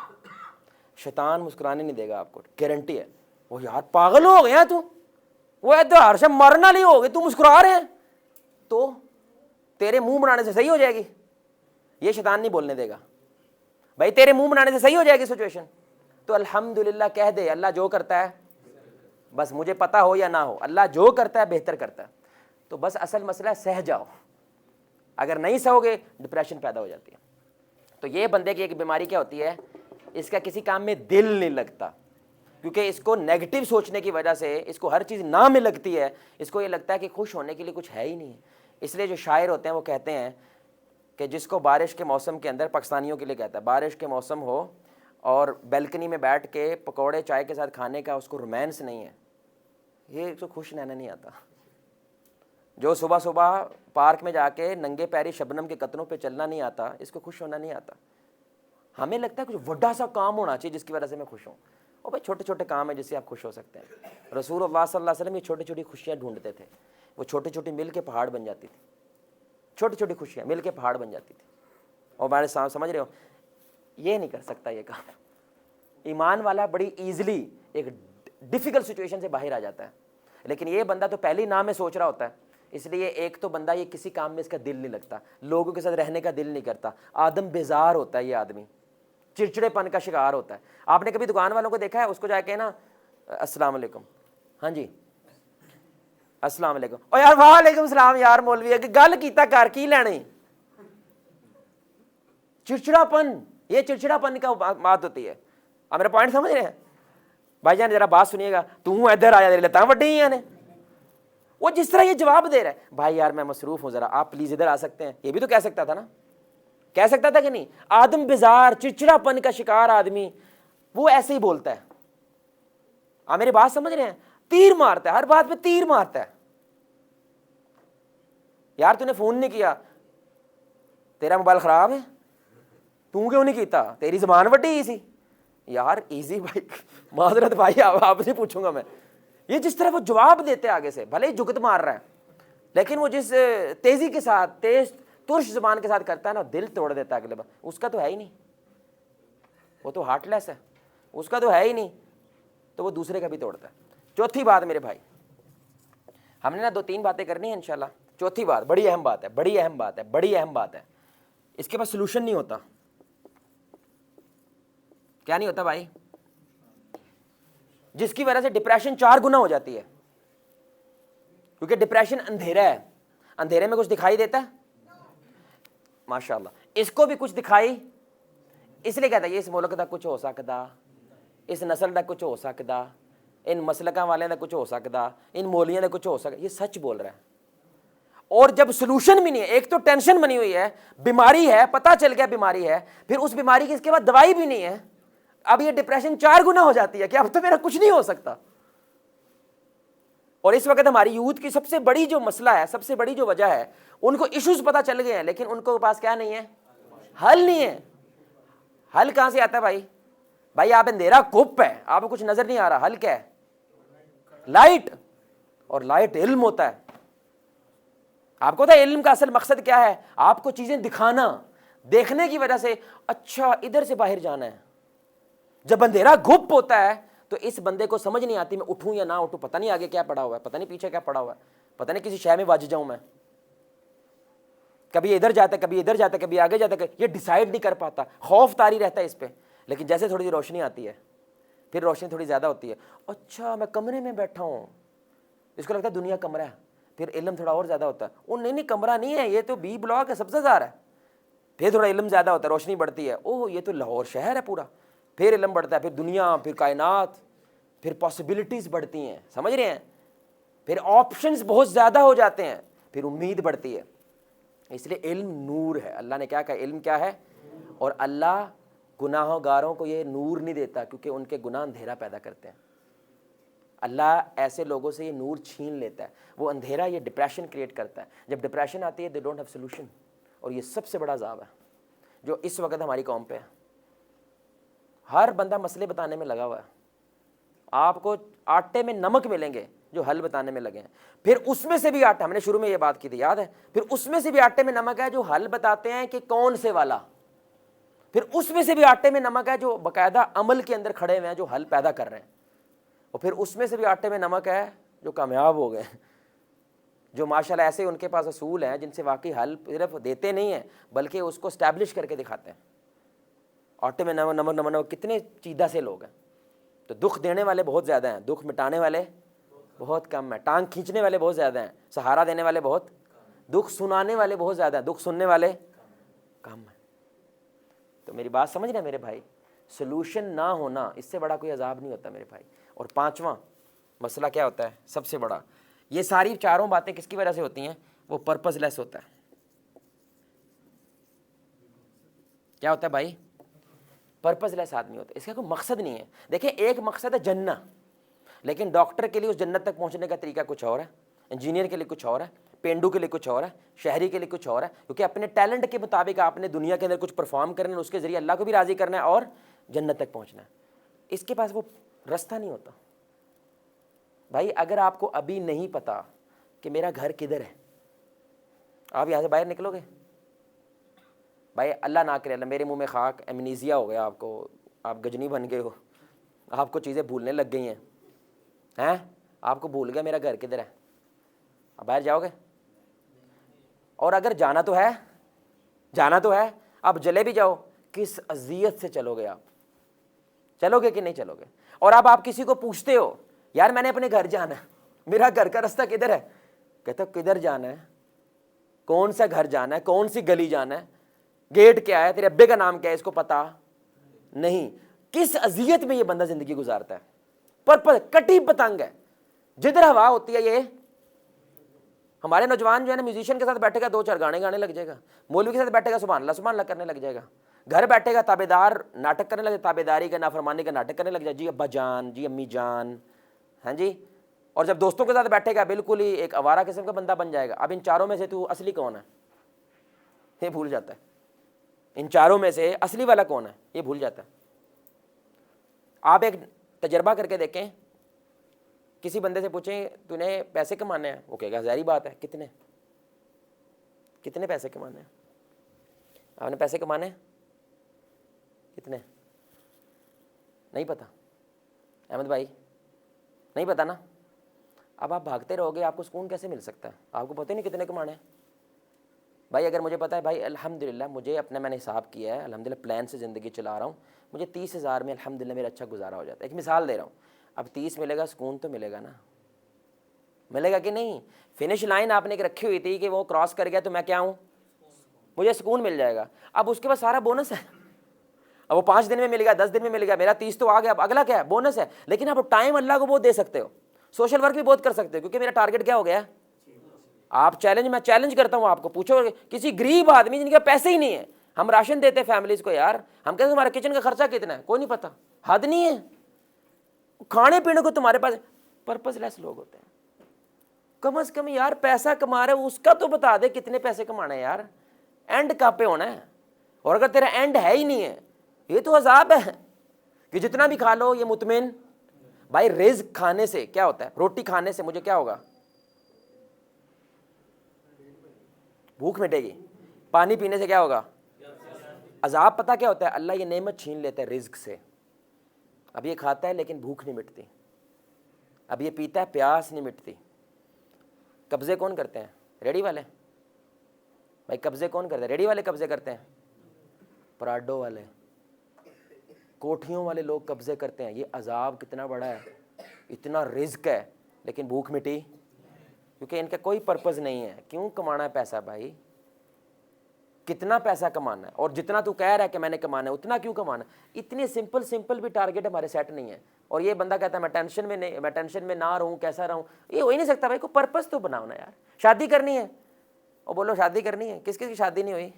شیطان مسکرانے نہیں دے گا آپ کو, گارنٹی ہے. وہ یار پاگل ہو گیا تو, وہ ہر سے مرنا نہیں ہو گئے, تو مسکرا رہے ہیں تو تیرے منہ بنانے سے صحیح ہو جائے گی. یہ شیطان نہیں بولنے دے گا بھائی, تیرے منہ بنانے سے صحیح ہو جائے گی سچویشن. تو الحمدللہ کہہ دے, اللہ جو کرتا ہے, بس مجھے پتا ہو یا نہ ہو, اللہ جو کرتا ہے بہتر کرتا ہے. تو بس اصل مسئلہ ہے سہ جاؤ. اگر نہیں سہو گے ڈپریشن پیدا ہو جاتی ہے. تو یہ بندے کی ایک بیماری کیا ہوتی ہے, اس کا کسی کام میں دل نہیں لگتا, کیونکہ اس کو نیگیٹو سوچنے کی وجہ سے اس کو ہر چیز نہ میں لگتی ہے. اس کو یہ لگتا ہے کہ خوش ہونے کے لیے کچھ ہے ہی نہیں. اس لیے جو شاعر ہوتے ہیں وہ کہتے ہیں کہ جس کو بارش کے موسم کے اندر, پاکستانیوں کے لیے کہتا ہے, بارش کے موسم ہو اور بیلکنی میں بیٹھ کے پکوڑے چائے کے ساتھ کھانے کا اس کو رومانس نہیں ہے, یہ تو خوش رہنا نہیں آتا. جو صبح صبح پارک میں جا کے ننگے پیری شبنم کے قطروں پہ چلنا نہیں آتا, اس کو خوش ہونا نہیں آتا. ہمیں لگتا ہے کچھ بڑا سا کام ہونا چاہیے جس کی وجہ سے میں خوش ہوں. اور بھائی چھوٹے چھوٹے کام ہیں جس سے آپ خوش ہو سکتے ہیں. رسول اللہ صلی اللہ علیہ وسلم یہ چھوٹی چھوٹی خوشیاں ڈھونڈتے تھے. وہ چھوٹی چھوٹی مل کے پہاڑ بن جاتی تھی, چھوٹی چھوٹی خوشیاں مل کے پہاڑ بن جاتی تھی. اور ہمارے سامنے سمجھ رہے ہو, یہ نہیں کر سکتا یہ کام. ایمان والا بڑی ایزلی ایک ڈیفیکلٹ سچویشن سے باہر آ جاتا ہے, لیکن یہ بندہ تو پہلے ہی نام میں سوچ رہا ہوتا ہے. اس لیے ایک تو بندہ یہ کسی کام میں اس کا دل نہیں لگتا, لوگوں کے ساتھ رہنے کا دل نہیں کرتا, آدم بیزار ہوتا ہے, یہ آدمی چڑچڑے پن کا شکار ہوتا ہے. آپ نے کبھی دکان والوں کو دیکھا ہے, اس کو جا کے نا السلام علیکم, ہاں جی السلام علیکم, اور یار وعلیکم السلام, یار مولوی ہے کہ گل کیتا کر کی لینے, چڑچڑا پن, یہ چڑچڑا پن کا بات ہوتی ہے. آپ میرا پوائنٹ سمجھ رہے ہیں بھائی جان؟ ذرا بات سنیے گا. تو ادھر آیا تیرے لتاں وڈی ہی نے. وہ جس طرح یہ جواب دے رہا ہے, بھائی یار میں مصروف ہوں, ذرا آپ پلیز ادھر آ سکتے ہیں, یہ بھی تو کہہ سکتا تھا نا. کہہ سکتا تھا کہ نہیں؟ آدم بیزار چڑچڑا پن کا شکار آدمی وہ ایسے ہی بولتا ہے. آپ میری بات سمجھ رہے ہیں؟ تیر مارتا ہے، ہر بات پہ تیر مارتا ہے. یار تو نے فون نہیں کیا، تیرا موبائل خراب ہے، تو کیوں نہیں کیتا، تیری زبان وڈی ایزی. یار ایزی بھائی، معذرت بھائی آپ سے پوچھوں گا میں. یہ جس طرح وہ جواب دیتے آگے سے، بھلے ہی جگت مار رہا ہے لیکن وہ جس تیزی کے ساتھ، تیز ترش زبان کے ساتھ کرتا ہے نا، دل توڑ دیتا ہے اگلے بار. اس کا تو ہے ہی نہیں، وہ تو ہارٹ لیس ہے، اس کا تو ہے ہی نہیں، تو وہ دوسرے کا بھی توڑتا ہے. چوتھی بات میرے بھائی، ہم نے نا 2-3 باتیں کرنی ہیں انشاءاللہ. چوتھی بات بڑی اہم بات ہے، بڑی اہم بات ہے، بڑی اہم بات ہے. اس کے پاس سلوشن نہیں ہوتا. کیا نہیں ہوتا بھائی؟ جس کی وجہ سے ڈپریشن 4 گنا ہو جاتی ہے. کیونکہ ڈپریشن اندھیرا ہے، اندھیرے میں کچھ دکھائی دیتا ہے؟ ماشاءاللہ اس کو بھی کچھ دکھائی، اس لیے کہتا ہے یہ اس ملک دا کچھ ہو سکتا، اس نسل دا کچھ ہو سکتا، ان مسلکاں والے دا کچھ ہو سکتا، ان مولیاں دا کچھ ہو سکتا. یہ سچ بول رہا ہے. اور جب سلوشن بھی نہیں ہے، ایک تو ٹینشن بنی ہوئی ہے، بیماری ہے، پتہ چل گیا بیماری ہے، پھر اس بیماری کی اس کے بعد دوائی بھی نہیں ہے، اب یہ ڈپریشن 4 گنا ہو جاتی ہے کہ اب تو میرا کچھ نہیں ہو سکتا. اور اس وقت ہماری یوتھ کی سب سے بڑی جو مسئلہ ہے، سب سے بڑی جو وجہ ہے، ان کو ایشوز پتہ چل گئے ہیں لیکن ان کو پاس کیا نہیں ہے؟ حل نہیں ہے. حل کہاں سے آتا ہے بھائی؟ بھائی آپ اندھیرا کپ ہے، آپ کو کچھ نظر نہیں آ رہا، حل کیا ہے؟ لائٹ. اور لائٹ علم ہوتا ہے. آپ کو پتا ہے علم کا اصل مقصد کیا ہے؟ آپ کو چیزیں دکھانا، دیکھنے کی وجہ سے اچھا ادھر سے باہر جانا ہے. جب اندھیرا گھپ ہوتا ہے تو اس بندے کو سمجھ نہیں آتی میں اٹھوں یا نہ اٹھوں، پتہ نہیں آگے کیا پڑا ہوا ہے، پتہ نہیں پیچھے کیا پڑا ہوا ہے، پتہ نہیں کسی شے میں وج جاؤں میں، کبھی ادھر جاتا ہے، کبھی ادھر جاتا ہے، کبھی آگے جاتا ہے، یہ ڈیسائیڈ نہیں کر پاتا، خوف طاری رہتا ہے اس پہ. لیکن جیسے تھوڑی سی روشنی آتی ہے، پھر روشنی تھوڑی زیادہ ہوتی ہے، اچھا میں کمرے میں بیٹھا ہوں، اس کو لگتا ہے دنیا کمرہ ہے. پھر علم تھوڑا اور زیادہ ہوتا ہے، وہ نہیں کمرہ نہیں ہے، یہ تو بی بلاک ہے، سبزہ زار ہے. پھر تھوڑا علم زیادہ ہوتا ہے، روشنی بڑھتی ہے، اوہ یہ تو لاہور شہر ہے پورا. پھر علم بڑھتا ہے، پھر دنیا، پھر کائنات، پھر پاسبلٹیز بڑھتی ہیں. سمجھ رہے ہیں؟ پھر آپشنز بہت زیادہ ہو جاتے ہیں، پھر امید بڑھتی ہے. اس لیے علم نور ہے. اللہ نے کیا کہا؟ علم کیا ہے؟ اور اللہ گناہ گاروں کو یہ نور نہیں دیتا کیونکہ ان کے گناہ اندھیرا پیدا کرتے ہیں. اللہ ایسے لوگوں سے یہ نور چھین لیتا ہے. وہ اندھیرا، یہ ڈپریشن کریٹ کرتا ہے. جب ڈپریشن آتی ہے دے ڈونٹ ہیو سولوشن. اور یہ سب سے بڑا عذاب ہے جو اس وقت ہماری قوم پہ ہے. ہر بندہ مسئلے بتانے میں لگا ہوا ہے. آپ کو آٹے میں نمک ملیں گے جو حل بتانے میں لگے ہیں. پھر اس میں سے بھی آٹا، ہم نے شروع میں یہ بات کی تھی یاد ہے، پھر اس میں سے بھی آٹے میں نمک ہے جو حل بتاتے ہیں کہ کون سے والا. پھر اس میں سے بھی آٹے میں نمک ہے جو باقاعدہ عمل کے اندر کھڑے ہوئے ہیں، جو حل پیدا کر رہے ہیں. اور پھر اس میں سے بھی آٹے میں نمک ہے جو کامیاب ہو گئے، جو ماشاءاللہ ایسے ان کے پاس اصول ہیں جن سے واقعی حل صرف دیتے نہیں ہیں بلکہ اس کو اسٹیبلش کر کے دکھاتے ہیں. آٹے میں نمک نمک نمک نمک، کتنے چیدہ سے لوگ ہیں. تو دکھ دینے والے بہت زیادہ ہیں، دکھ مٹانے والے بہت کم ہیں. ٹانگ کھینچنے والے بہت زیادہ ہیں، سہارا دینے والے بہت. دکھ سنانے والے بہت زیادہ ہیں، دکھ سننے والے کم ہیں. تو میری بات سمجھ رہے ہیں میرے بھائی؟ سلوشن نہ ہونا اس سے بڑا کوئی عذاب نہیں ہوتا میرے بھائی. اور 5واں مسئلہ کیا ہوتا ہے سب سے بڑا؟ یہ ساری چاروں باتیں کس کی وجہ سے ہوتی ہیں؟ وہ پرپز لیس ہوتا ہے. کیا ہوتا ہے بھائی؟ پرپز لیس آدمی ہوتا ہے. اس کا کوئی مقصد نہیں ہے. دیکھیں ایک مقصد ہے جنت، لیکن ڈاکٹر کے لیے اس جنت تک پہنچنے کا طریقہ کچھ اور ہے، انجینئر کے لیے کچھ اور ہے، پینڈو کے لیے کچھ اور ہے، شہری کے لیے کچھ اور ہے. کیونکہ اپنے ٹیلنٹ کے مطابق آپ نے دنیا کے اندر کچھ پرفارم کرنا ہے، اس کے ذریعے اللہ کو بھی راضی کرنا ہے اور جنت تک پہنچنا ہے. اس کے پاس وہ رستہ نہیں ہوتا. بھائی اگر آپ کو ابھی نہیں پتا کہ میرا گھر کدھر ہے، آپ یہاں سے باہر نکلو گے؟ بھائی اللہ نہ کرے، اللہ میرے منہ میں خاک، ایمنیزیا ہو گیا آپ کو، آپ گجنی بن گئے ہو، آپ کو چیزیں بھولنے لگ گئی ہیں، آپ کو بھول گیا میرا گھر کدھر ہے، اب باہر جاؤ گے؟ اور اگر جانا تو ہے، اب جلے بھی جاؤ، کس اذیت سے چلو گے؟ آپ چلو گے کہ نہیں چلو گے؟ اور اب آپ کسی کو پوچھتے ہو یار میں نے اپنے گھر جانا ہے، میرا گھر کا رستہ کدھر ہے؟ کہتا کدھر جانا ہے، کون سا گھر جانا ہے، کون سی گلی جانا ہے، گیٹ کیا ہے، تیرے ابے کا نام کیا ہے، اس کو پتا نہیں. کس اذیت میں یہ بندہ زندگی گزارتا ہے. پر کٹی پتنگ ہے، جدھر ہوا ہوتی ہے یہ ہمارے نوجوان جو ہے نا میوزیشین کے ساتھ بیٹھے گا 2-4 گانے گانے لگ جائے گا, مولوی کے ساتھ بیٹھے گا سبحان اللہ کرنے لگ جائے گا, گھر بیٹھے گا تابے دار ناٹک کرنے لگے, تابے داری کا نافرمانی کا ناٹک کرنے لگ جائے, جی ابا جان جی امی جان, ہاں جی. اور جب دوستوں کے ساتھ بیٹھے گا بالکل ہی ایک آوارہ قسم کا بندہ بن جائے گا. اب ان چاروں میں سے تو اصلی کون ہے یہ بھول جاتا ہے, ان چاروں میں سے اصلی والا کون ہے یہ بھول جاتا ہے. آپ ایک تجربہ کر کے دیکھیں, کسی بندے سے پوچھیں تو نے پیسے کمانے ہیں, وہ کہے گا ظاہری بات ہے کتنے پیسے کمانے ہیں, آپ نے پیسے کمانے ہیں کتنے, نہیں پتہ احمد بھائی, نہیں پتہ نا. اب آپ بھاگتے رہو گے آپ کو سکون کیسے مل سکتا ہے, آپ کو پتہ نہیں کتنے کمانے ہیں. بھائی اگر مجھے پتہ ہے بھائی الحمدللہ مجھے اپنا میں نے حساب کیا ہے الحمدللہ پلان سے زندگی چلا رہا ہوں, مجھے 30,000 میں الحمدللہ میرا اچھا گزارا ہو جاتا ہے. ایک مثال دے رہا ہوں, اب 30 ملے گا سکون تو ملے گا نا, ملے گا کہ نہیں. فنش لائن آپ نے ایک رکھی ہوئی تھی کہ وہ کراس کر گیا تو میں کیا ہوں, مجھے سکون مل جائے گا. اب اس کے بعد سارا بونس ہے, اب وہ 5 دن میں مل گیا 10 دن میں مل گیا, میرا 30 تو آ گیا, اب اگلا کیا ہے بونس ہے. لیکن آپ ٹائم اللہ کو بہت دے سکتے ہو, سوشل ورک بھی بہت کر سکتے ہو, کیونکہ میرا ٹارگیٹ کیا ہو گیا. آپ میں چیلنج کرتا ہوں آپ کو, پوچھو کسی غریب آدمی جن کے پیسے ہی نہیں ہیں, ہم راشن دیتے ہیں فیملیز کو, یار ہم کہتے ہیں تمہارے کچن کا خرچہ کتنا ہے, کوئی نہیں پتہ, حد نہیں ہے. کھانے پینے کو تمہارے پاس پرپز لیس لوگ ہوتے ہیں. کم از کم یار پیسہ کما رہے اس کا تو بتا دے کتنے پیسے کمانا ہے یار, اینڈ کہاں پہ ہونا ہے. اور اگر تیرا اینڈ ہے ہی نہیں ہے یہ تو عذاب ہے کہ جتنا بھی کھا لو یہ مطمئن. بھائی رزق کھانے سے کیا ہوتا ہے, روٹی کھانے سے مجھے کیا ہوگا, بھوک مٹے گی. پانی پینے سے کیا ہوگا, عذاب پتہ کیا ہوتا ہے, اللہ یہ نعمت چھین لیتا ہے رزق سے. اب یہ کھاتا ہے لیکن بھوک نہیں مٹتی, اب یہ پیتا ہے پیاس نہیں مٹتی. قبضے کون کرتے ہیں, ریڈی والے. بھائی قبضے کون کرتے ہیں, ریڈی والے قبضے کرتے ہیں, پراڈو والے کوٹھیوں والے لوگ قبضے کرتے ہیں. یہ عذاب کتنا بڑا ہے, اتنا رزق ہے لیکن بھوک مٹی, کیونکہ ان کا کوئی پرپز نہیں ہے. کیوں کمانا ہے پیسہ بھائی, کتنا پیسہ کمانا ہے, اور جتنا تو کہہ رہا ہے کہ میں نے کمانا ہے اتنا کیوں کمانا ہے. اتنے سمپل بھی ٹارگیٹ ہمارے سیٹ نہیں ہے. اور یہ بندہ کہتا ہے میں ٹینشن میں نہ رہوں, کیسا رہوں, یہ ہو ہی نہیں سکتا بھائی. کو پرپز تو بناؤ نا یار. شادی کرنی ہے, اور بولو شادی کرنی ہے, کس کی شادی نہیں ہوئی,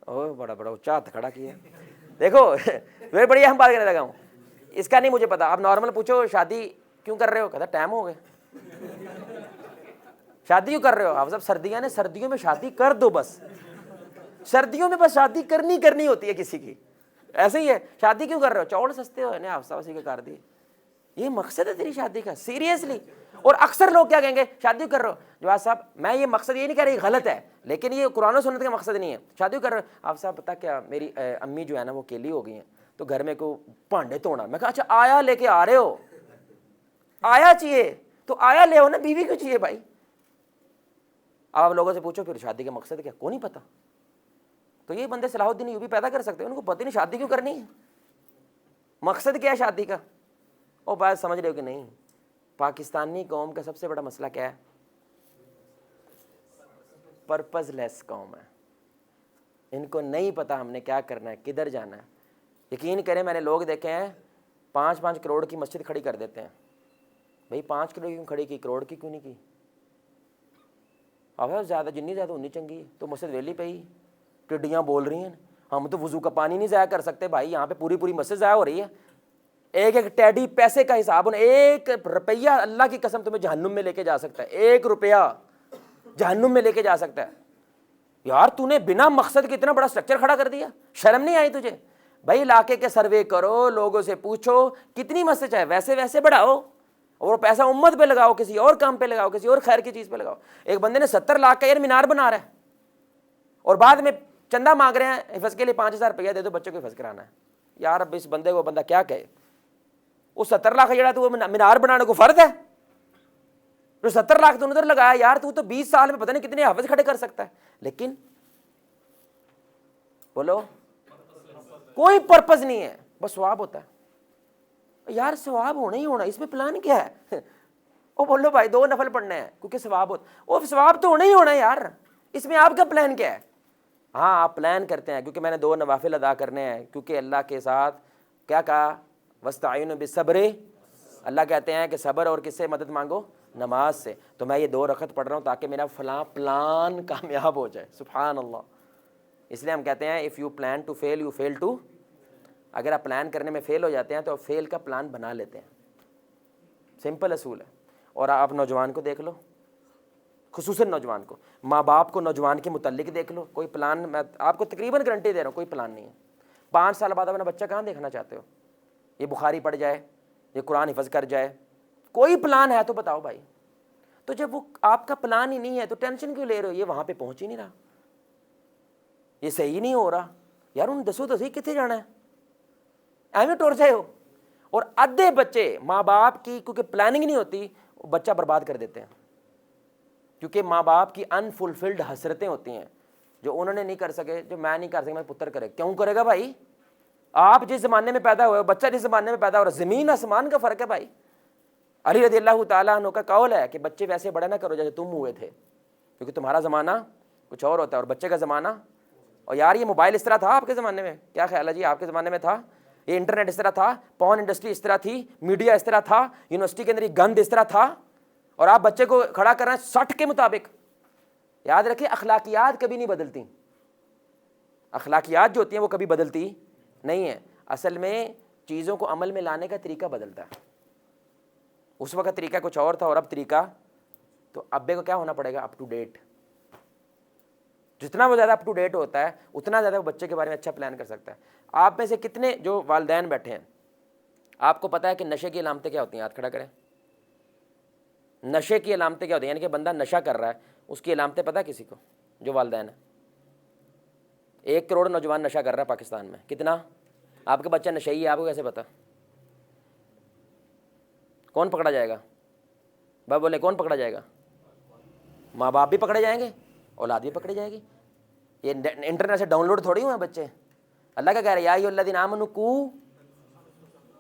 او بڑا اونچا ہاتھ کھڑا کیا. دیکھو پھر بڑھیا ہم بات کرنے لگا ہوں, اس کا نہیں مجھے پتا. آپ نارمل پوچھو شادی کیوں کر رہے ہو, کہتا ٹائم ہو گیا. شادی کیوں کر رہے ہو آپ صاحب, سردیوں میں شادی کر دو بس. سردیوں میں بس شادی کرنی ہوتی ہے کسی کی, ایسے ہی ہے. شادی کیوں کر رہے ہو, چاول سستے ہو آپ صاحب اسی کے کر دی. یہ مقصد ہے تیری شادی کا, سیریسلی. اور اکثر لوگ کیا کہیں گے, شادی کر رہے ہو جواز صاحب, میں یہ مقصد یہ نہیں کہہ رہی غلط ہے, لیکن یہ قرآن و سنت کا مقصد نہیں ہے. شادی کر رہے ہو آپ صاحب, پتہ کیا میری امی جو ہے نا وہ اکیلی ہو گئی ہیں, تو گھر میں کو بھانڈے توڑنا. میں کہا اچھا آیا لے کے آ رہے ہو, آیا چاہیے تو آیا لے ہو نا, بیوی کیوں چاہیے بھائی. اب آپ لوگوں سے پوچھو پھر شادی کا مقصد کیا, کو نہیں پتہ. تو یہ بندے صلاح الدین ایوبی پیدا کر سکتے ہیں, ان کو پتہ نہیں شادی کیوں کرنی ہے, مقصد کیا ہے شادی کا. اور بات سمجھ رہے ہو کہ نہیں. پاکستانی قوم کا سب سے بڑا مسئلہ کیا ہے, پرپز لیس قوم ہے. ان کو نہیں پتہ ہم نے کیا کرنا ہے, کدھر جانا ہے. یقین کریں میں نے لوگ دیکھے ہیں 5-5 کروڑ کی مسجد کھڑی کر دیتے ہیں. بھائی 5 کروڑ کی کیوں کھڑی کی, کروڑ کی کیوں نہیں کی. اب زیادہ جنی زیادہ انی چنگی ہے, تو مسجد ویلی پہ ہی ٹڈیاں بول رہی ہیں. ہم تو وضو کا پانی نہیں ضائع کر سکتے بھائی, یہاں پہ پوری مسجد ضائع ہو رہی ہے. ایک ٹیڈی پیسے کا حساب ہونا, 1 روپیہ اللہ کی قسم تمہیں جہنم میں لے کے جا سکتا ہے. 1 روپیہ جہنم میں لے کے جا سکتا ہے. یار تو نے بنا مقصد کے اتنا بڑا سٹرکچر کھڑا کر دیا, شرم نہیں آئی تجھے. بھائی علاقے کے سروے کرو, لوگوں سے پوچھو کتنی مسجد چاہے, ویسے بڑھاؤ, اور وہ پیسہ امت پہ لگاؤ, کسی اور کام پہ لگاؤ, کسی اور خیر کی چیز پہ لگاؤ. ایک بندے نے 70 لاکھ کا یار مینار بنا رہا ہے, اور بعد میں چندہ مانگ رہے ہیں حفظ کے لیے 5,000 روپیہ دے دو, بچوں کو حفظ کرانا ہے. یار اب اس بندے کو بندہ کیا کہے. وہ 70 لاکھ جڑا تو وہ مینار بنانے کو فرض ہے, جو 70 لاکھ تو ادھر لگایا. یار تو 20 سال میں پتہ نہیں کتنے حافظ کھڑے کر سکتا ہے, لیکن بولو کوئی پرپز نہیں ہے, بس ثواب ہوتا ہے. یار ثواب ہونا ہی ہونا, اس میں پلان کیا ہے. وہ بولو بھائی 2 نفل پڑھنے ہیں کیونکہ ثواب ہوتا, وہ ثواب تو ہونا ہی ہونا ہے یار, اس میں آپ کا پلان کیا ہے. ہاں آپ پلان کرتے ہیں کیونکہ میں نے 2 نوافل ادا کرنے ہیں, کیونکہ اللہ کے ساتھ کیا کہا, وستعینوا بالصبر اللہ کہتے ہیں کہ صبر اور کس سے مدد مانگو؟ نماز سے. تو میں یہ 2 رکعت پڑھ رہا ہوں تاکہ میرا فلاں پلان کامیاب ہو جائے. سبحان اللہ. اس لیے ہم کہتے ہیں if you plan to fail you fail to. اگر آپ پلان کرنے میں فیل ہو جاتے ہیں تو آپ فیل کا پلان بنا لیتے ہیں. سمپل اصول ہے. اور آپ نوجوان کو دیکھ لو, خصوصاً نوجوان کو, ماں باپ کو نوجوان کے متعلق دیکھ لو, کوئی پلان, میں آپ کو تقریباً گارنٹی دے رہا ہوں کوئی پلان نہیں ہے. 5 سال بعد اپنا بچہ کہاں دیکھنا چاہتے ہو؟ یہ بخاری پڑھ جائے, یہ قرآن حفظ کر جائے, کوئی پلان ہے تو بتاؤ بھائی. تو جب وہ آپ کا پلان ہی نہیں ہے تو ٹینشن کیوں لے رہے ہو؟ یہ وہاں پہ پہنچ ہی نہیں رہا, یہ صحیح نہیں ہو رہا. یار ان دسو تو صحیح کتنے جانا ہے, ایویں ٹور جائے ہو. اور آدھے بچے ماں باپ کی کیونکہ پلاننگ نہیں ہوتی بچہ برباد کر دیتے ہیں, کیونکہ ماں باپ کی انفلفلڈ حسرتیں ہوتی ہیں جو انہوں نے نہیں کر سکے, جو میں نہیں کر سکا میں پتر کرے. کیوں کرے گا بھائی؟ آپ جس زمانے میں پیدا ہوئے, بچہ جس زمانے میں پیدا ہو رہا, زمین آسمان کا فرق ہے بھائی. علی رضی اللہ تعالیٰ عنہ کا قول ہے کہ بچے ویسے بڑے نہ کرو جیسے تم ہوئے تھے, کیونکہ تمہارا زمانہ کچھ اور ہوتا ہے اور بچے کا زمانہ. اور یار یہ موبائل اس طرح تھا آپ کے زمانے میں؟ کیا خیال ہے جی آپ کے زمانے میں تھا؟ یہ انٹرنیٹ اس طرح تھا, پون انڈسٹری اس طرح تھی, میڈیا اس طرح تھا, یونیورسٹی کے اندر یہ گند اس طرح تھا, اور آپ بچے کو کھڑا کر رہے ہیں 60 کے مطابق. یاد رکھیں اخلاقیات کبھی نہیں بدلتی. اخلاقیات جو ہوتی ہیں وہ کبھی بدلتی نہیں ہیں. اصل میں چیزوں کو عمل میں لانے کا طریقہ بدلتا ہے. اس وقت طریقہ کچھ اور تھا اور اب طریقہ, تو ابے کو کیا ہونا پڑے گا؟ Up to date. جتنا وہ زیادہ اپ ٹو ڈیٹ ہوتا ہے اتنا زیادہ وہ بچے کے بارے میں اچھا پلان کر سکتا ہے. آپ میں سے کتنے جو والدین بیٹھے ہیں آپ کو پتہ ہے کہ نشے کی علامتیں کیا ہوتی ہیں؟ ہاتھ کھڑا کریں. نشے کی علامتیں کیا ہوتی ہیں؟ یعنی کہ بندہ نشہ کر رہا ہے اس کی علامتیں پتہ ہے کسی کو؟ جو والدین ہیں. 1 کروڑ نوجوان نشہ کر رہا ہے پاکستان میں. کتنا؟ آپ کا بچہ نشئی ہے, آپ کو کیسے پتا؟ کون پکڑا جائے گا؟ بھائی بولے کون پکڑا جائے گا؟ ماں باپ بھی پکڑے جائیں گے, اولاد بھی پکڑی جائے گی. یہ انٹرنیٹ سے ڈاؤن لوڈ تھوڑی ہوئے ہیں بچے. اللہ کا کہہ رہا ہے یا ایھا الذین آمنوا قوا,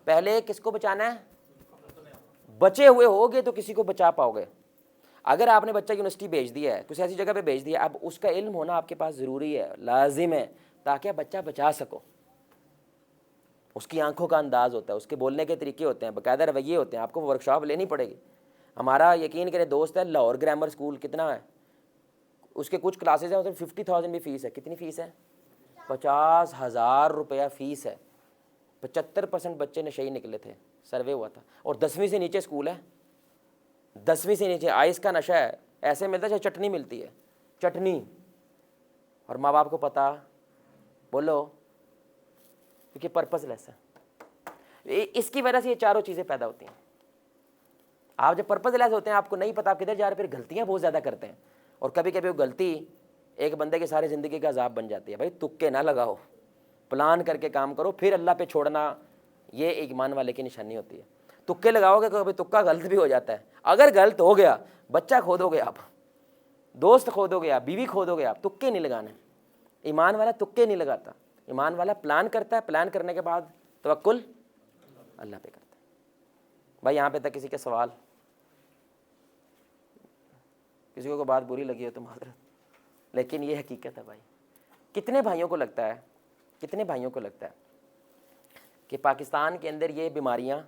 پہلے کس کو بچانا ہے؟ بچے ہوئے ہوگے تو کسی کو بچا پاؤ گے. اگر آپ نے بچہ یونیورسٹی بھیج دیا ہے, کسی ایسی جگہ پہ بھیج دیا, اب اس کا علم ہونا آپ کے پاس ضروری ہے, لازم ہے, تاکہ آپ بچہ بچا سکو. اس کی آنکھوں کا انداز ہوتا ہے, اس کے بولنے کے طریقے ہوتے ہیں, باقاعدہ رویے ہوتے ہیں. آپ کو ورک شاپ لینی پڑے گی. ہمارا یقین کرے دوست ہے لاہور گرامر اسکول, کتنا ہے اس کے کچھ کلاسز ہیں, 50,000 بھی فیس ہے. کتنی فیس ہے؟ 50,000 روپیہ فیس ہے. 75% بچے نشئی نکلے تھے, سروے ہوا تھا. اور 10ویں سے نیچے اسکول ہے, 10ویں سے نیچے. آئس کا نشہ ہے, ایسے ملتا ہے جیسے چٹنی ملتی ہے, چٹنی. اور ماں باپ کو پتا, بولو, کیونکہ پرپز لیس ہے. اس کی وجہ سے یہ چاروں چیزیں پیدا ہوتی ہیں. آپ جب پرپز لیس ہوتے ہیں آپ کو نہیں پتا آپ کدھر جا رہے, پھر غلطیاں بہت زیادہ کرتے ہیں. اور کبھی کبھی وہ غلطی ایک بندے کی ساری زندگی کا عذاب بن جاتی ہے. بھائی تکے نہ لگاؤ, پلان کر کے کام کرو, پھر اللہ پہ چھوڑنا یہ ایمان والے کی نشانی ہوتی ہے. تکے لگاؤ گے کبھی تکا غلط بھی ہو جاتا ہے. اگر غلط ہو گیا بچہ کھودو گے آپ, دوست کھودو گے آپ, بیوی کھودو گے آپ. تکے نہیں لگانے. ایمان والا تکے نہیں لگاتا. ایمان والا پلان کرتا ہے, پلان کرنے کے بعد توکل اللہ پہ کرتا ہے. بھائی یہاں پہ تک کسی کے سوال؟ کسی کو بات بری لگی ہے تو معذرت, لیکن یہ حقیقت ہے. بھائی کتنے بھائیوں کو لگتا ہے, کتنے بھائیوں کو لگتا ہے کہ پاکستان کے اندر یہ بیماریاں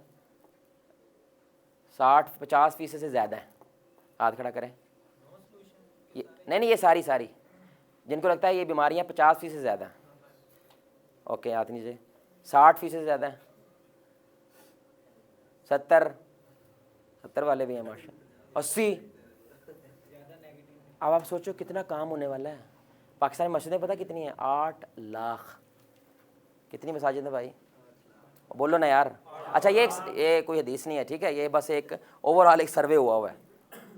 60-50% سے زیادہ ہیں؟ ہاتھ کھڑا کریں. نہیں یہ ساری جن کو لگتا ہے یہ بیماریاں 50% سے زیادہ ہیں, اوکے ہاتھ نیچے. 60% سے زیادہ ہیں, 70 والے بھی ہیں ماشاء اللہ, 80. اب آپ سوچو کتنا کام ہونے والا ہے. پاکستان میں مسجدیں پتہ کتنی ہیں؟ 8 لاکھ. کتنی مساجد ہیں بھائی؟ بولو نا یار. اچھا یہ کوئی حدیث نہیں ہے, ٹھیک ہے, یہ بس ایک اوور آل ایک سروے ہوا ہے,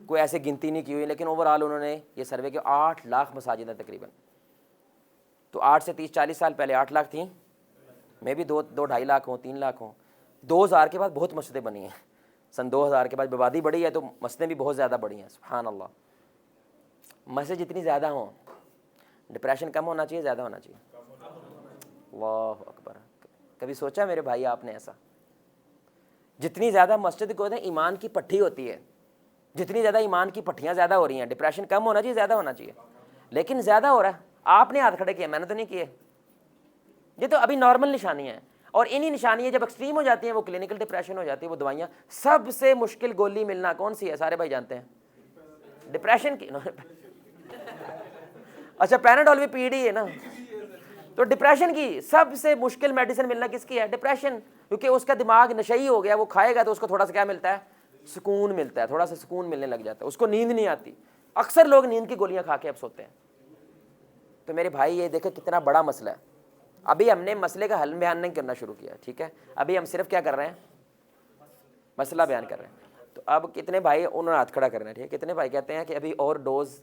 کوئی ایسے گنتی نہیں کی ہوئی, لیکن اوور آل انہوں نے یہ سروے کیا. 8 لاکھ مساجد ہیں تقریباً. تو 8 سے 30-40 سال پہلے 8 لاکھ تھیں, میں بھی 2-2.5 لاکھ ہوں, 3 لاکھ ہوں. 2000 کے بعد بہت مسجدیں بنی ہیں. سن 2000 کے بعد آبادی بڑھی ہے تو مسجدیں بھی بہت زیادہ بڑھی ہیں. سبحان اللہ. مسجد جتنی زیادہ ہوں ڈپریشن کم ہونا چاہیے, زیادہ ہونا چاہیے؟ اللہ اکبر. کبھی سوچا میرے بھائی آپ نے ایسا؟ جتنی زیادہ مسجد کو ایمان کی پٹھی ہوتی ہے, جتنی زیادہ ایمان کی پٹھیاں زیادہ ہو رہی ہیں, ڈپریشن کم ہونا چاہیے, زیادہ ہونا چاہیے؟ لیکن زیادہ ہو رہا ہے. آپ نے ہاتھ کھڑے کیے, میں نے تو نہیں کیے. یہ تو ابھی نارمل نشانی ہے. اور انہی نشانیاں جب ایکسٹریم ہو جاتی ہیں وہ کلینکل ڈپریشن ہو جاتی ہے. وہ دوائیاں سب سے مشکل گولی ملنا کون سی ہے سارے بھائی جانتے ہیں؟ ڈپریشن کی. اچھا پیناڈول بھی پی ڈی ہے نا. تو ڈپریشن کی سب سے مشکل میڈیسن ملنا کس کی ہے؟ ڈپریشن. کیونکہ اس کا دماغ نشئی ہو گیا, وہ کھائے گا تو اس کو تھوڑا سا کیا ملتا ہے؟ سکون ملتا ہے, تھوڑا سا سکون ملنے لگ جاتا ہے, اس کو نیند نہیں آتی. اکثر لوگ نیند کی گولیاں کھا کے اب سوتے ہیں. تو میرے بھائی یہ دیکھیں کتنا بڑا مسئلہ ہے. ابھی ہم نے مسئلے کا حل بیان نہیں کرنا شروع کیا, ٹھیک ہے؟ ابھی ہم صرف کیا کر رہے ہیں؟ مسئلہ بیان کر رہے ہیں. تو اب کتنے بھائی انہوں نے ہاتھ کھڑا کرنا ہے, ٹھیک ہے؟ کتنے بھائی کہتے ہیں کہ ابھی اور ڈوز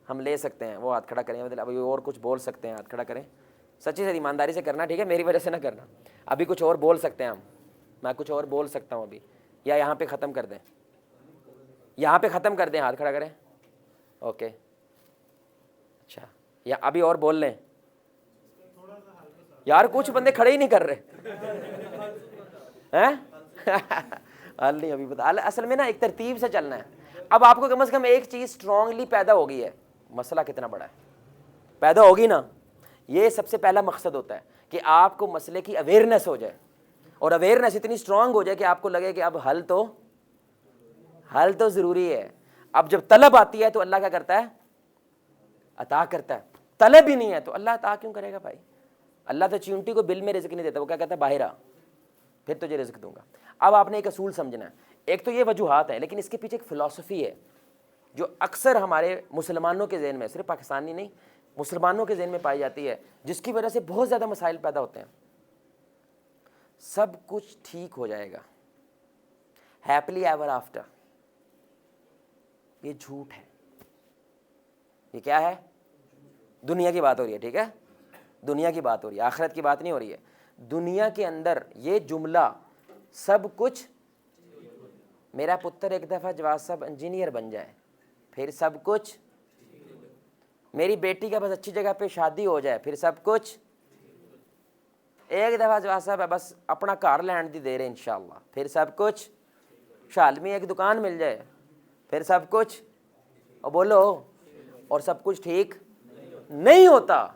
ہم لے سکتے ہیں؟ وہ ہاتھ کھڑا کریں, مطلب ابھی اور کچھ بول سکتے ہیں, ہاتھ کھڑا کریں. سچی سے ایمانداری سے کرنا, ٹھیک ہے؟ میری وجہ سے نہ کرنا. ابھی کچھ اور بول سکتے ہیں ہم, میں کچھ اور بول سکتا ہوں ابھی, یا یہاں پہ ختم کر دیں؟ یہاں پہ ختم کر دیں, ہاتھ کھڑا کریں. اوکے اچھا, یا ابھی اور بول لیں؟ یار کچھ بندے کھڑے ہی نہیں کر رہے ہیں. حل نہیں ابھی بتا. اصل میں نا ایک ترتیب سے چلنا ہے. اب آپ کو کم از کم ایک چیز اسٹرانگلی پیدا ہو گئی ہے, مسئلہ کتنا بڑا ہے پیدا ہوگی نا. یہ سب سے پہلا مقصد ہوتا ہے کہ آپ کو مسئلے کی اویئرنیس ہو جائے, اور اویئرنیس اتنی اسٹرانگ ہو جائے کہ آپ کو لگے کہ اب حل تو ضروری ہے. اب جب طلب آتی ہے تو اللہ کیا کرتا ہے؟ عطا کرتا ہے. طلب ہی نہیں ہے تو اللہ عطا کیوں کرے گا بھائی؟ اللہ تو چیونٹی کو بل میں رزق نہیں دیتا, وہ کیا کہتا ہے باہر آ پھر تجھے رزق دوں گا. اب آپ نے ایک اصول سمجھنا ہے. ایک تو یہ وجوہات ہیں, لیکن اس کے پیچھے ایک فلسفی ہے جو اکثر ہمارے مسلمانوں کے ذہن میں, صرف پاکستانی نہیں, مسلمانوں کے ذہن میں پائی جاتی ہے, جس کی وجہ سے بہت زیادہ مسائل پیدا ہوتے ہیں. سب کچھ ٹھیک ہو جائے گا, ہیپلی ایور آفٹر. یہ جھوٹ ہے. یہ کیا ہے؟ دنیا کی بات ہو رہی ہے, ٹھیک ہے؟ دنیا کی بات ہو رہی ہے, آخرت کی بات نہیں ہو رہی ہے. دنیا کے اندر یہ جملہ سب کچھ, میرا پتر ایک دفعہ جواز صاحب انجینئر بن جائے پھر سب کچھ, میری بیٹی کا بس اچھی جگہ پہ شادی ہو جائے پھر سب کچھ, ایک دفعہ جواز صاحب ہے بس اپنا کار لینڈ دی دے رہے انشاءاللہ پھر سب کچھ, شالمی ایک دکان مل جائے پھر سب کچھ. اور بولو, اور سب کچھ ٹھیک نہیں ہوتا.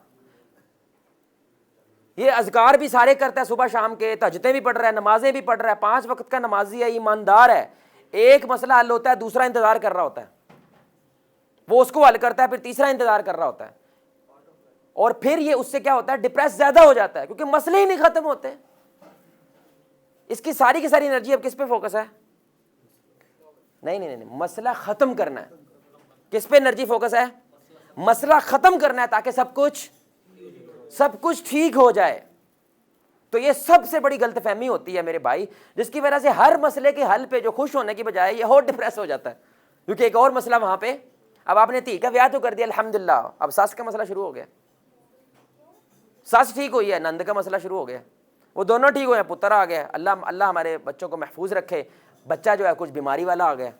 یہ اذکار بھی سارے کرتا ہے صبح شام کے, تہجدیں بھی پڑھ رہا ہے, نمازیں بھی پڑھ رہا ہے, 5 وقت کا نمازی ہے, ایماندار ہے. ایک مسئلہ حل ہوتا ہے, دوسرا انتظار کر رہا ہوتا ہے, وہ اس کو حل کرتا ہے, پھر تیسرا انتظار کر رہا ہوتا ہے, اور پھر یہ اس سے کیا ہوتا ہے, ڈپریس زیادہ ہو جاتا ہے کیونکہ مسئلے ہی نہیں ختم ہوتے. اس کی ساری انرجی اب کس پہ فوکس ہے؟ نہیں, مسئلہ ختم کرنا ہے. کس پہ انرجی فوکس ہے؟ مسئلہ ختم کرنا ہے تاکہ سب کچھ ٹھیک ہو جائے. تو یہ سب سے بڑی غلط فہمی ہوتی ہے میرے بھائی, جس کی وجہ سے ہر مسئلے کے حل پہ جو خوش ہونے کی بجائے یہ اور ڈپریس ہو جاتا ہے, کیونکہ ایک اور مسئلہ وہاں پہ. اب آپ نے 3 کا بیاہ تو کر دیا الحمدللہ, اب ساس کا مسئلہ شروع ہو گیا. ساس ٹھیک ہوئی ہے, نند کا مسئلہ شروع ہو گیا, وہ دونوں ٹھیک ہوئے, پتر آ گیا, اللہ ہمارے بچوں کو محفوظ رکھے. بچہ جو ہے کچھ بیماری والا آ گیا,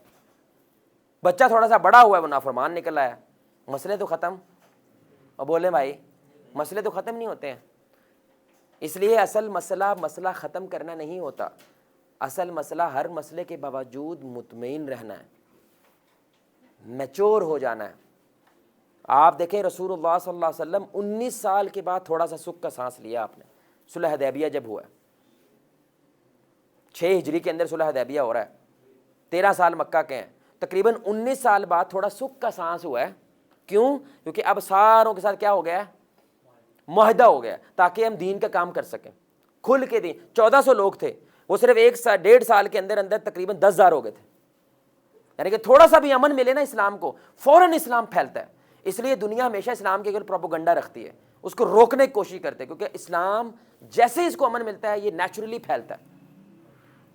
بچہ تھوڑا سا بڑا ہوا ہے, وہ نافرمان نکل آیا, مسئلے تو ختم. اور بولے بھائی مسئلے تو ختم نہیں ہوتے ہیں. اس لیے اصل مسئلہ ختم کرنا نہیں ہوتا, اصل مسئلہ ہر مسئلے کے باوجود مطمئن رہنا ہے, میچور ہو جانا ہے. آپ دیکھیں رسول اللہ صلی اللہ علیہ وسلم 19 سال کے بعد تھوڑا سا سکھ کا سانس لیا آپ نے. صلح حدیبیہ جب ہوا ہے, 6 ہجری کے اندر صلح حدیبیہ ہو رہا ہے, 13 سال مکہ کے ہیں, تقریباً 19 سال بعد تھوڑا سکھ کا سانس ہوا ہے. کیوں؟ کیونکہ اب ساروں کے ساتھ کیا ہو گیا ہے, معاہدہ ہو گیا, تاکہ ہم دین کا کام کر سکیں کھل کے. دین 1400 لوگ تھے, وہ صرف 1.5 سال کے اندر تقریباً 10,000 ہو گئے تھے. یعنی کہ تھوڑا سا بھی امن ملے نا اسلام کو, فوراً اسلام پھیلتا ہے. اس لیے دنیا ہمیشہ اسلام کے اوپر پروپیگنڈا رکھتی ہے, اس کو روکنے کی کوشش کرتے ہیں, کیونکہ اسلام جیسے اس کو امن ملتا ہے یہ نیچرلی پھیلتا ہے.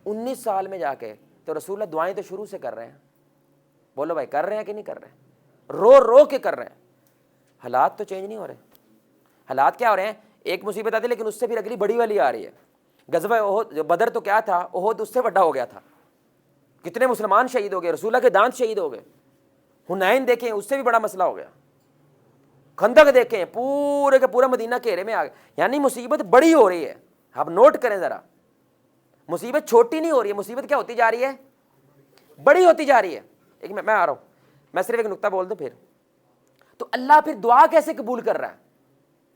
19 سال میں جا کے تو رسول اللہ دعائیں تو شروع سے کر رہے ہیں. بولو بھائی کر رہے ہیں کہ نہیں کر رہے ہیں؟ رو کے کر رہے ہیں. حالات تو چینج نہیں ہو رہے. حالات کیا ہو رہے ہیں؟ ایک مصیبت آتی ہے لیکن اس سے پھر اگلی بڑی والی آ رہی ہے. غزوہ احد, بدر تو کیا تھا, احد اس سے بڑا ہو گیا تھا. کتنے مسلمان شہید ہو گئے, رسول اللہ کے دانت شہید ہو گئے. حنین دیکھیں, اس سے بھی بڑا مسئلہ ہو گیا. خندق دیکھیں, پورے کا پورا مدینہ گھیرے میں آ گیا. یعنی مصیبت بڑی ہو رہی ہے. آپ نوٹ کریں ذرا, مصیبت چھوٹی نہیں ہو رہی ہے, مصیبت کیا ہوتی جا رہی ہے, بڑی ہوتی جا رہی ہے. ایک میں آ رہا ہوں, میں صرف ایک نقطہ بول دوں پھر. تو اللہ پھر دعا کیسے قبول کر رہا ہے,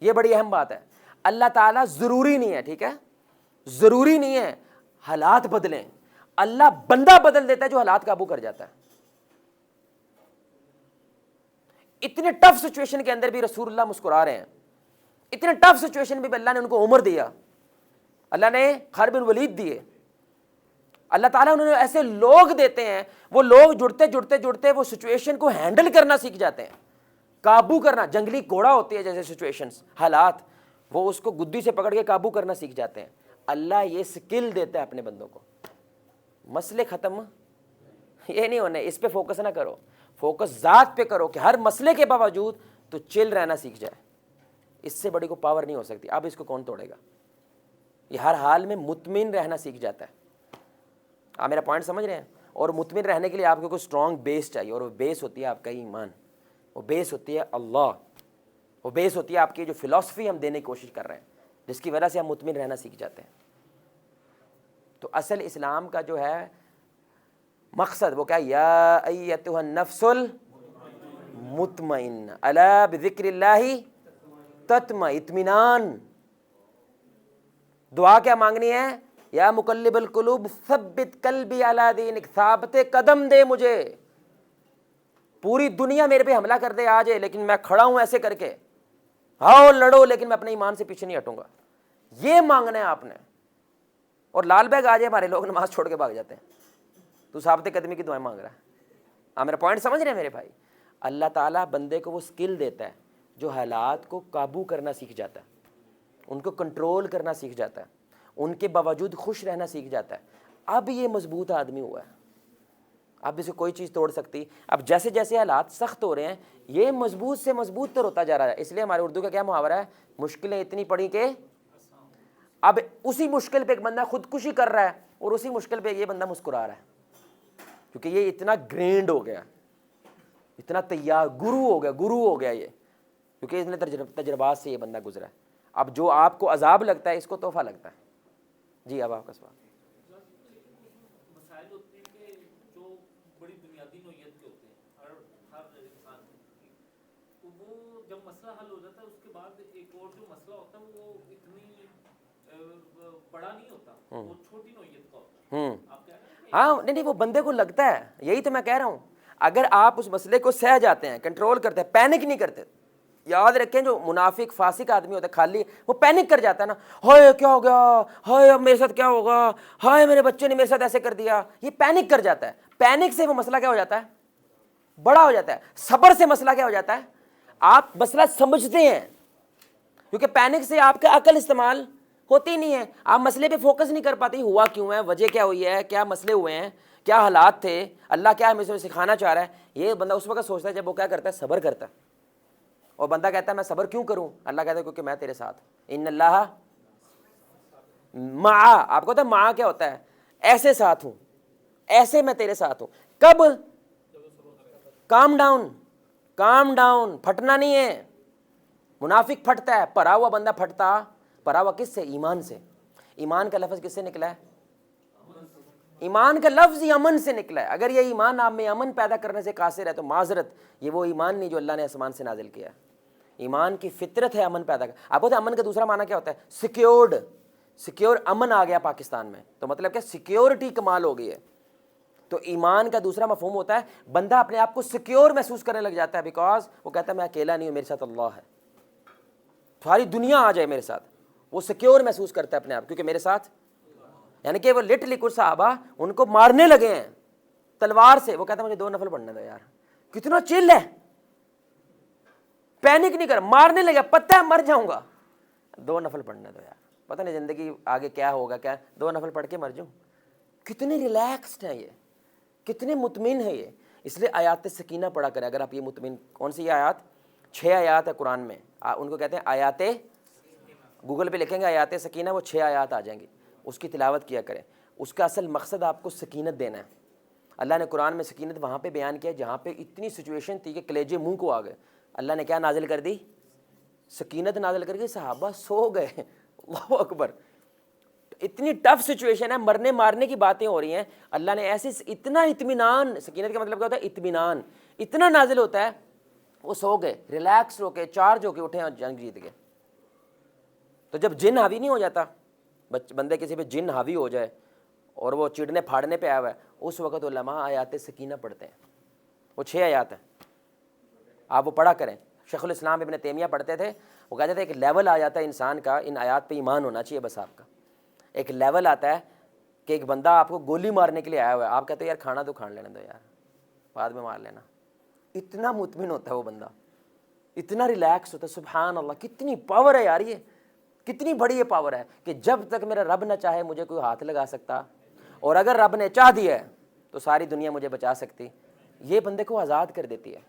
یہ بڑی اہم بات ہے. اللہ تعالیٰ ضروری نہیں ہے, ٹھیک ہے, ضروری نہیں ہے حالات بدلیں، اللہ بندہ بدل دیتا ہے جو حالات قابو کر جاتا ہے۔ اتنے ٹف سچویشن کے اندر بھی رسول اللہ مسکرا رہے ہیں، اتنے ٹف سچویشن میں بھی اللہ نے ان کو عمر دیا، اللہ نے خالد بن ولید دیے، اللہ تعالیٰ انہوں نے ایسے لوگ دیتے ہیں، وہ لوگ جڑتے جڑتے جڑتے وہ سچویشن کو ہینڈل کرنا سیکھ جاتے ہیں، قابو کرنا، جنگلی گھوڑا ہوتی ہے جیسے سچویشنز، حالات، وہ اس کو گدی سے پکڑ کے قابو کرنا سیکھ جاتے ہیں۔ اللہ یہ سکل دیتا ہے اپنے بندوں کو۔ مسئلے ختم یہ نہیں ہونے، اس پہ فوکس نہ کرو، فوکس ذات پہ کرو کہ ہر مسئلے کے باوجود تو چل رہنا سیکھ جائے، اس سے بڑی کوئی پاور نہیں ہو سکتی۔ اب اس کو کون توڑے گا؟ یہ ہر حال میں مطمئن رہنا سیکھ جاتا ہے۔ آپ میرا پوائنٹ سمجھ رہے ہیں؟ اور مطمئن رہنے کے لیے آپ کو کوئی اسٹرانگ بیس چاہیے، اور وہ بیس ہوتی ہے آپ کا ایمان، وہ بیس ہوتی ہے اللہ، وہ بیس ہوتی ہے آپ کی جو فلسفی ہم دینے کی کوشش کر رہے ہیں، جس کی وجہ سے ہم مطمئن رہنا سیکھ جاتے ہیں۔ تو اصل اسلام کا جو ہے مقصد وہ کیا؟ یا ایتھا النفس المطمئنہ الا بذکر اللہ تطمئن، اطمینان۔ دعا کیا مانگنی ہے؟ یا مقلب القلوب ثبت قلبی علی دینک، ثابت قدم دے مجھے، پوری دنیا میرے پہ حملہ کر دے آ جائے لیکن میں کھڑا ہوں ایسے کر کے، آؤ لڑو لیکن میں اپنے ایمان سے پیچھے نہیں ہٹوں گا، یہ مانگنا ہے آپ نے۔ اور لال بیگ آ جائے ہمارے لوگ نماز چھوڑ کے بھاگ جاتے ہیں، تو ثابت قدمی کی دعائیں مانگ رہا ہے۔ آپ میرا پوائنٹ سمجھ رہے ہیں میرے بھائی؟ اللہ تعالیٰ بندے کو وہ سکل دیتا ہے جو حالات کو قابو کرنا سیکھ جاتا ہے، ان کو کنٹرول کرنا سیکھ جاتا ہے، ان کے باوجود خوش رہنا سیکھ جاتا ہے۔ اب یہ مضبوط آدمی ہوا ہے، اب اسے کوئی چیز توڑ سکتی۔ اب جیسے جیسے حالات سخت ہو رہے ہیں یہ مضبوط سے مضبوط تر ہوتا جا رہا ہے۔ اس لیے ہمارے اردو کا کیا محاورہ ہے؟ مشکلیں اتنی پڑی کہ اب اسی مشکل پہ ایک بندہ خودکشی کر رہا ہے اور اسی مشکل پہ یہ بندہ مسکرا رہا ہے، کیونکہ یہ اتنا گرینڈ ہو گیا، اتنا تیار، گرو ہو گیا یہ، کیونکہ اس نے تجربات سے یہ بندہ گزرا ہے۔ اب جو آپ کو عذاب لگتا ہے اس کو تحفہ لگتا ہے۔ جی اب آپ کا سوال۔ مسائل ہوتے ہیں کہ جو بڑی بنیادی نوعیت کے ہوتے ہیں ہر انسان کی، تو وہ جب مسئلہ حل ہو جاتا ہے اس کے بعد ایک اور جو مسئلہ ہوتا ہے وہ اتنی بڑا نہیں ہوتا، وہ چھوٹی نوعیت کا ہوتا ہے۔ آپ کہہ رہے ہیں ہاں نہیں وہ بندے کو لگتا ہے، یہی تو میں کہہ رہا ہوں، اگر آپ اس مسئلے کو سہ جاتے ہیں، کنٹرول کرتے ہیں، پینک نہیں کرتے۔ یاد رکھیں جو منافق فاسق آدمی ہوتا ہے خالی وہ پینک کر جاتا ہے نا، ہائے کیا ہو گیا، ہائے اب میرے ساتھ کیا ہوگا، ہائے میرے بچے نے میرے ساتھ ایسے کر دیا، یہ پینک کر جاتا ہے۔ پینک سے وہ مسئلہ کیا ہو جاتا ہے؟ بڑا ہو جاتا ہے۔ صبر سے مسئلہ کیا ہو جاتا ہے؟ آپ مسئلہ سمجھتے ہیں، کیونکہ پینک سے آپ کا عقل استعمال ہوتی نہیں ہے، آپ مسئلے پہ فوکس نہیں کر پاتے، ہوا کیوں ہے، وجہ کیا ہوئی ہے، کیا مسئلے ہوئے ہیں، کیا حالات تھے، اللہ کیا ہمیں سکھانا چاہ رہا ہے۔ یہ بندہ اس وقت سوچتا ہے جب وہ کیا کرتا ہے؟ صبر کرتا ہے۔ اور بندہ کہتا ہے میں صبر کیوں کروں؟ اللہ کہتا ہے کیونکہ میں تیرے ساتھ ہوں، ان اللہ معا۔ آپ کو پتہ ہے معا کیا ہوتا ہے؟ ایسے ساتھ ہوں، ایسے میں تیرے ساتھ ہوں۔ کب؟ کام ڈاؤن، پھٹنا نہیں ہے۔ منافق پھٹتا ہے، پڑا ہوا بندہ پھٹتا، پڑا ہوا کس سے؟ ایمان سے۔ ایمان کا لفظ کس سے نکلا ہے؟ ایمان کا لفظ ہی امن سے نکلا ہے۔ اگر یہ ایمان آپ میں امن پیدا کرنے سے قاصر ہے تو معذرت، یہ وہ ایمان نہیں جو اللہ نے آسمان سے نازل کیا ہے۔ ایمان کی فطرت ہے امن پیدا کر۔ آپ کو امن کا دوسرا معنی کیا ہوتا ہے؟ سیکیور امن آ گیا پاکستان میں، تو مطلب کیا؟ سیکیورٹی کمال ہو گئی ہے۔ تو ایمان کا دوسرا مفہوم ہوتا ہے بندہ اپنے آپ کو سیکیور محسوس کرنے لگ جاتا ہے، بیکاز وہ کہتا ہے میں اکیلا نہیں ہوں، میرے ساتھ اللہ ہے، ساری دنیا آ جائے میرے ساتھ، وہ سیکیور محسوس کرتا ہے اپنے آپ کیونکہ میرے ساتھ، یعنی کہ وہ لٹرلی کچھ صحابہ ان کو مارنے لگے ہیں تلوار سے، وہ کہتا ہے مجھے 2 نفل پڑھنے دو یار، کتنا چل ہے، پینک نہیں کر، مارنے لگا، پتہ ہے مر جاؤں گا، 2 نفل پڑھنے دو یار، پتہ نہیں زندگی آگے کیا ہوگا، کیا 2 نفل پڑھ کے مر جاؤں۔ کتنے ریلیکسڈ ہیں یہ، کتنے مطمئن ہیں یہ۔ اس لیے آیات سکینہ پڑھا کریں اگر آپ یہ مطمئن۔ کون سی یہ آیات؟ 6 آیات ہے قرآن میں، ان کو کہتے ہیں آیات، گوگل پہ لکھیں گے آیات سکینہ، وہ 6 آیات آ جائیں گی، اس کی تلاوت کیا کریں۔ اس کا اصل مقصد آپ کو سکینت دینا ہے۔ اللہ نے قرآن میں سکینت وہاں پہ بیان کیا جہاں پہ اتنی سچویشن تھی کہ کلیجے منہ کو آ گئے، اللہ نے کیا نازل کر دی؟ سکینت نازل کر کے صحابہ سو گئے، اللہ اکبر۔ اتنی ٹف سچویشن ہے، مرنے مارنے کی باتیں ہو رہی ہیں، اللہ نے ایسے اتنا اطمینان، سکینت کا مطلب کیا ہوتا ہے؟ اطمینان، اتنا نازل ہوتا ہے، وہ سو گئے، ریلیکس ہو کے، چارج ہو کے اٹھے اور جنگ جیت گئے۔ تو جب جن حاوی نہیں ہو جاتا بندے کسی پہ جن حاوی ہو جائے اور وہ چڑنے پھاڑنے پہ آیا ہوا ہے، اس وقت علماء آیات سکینہ پڑھتے ہیں. وہ 6 آیات ہیں، آپ وہ پڑھا کریں. شیخ الاسلام ابن تیمیہ پڑھتے تھے، وہ کہتے تھے ایک لیول آ جاتا ہے انسان کا، ان آیات پہ ایمان ہونا چاہیے بس آپ کا. ایک لیول آتا ہے کہ ایک بندہ آپ کو گولی مارنے کے لیے آیا ہوا ہے، آپ کہتے ہیں یار کھانا تو کھان لینا دو یار، بعد میں مار لینا. اتنا مطمئن ہوتا ہے وہ بندہ، اتنا ریلیکس ہوتا ہے. سبحان اللہ، کتنی پاور ہے یار، یہ کتنی بڑی یہ پاور ہے کہ جب تک میرا رب نہ چاہے مجھے کوئی ہاتھ لگا سکتا، اور اگر رب نے چاہ دیا ہے تو ساری دنیا مجھے بچا سکتی. یہ بندے کو آزاد کر دیتی ہے،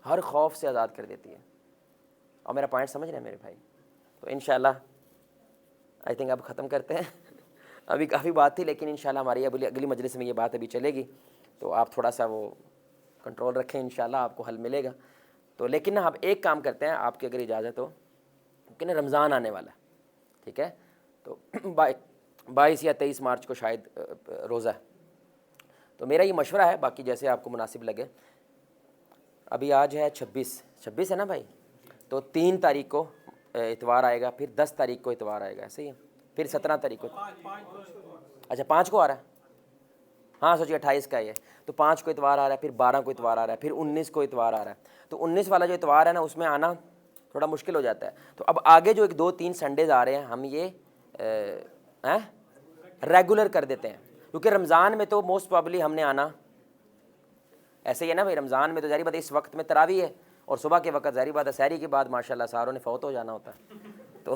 ہر خوف سے آزاد کر دیتی ہے. اور میرا پوائنٹ سمجھ رہے ہیں میرے بھائی؟ تو انشاءاللہ آئی تھنک اب ختم کرتے ہیں. ابھی کافی بات تھی، لیکن انشاءاللہ ہماری اگلی مجلس میں یہ بات ابھی چلے گی، تو آپ تھوڑا سا وہ کنٹرول رکھیں، انشاءاللہ آپ کو حل ملے گا. تو لیکن نا اب ایک کام کرتے ہیں آپ کی اگر اجازت ہو، کہ نا رمضان آنے والا ہے، ٹھیک ہے؟ تو 22 یا 23 مارچ کو شاید روزہ ہے. تو میرا یہ مشورہ ہے، باقی جیسے آپ کو مناسب لگے. ابھی آج ہے 26 ہے نا بھائی، تو 3 تاریخ کو اتوار آئے گا، پھر 10 تاریخ کو اتوار آئے گا، ایسے ہی ہے، پھر 17 تاریخ کو. اچھا 5 کو آ رہا ہے، ہاں سوچیے 28 کا یہ، تو 5 کو اتوار آ رہا ہے، پھر 12 کو اتوار آ رہا ہے، پھر 19 کو اتوار آ رہا ہے. تو 19 والا جو اتوار ہے نا، اس میں آنا تھوڑا مشکل ہو جاتا ہے. تو اب آگے جو 1-2-3 سنڈیز آ رہے ہیں، ہم یہ ریگولر کر دیتے ہیں، کیونکہ رمضان میں تو موسٹ پرابلی ہم نے آنا ایسے ہی ہے نا بھائی. رمضان میں تو ظاہر بات ہے اس وقت میں تراویح ہے، اور صبح کے وقت ظاہر بات ہے سحری کے بعد ماشاء اللہ ساروں نے فوت ہو جانا ہوتا ہے، تو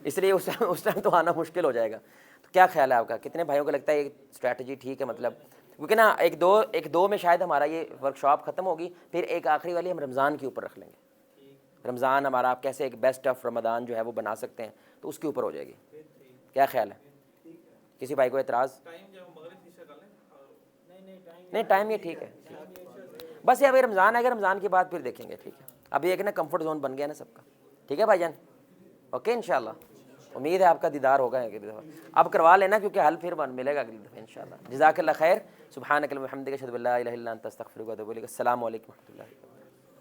اس لیے اس ٹائم تو آنا مشکل ہو جائے گا. تو کیا خیال ہے آپ کا؟ کتنے بھائیوں کو لگتا ہے یہ اسٹریٹجی ٹھیک ہے؟ مطلب کیونکہ نا ایک دو میں شاید ہمارا یہ ورک شاپ ختم ہوگی، پھر ایک آخری والی ہم رمضان کے اوپر رکھ لیں گے. رمضان ہمارا آپ کیسے ایک بیسٹ آف رمضان جو ہے وہ بنا سکتے ہیں، تو اس کے اوپر ہو جائے گی. کیا خیال ہے؟ کسی بھائی کو اعتراض؟ نہیں ٹائم یہ ٹھیک ہے، بس یہ ابھی رمضان ہے، رمضان کے بعد پھر دیکھیں گے. ٹھیک ہے، ابھی ایک نا کمفرٹ زون بن گیا نا سب کا. ٹھیک ہے بھائی جان، اوکے انشاءاللہ. امید ہے آپ کا دیدار ہوگا اگلی دفعہ. اب کروا لینا کیونکہ حل پھر ملے گا اگلی دفعہ انشاءاللہ. جزاک اللہ خیر. سبحانک اللہم وبحمدک، اشہد ان لا الہ الا انت، استغفرک و اتوب الیک. السلام علیکم و رحمۃ اللہ.